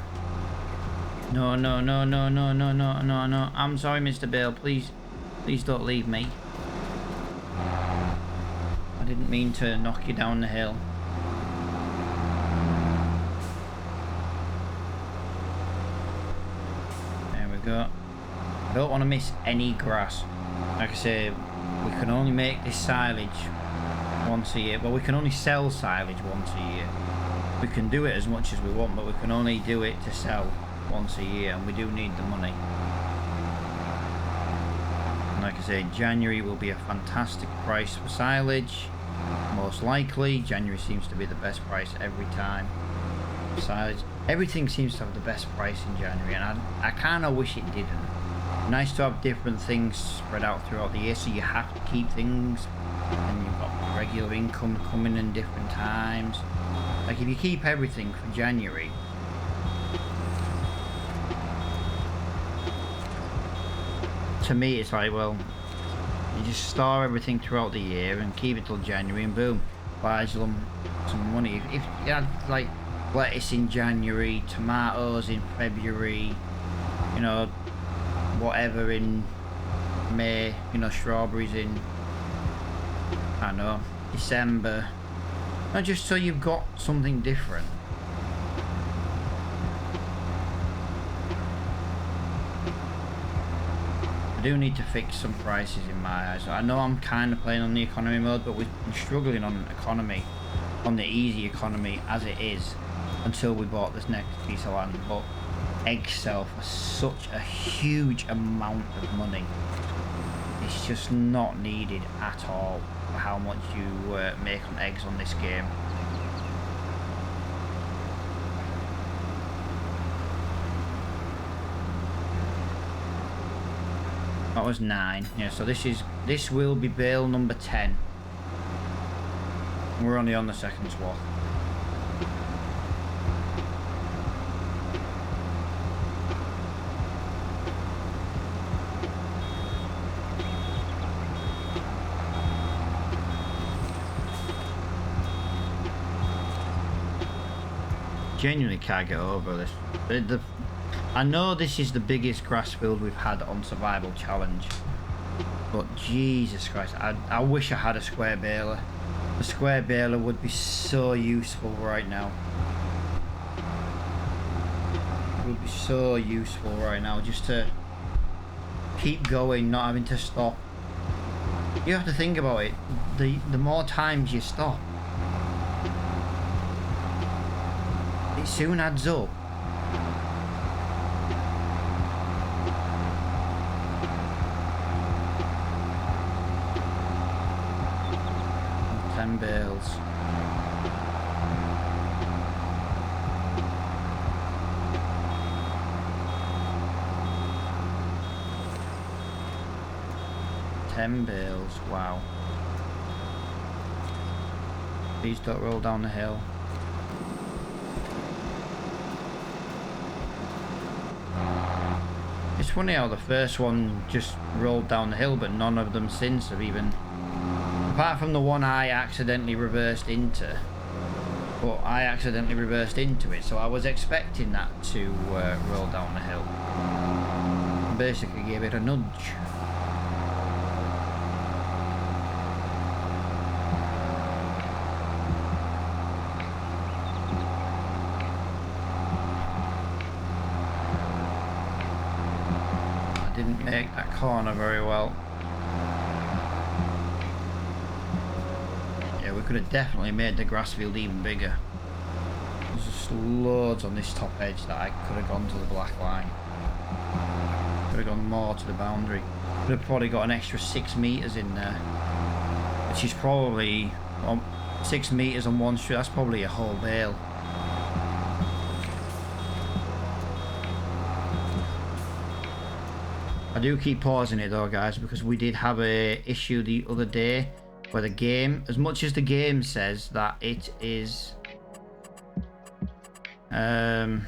I'm sorry, Mr. Bale, please don't leave me. I didn't mean to knock you down the hill. There we go. I don't want to miss any grass. Like I say, we can only make this silage once a year. Well, we can only sell silage once a year. We can do it as much as we want, but we can only do it to sell once a year, and we do need the money. And like I say, January will be a fantastic price for silage. Most likely, January seems to be the best price every time. Silage, everything seems to have the best price in January, and I kind of wish it didn't. Nice to have different things spread out throughout the year, so you have to keep things, and you've got regular income coming in different times. Like if you keep everything for January, to me it's like, well, you just store everything throughout the year and keep it till January, and boom, buys them some money. If you had like lettuce in January, tomatoes in February, you know, whatever in May, you know, strawberries in, I don't know, December. Not just so you've got something different. I do need to fix some prices in my eyes. I know I'm kind of playing on the economy mode, but we've been struggling on economy, on the easy economy as it is, until we bought this next piece of land. But eggs sell for such a huge amount of money. It's just not needed at all for how much you make on eggs on this game. That was 9. Yeah, so this will be bale number 10. We're only on the second swath. Genuinely can't get over this. I know this is the biggest grass field we've had on Survival Challenge, but Jesus Christ, I wish I had a square baler. The square baler would be so useful right now. It would be so useful right now, just to keep going, not having to stop. You have to think about it. The more times you stop, it soon adds up. Bales. $10 bales, wow. Please don't roll down the hill. It's funny how the first one just rolled down the hill, but none of them since have even, apart from the one I accidentally reversed into. But I accidentally reversed into it, so I was expecting that to roll down the hill. I basically gave it a nudge. I didn't make that corner very well. We could have definitely made the grass field even bigger. There's just loads on this top edge that I could have gone to the black line. Could have gone more to the boundary. Could have probably got an extra 6 meters in there, which is probably 6 meters on one street. That's probably a whole bale. I do keep pausing it though, guys, because we did have a issue the other day where the game, as much as the game says that it is yeah,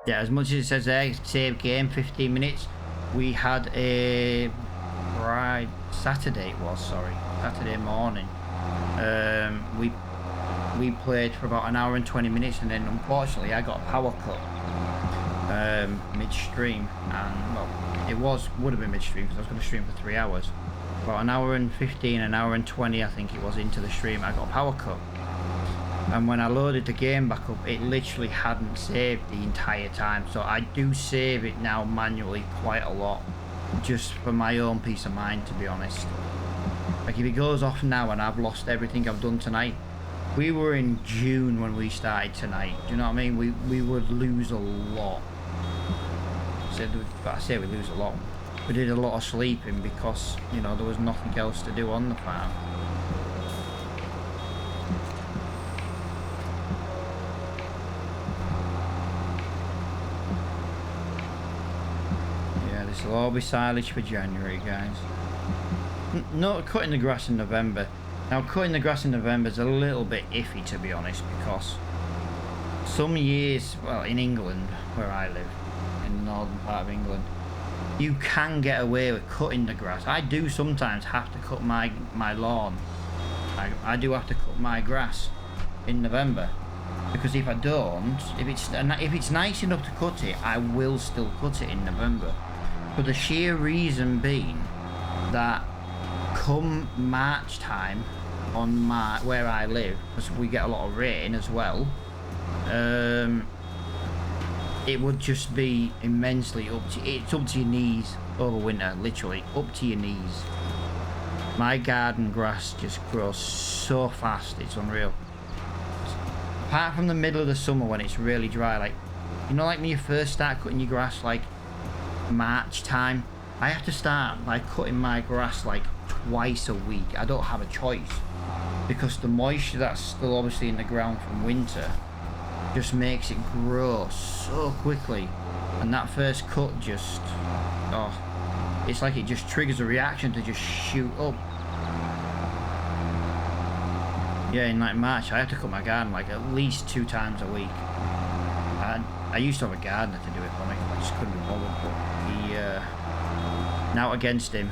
as much as it says there, save game 15 minutes, we had a Saturday morning, we played for about an hour and 20 minutes, and then unfortunately I got a power cut midstream, and well, would have been midstream because I was going to stream for 3 hours. About an hour and 15, an hour and 20 I think it was into the stream, I got a power cut. And when I loaded the game back up, it literally hadn't saved the entire time. So I do save it now manually quite a lot, just for my own peace of mind, to be honest. Like if it goes off now and I've lost everything I've done tonight, we were in June when we started tonight. Do you know what I mean? We would lose a lot. But I say we lose a lot. We did a lot of sleeping because, you know, there was nothing else to do on the farm. Yeah, this will all be silage for January, guys. No, cutting the grass in November. Now, cutting the grass in November is a little bit iffy, to be honest, because some years, well, in England, where I live, in the northern part of England, you can get away with cutting the grass. I do sometimes have to cut my lawn. I do have to cut my grass in November, because if I don't, if it's nice enough to cut it, I will still cut it in November. For the sheer reason being that come March time on where I live, because we get a lot of rain as well, it would just be immensely it's up to your knees over winter, literally up to your knees. My garden grass just grows so fast, it's unreal. Apart from the middle of the summer when it's really dry, like, you know, like when you first start cutting your grass, like March time, I have to start by cutting my grass like twice a week. I don't have a choice, because the moisture that's still obviously in the ground from winter just makes it grow so quickly, and that first cut just, oh, it's like it just triggers a reaction to just shoot up. Yeah, in like March I have to cut my garden like at least 2 times a week. I used to have a gardener to do it for me, I just couldn't be bothered, but he, now against him,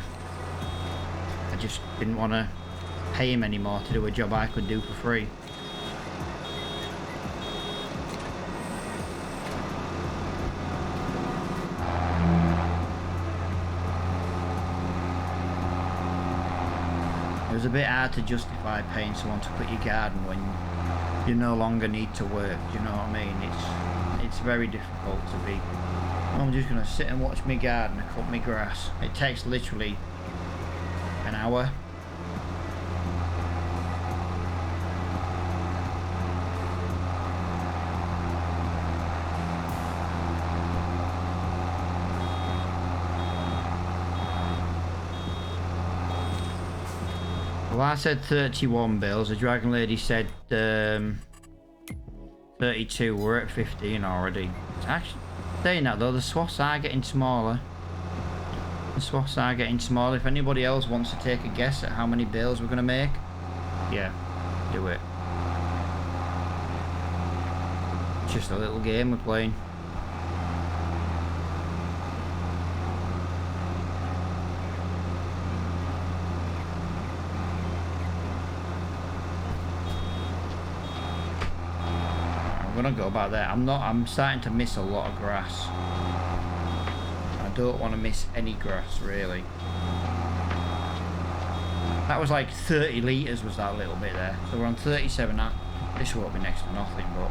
I just didn't want to pay him anymore to do a job I could do for free. It was a bit hard to justify paying someone to cut your garden when you no longer need to work, do you know what I mean? It's very difficult to be, I'm just going to sit and watch my garden and cut my grass. It takes literally an hour. Well, I said 31 bills. The Dragon Lady said 32. We're at 15 already. Actually, saying that though, the swaths are getting smaller. The swaths are getting smaller. If anybody else wants to take a guess at how many bales we're going to make, yeah, do it. It's just a little game we're playing. I'm gonna go back there. I'm starting to miss a lot of grass. I don't want to miss any grass, really. That was like 30 litres was that little bit there. So we're on 37 now. This won't be next to nothing, but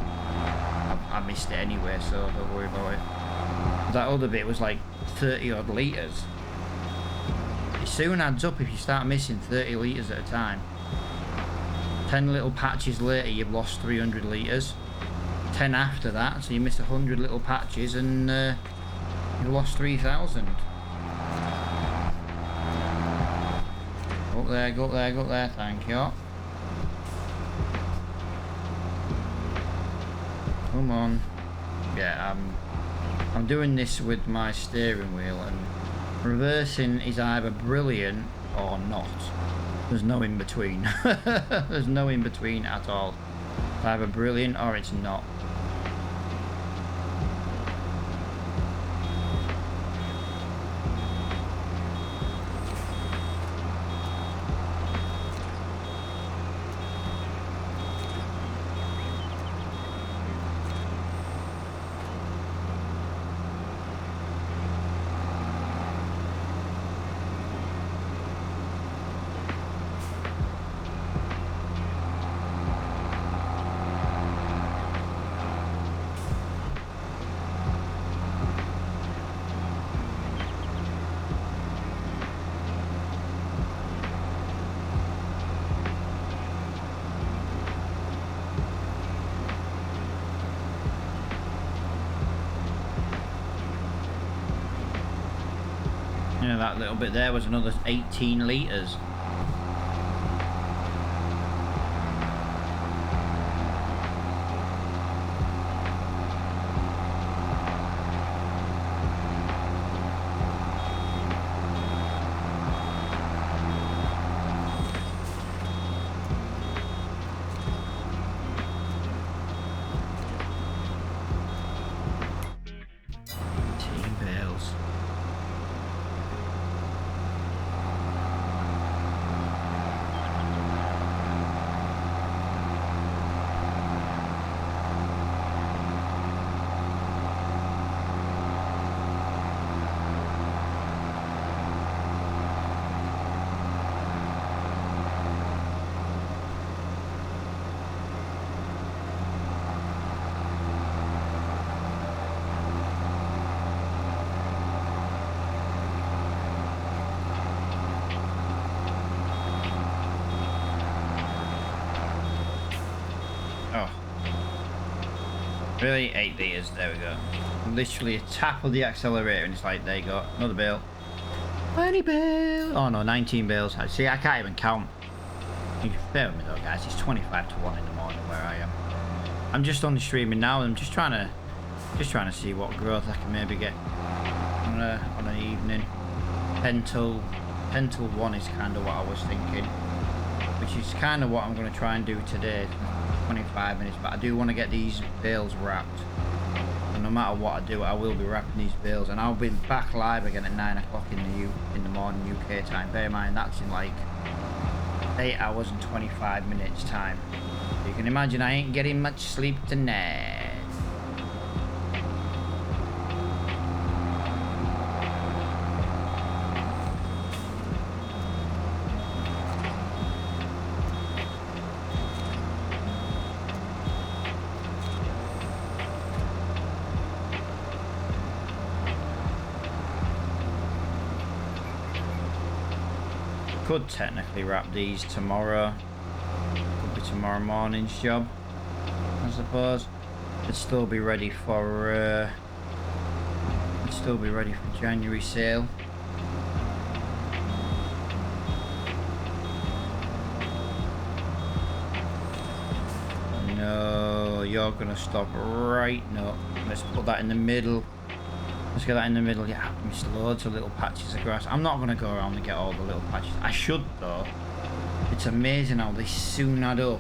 I missed it anyway, so don't worry about it. That other bit was like 30 odd litres. It soon adds up if you start missing 30 litres at a time. 10 little patches later, you've lost 300 litres. 10 after that, so you missed 100 little patches and you lost 3,000. Go up there, go up there, go up there, thank you. Come on. Yeah, I'm doing this with my steering wheel, and reversing is either brilliant or not. There's no in between. There's no in between at all. It's either brilliant or it's not. Yeah, that little bit there was another 18 litres. Really, 8 litres, there we go. Literally a tap of the accelerator and it's like, there you go, another bale. 20 bales! Oh no, 19 bales. See, I can't even count. You can bear with me though, guys, it's 25 to 1 in the morning where I am. I'm just on the streaming now and I'm just trying to see what growth I can maybe get on an evening. 10 till 1 is kind of what I was thinking, which is kind of what I'm going to try and do today. 25 minutes, but I do want to get these bales wrapped, and no matter what I do, I will be wrapping these bales, and I'll be back live again at 9 o'clock in the morning UK time. Bear in mind that's in like 8 hours and 25 minutes time. You can imagine I ain't getting much sleep tonight. Could technically wrap these tomorrow. Could be tomorrow morning's job, I suppose. It'd still be ready for January sale. No, you're gonna stop right now. Let's put that in the middle. Let's get that in the middle. Yeah, I missed loads of little patches of grass. I'm not going to go around and get all the little patches. I should though. It's amazing how they soon add up.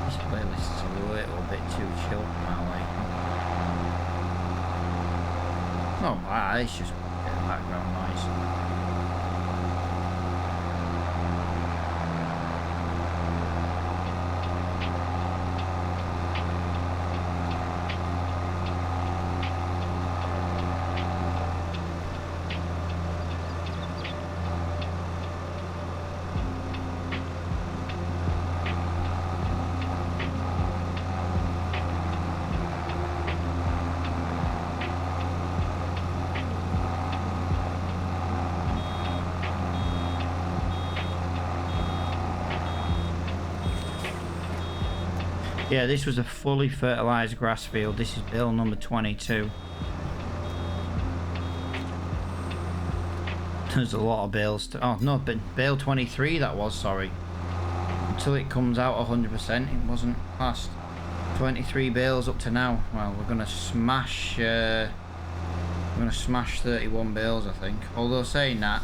This playlist is a little bit too chill for my liking. Oh wow, it's just a bit of background noise. Yeah, this was a fully fertilised grass field. This is bale number 22. There's a lot of bales. Oh no, but bale 23 that was, sorry. Until it comes out 100%, it wasn't past. 23 bales up to now. Well, we're gonna smash 31 bales, I think. Although saying that,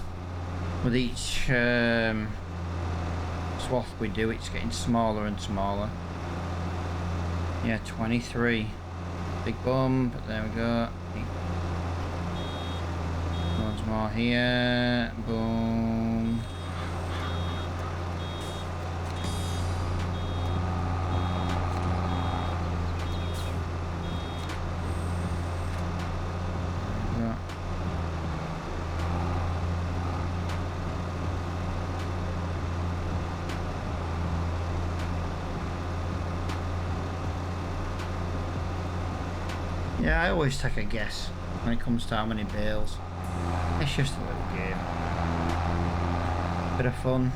with each swath we do, it's getting smaller and smaller. Yeah, 23. Big bump, but there we go. Loads more here. Boom. There we go. Yeah, I always take a guess when it comes to how many bales. It's just a little game. Bit of fun.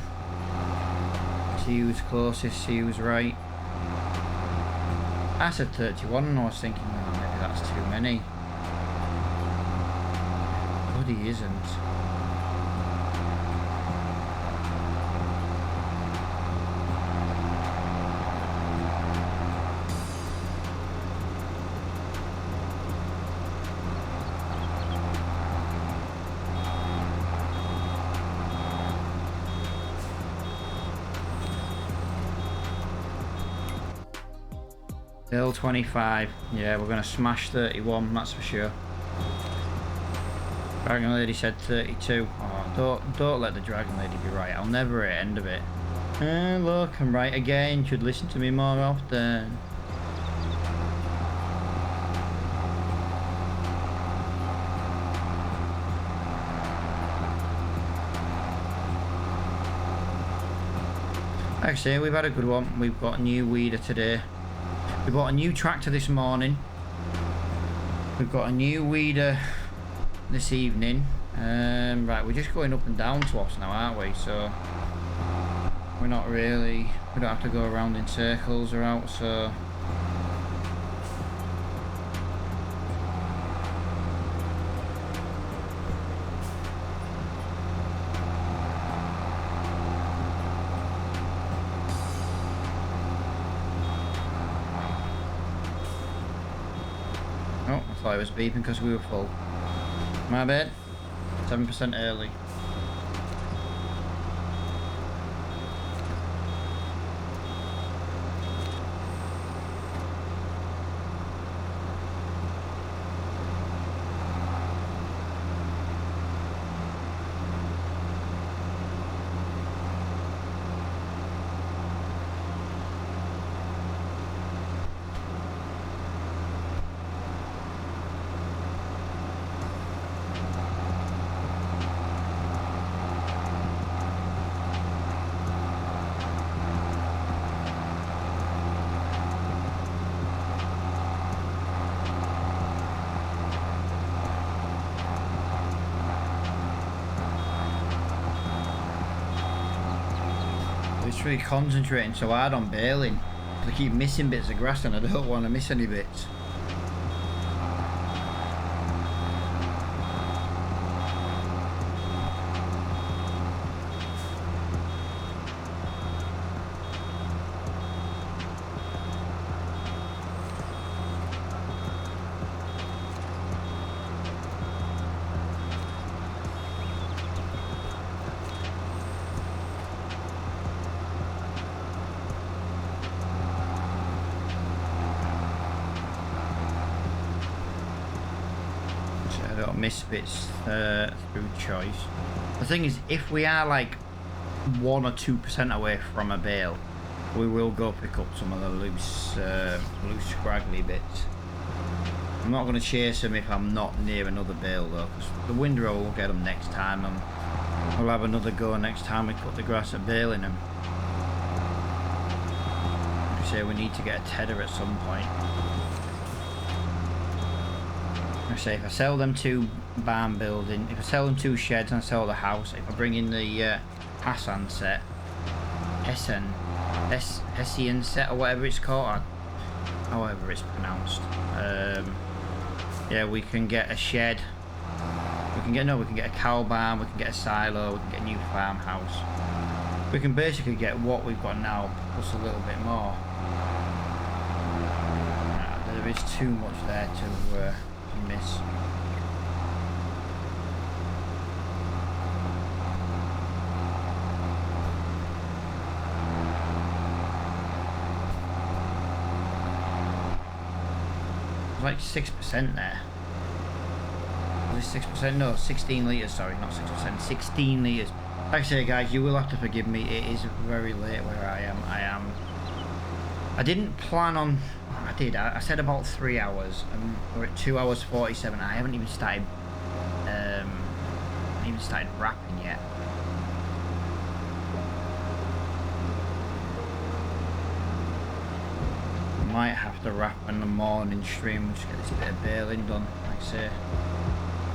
See who's closest, see who's right. I said 31 and I was thinking, oh, maybe that's too many. But he isn't. Still 25. Yeah, we're going to smash 31, that's for sure. Dragon Lady said 32. Oh, don't let the Dragon Lady be right. I'll never end of it. Look, I'm right again. Should listen to me more often. Actually, we've had a good one. We've got a new weeder today. We bought a new tractor this morning. We've got a new weeder this evening. Right, we're just going up and down to us now, aren't we? So we're not really, we don't have to go around in circles or out, so oh, I thought it was beeping because we were full. My bad. 7% early. Really concentrating so hard on baling. I keep missing bits of grass and I don't want to miss any bits. Miss bits through choice. The thing is, if we are like 1 or 2% away from a bale, we will go pick up some of the loose scraggly bits. I'm not going to chase them if I'm not near another bale though, because the windrow will get them next time and we'll have another go next time we cut the grass at baling them. Like I say, we need to get a tedder at some point. I say, if I sell them 2 barn building, if I sell them 2 sheds and I sell the house, if I bring in the Hessian set, Hessian set or whatever it's called, however it's pronounced, yeah, we can get a shed, we can get a cow barn, we can get a silo, we can get a new farmhouse. We can basically get what we've got now plus a little bit more. There is too much there to miss. Like 6% there. Was it 6%? No, 16 litres, sorry, not 6%, 16 litres. Like I say, guys, you will have to forgive me, it is very late where I am. I didn't plan on, I said about 3 hours, and we're at 2 hours 47. I haven't even started wrapping yet. I might have to wrap in the morning stream, just get this bit of baling done. Like I say,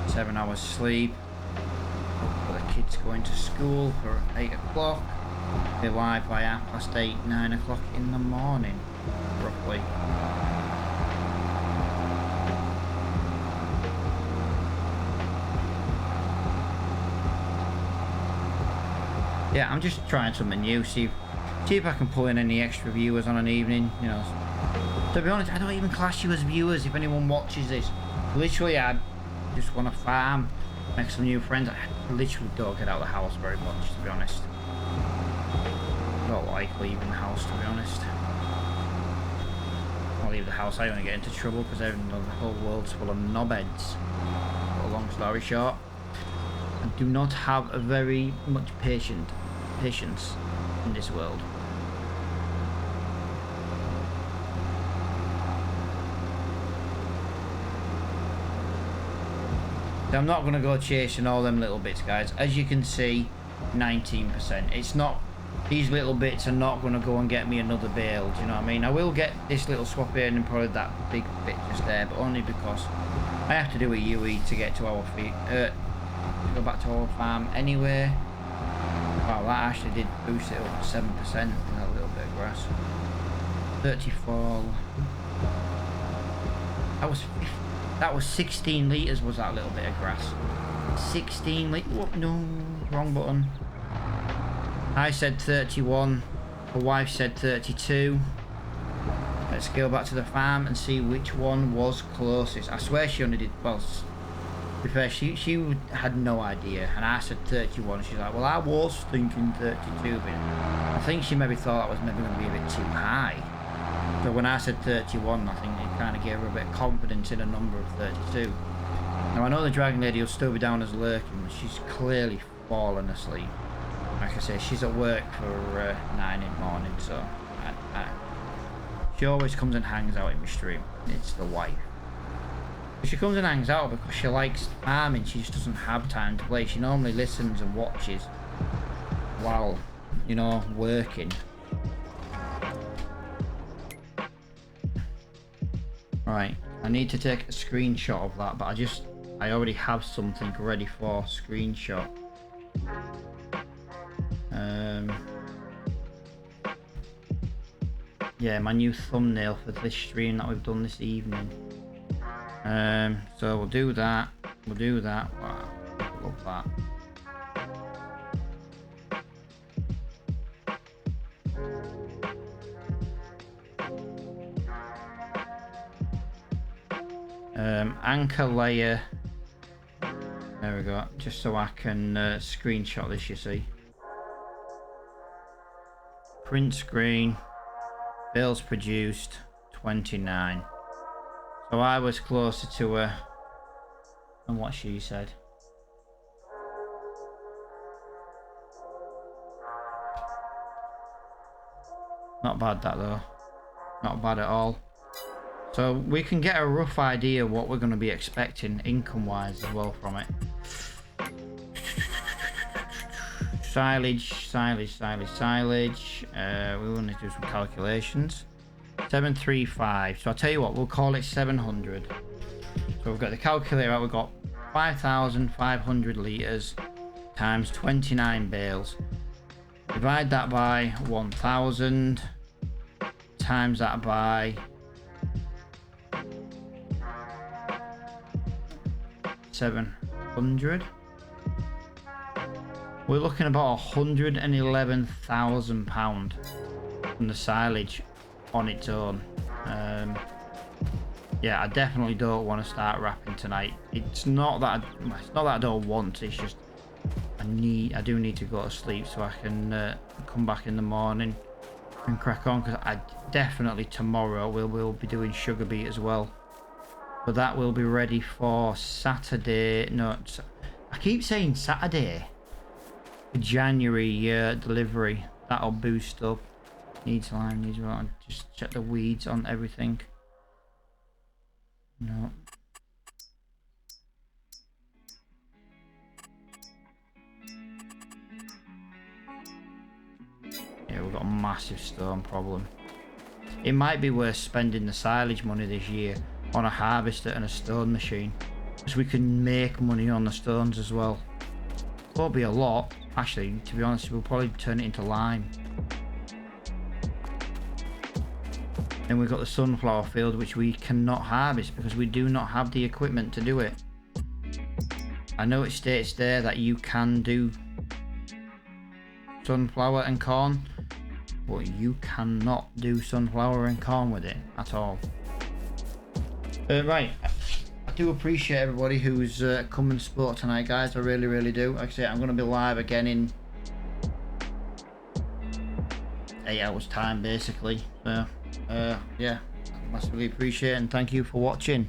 7 hours sleep. The kids going to school for 8 o'clock. Be live by 8:30, 9 o'clock in the morning, roughly. Yeah, I'm just trying something new, see if I can pull in any extra viewers on an evening, you know. To be honest, I don't even class you as viewers if anyone watches this. Literally, I just want to farm, make some new friends. I literally don't get out of the house very much, to be honest. I don't like leaving the house, to be honest. I leave the house, I only get into trouble because the whole world's full of knobheads. But a long story short, I do not have a very much patience in this world. I'm not going to go chasing all them little bits, guys. As you can see, 19%. It's not, these little bits are not going to go and get me another bale, do you know what I mean? I will get this little swap here and probably that big bit just there, but only because I have to do a UE to get to our feet, go back to our farm anyway. Wow, that actually did boost it up to 7% in that little bit of grass. 34. That was 16 litres was that little bit of grass. 16 litres. What? No, wrong button. I said 31. My wife said 32. Let's go back to the farm and see which one was closest. I swear she only did, well, to be fair, she had no idea. And I said 31. She's like, well, I was thinking 32. But I think she maybe thought that was maybe going to be a bit too high. So when I said 31, I think it kind of gave her a bit of confidence in a number of 32. Now I know the Dragon Lady will still be down as lurking, but she's clearly fallen asleep. Like I say, she's at work for 9 in the morning, so she always comes and hangs out in my stream. It's the wife. She comes and hangs out because she likes farming. She just doesn't have time to play. She normally listens and watches while, you know, working. Right, I need to take a screenshot of that, but I already have something ready for screenshot. Yeah, my new thumbnail for this stream that we've done this evening. So we'll do that. Wow, love that. Anchor layer. There we go. Just so I can screenshot this, you see. Print screen. Bales produced 29. So I was closer to her than what she said. Not bad that though. Not bad at all. So we can get a rough idea what we're going to be expecting income wise as well from it. Silage. We want to do some calculations. 735. So I'll tell you what, we'll call it 700. So we've got the calculator out. We've got 5,500 litres times 29 bales. Divide that by 1,000. Times that by 700. We're looking about £111,000 from the silage on its own. Yeah, I definitely don't want to start wrapping tonight. It's not that I don't want. It's just I do need to go to sleep so I can come back in the morning and crack on, because I definitely tomorrow will be doing sugar beet as well. But that will be ready for Saturday. No, I keep saying Saturday. January delivery. That'll boost up. Needs lime, needs water. Just check the weeds on everything. No. Yeah, we've got a massive stone problem. It might be worth spending the silage money this year on a harvester and a stone machine, because we can make money on the stones as well. Won't be a lot. Actually, to be honest, we'll probably turn it into lime. Then we've got the sunflower field, which we cannot harvest because we do not have the equipment to do it. I know it states there that you can do sunflower and corn, but you cannot do sunflower and corn with it at all. Right, I do appreciate everybody who's come and support tonight, guys. I really, really do. Like I say, I'm going to be live again in 8 hours time, basically. So, yeah, massively appreciate it, and thank you for watching.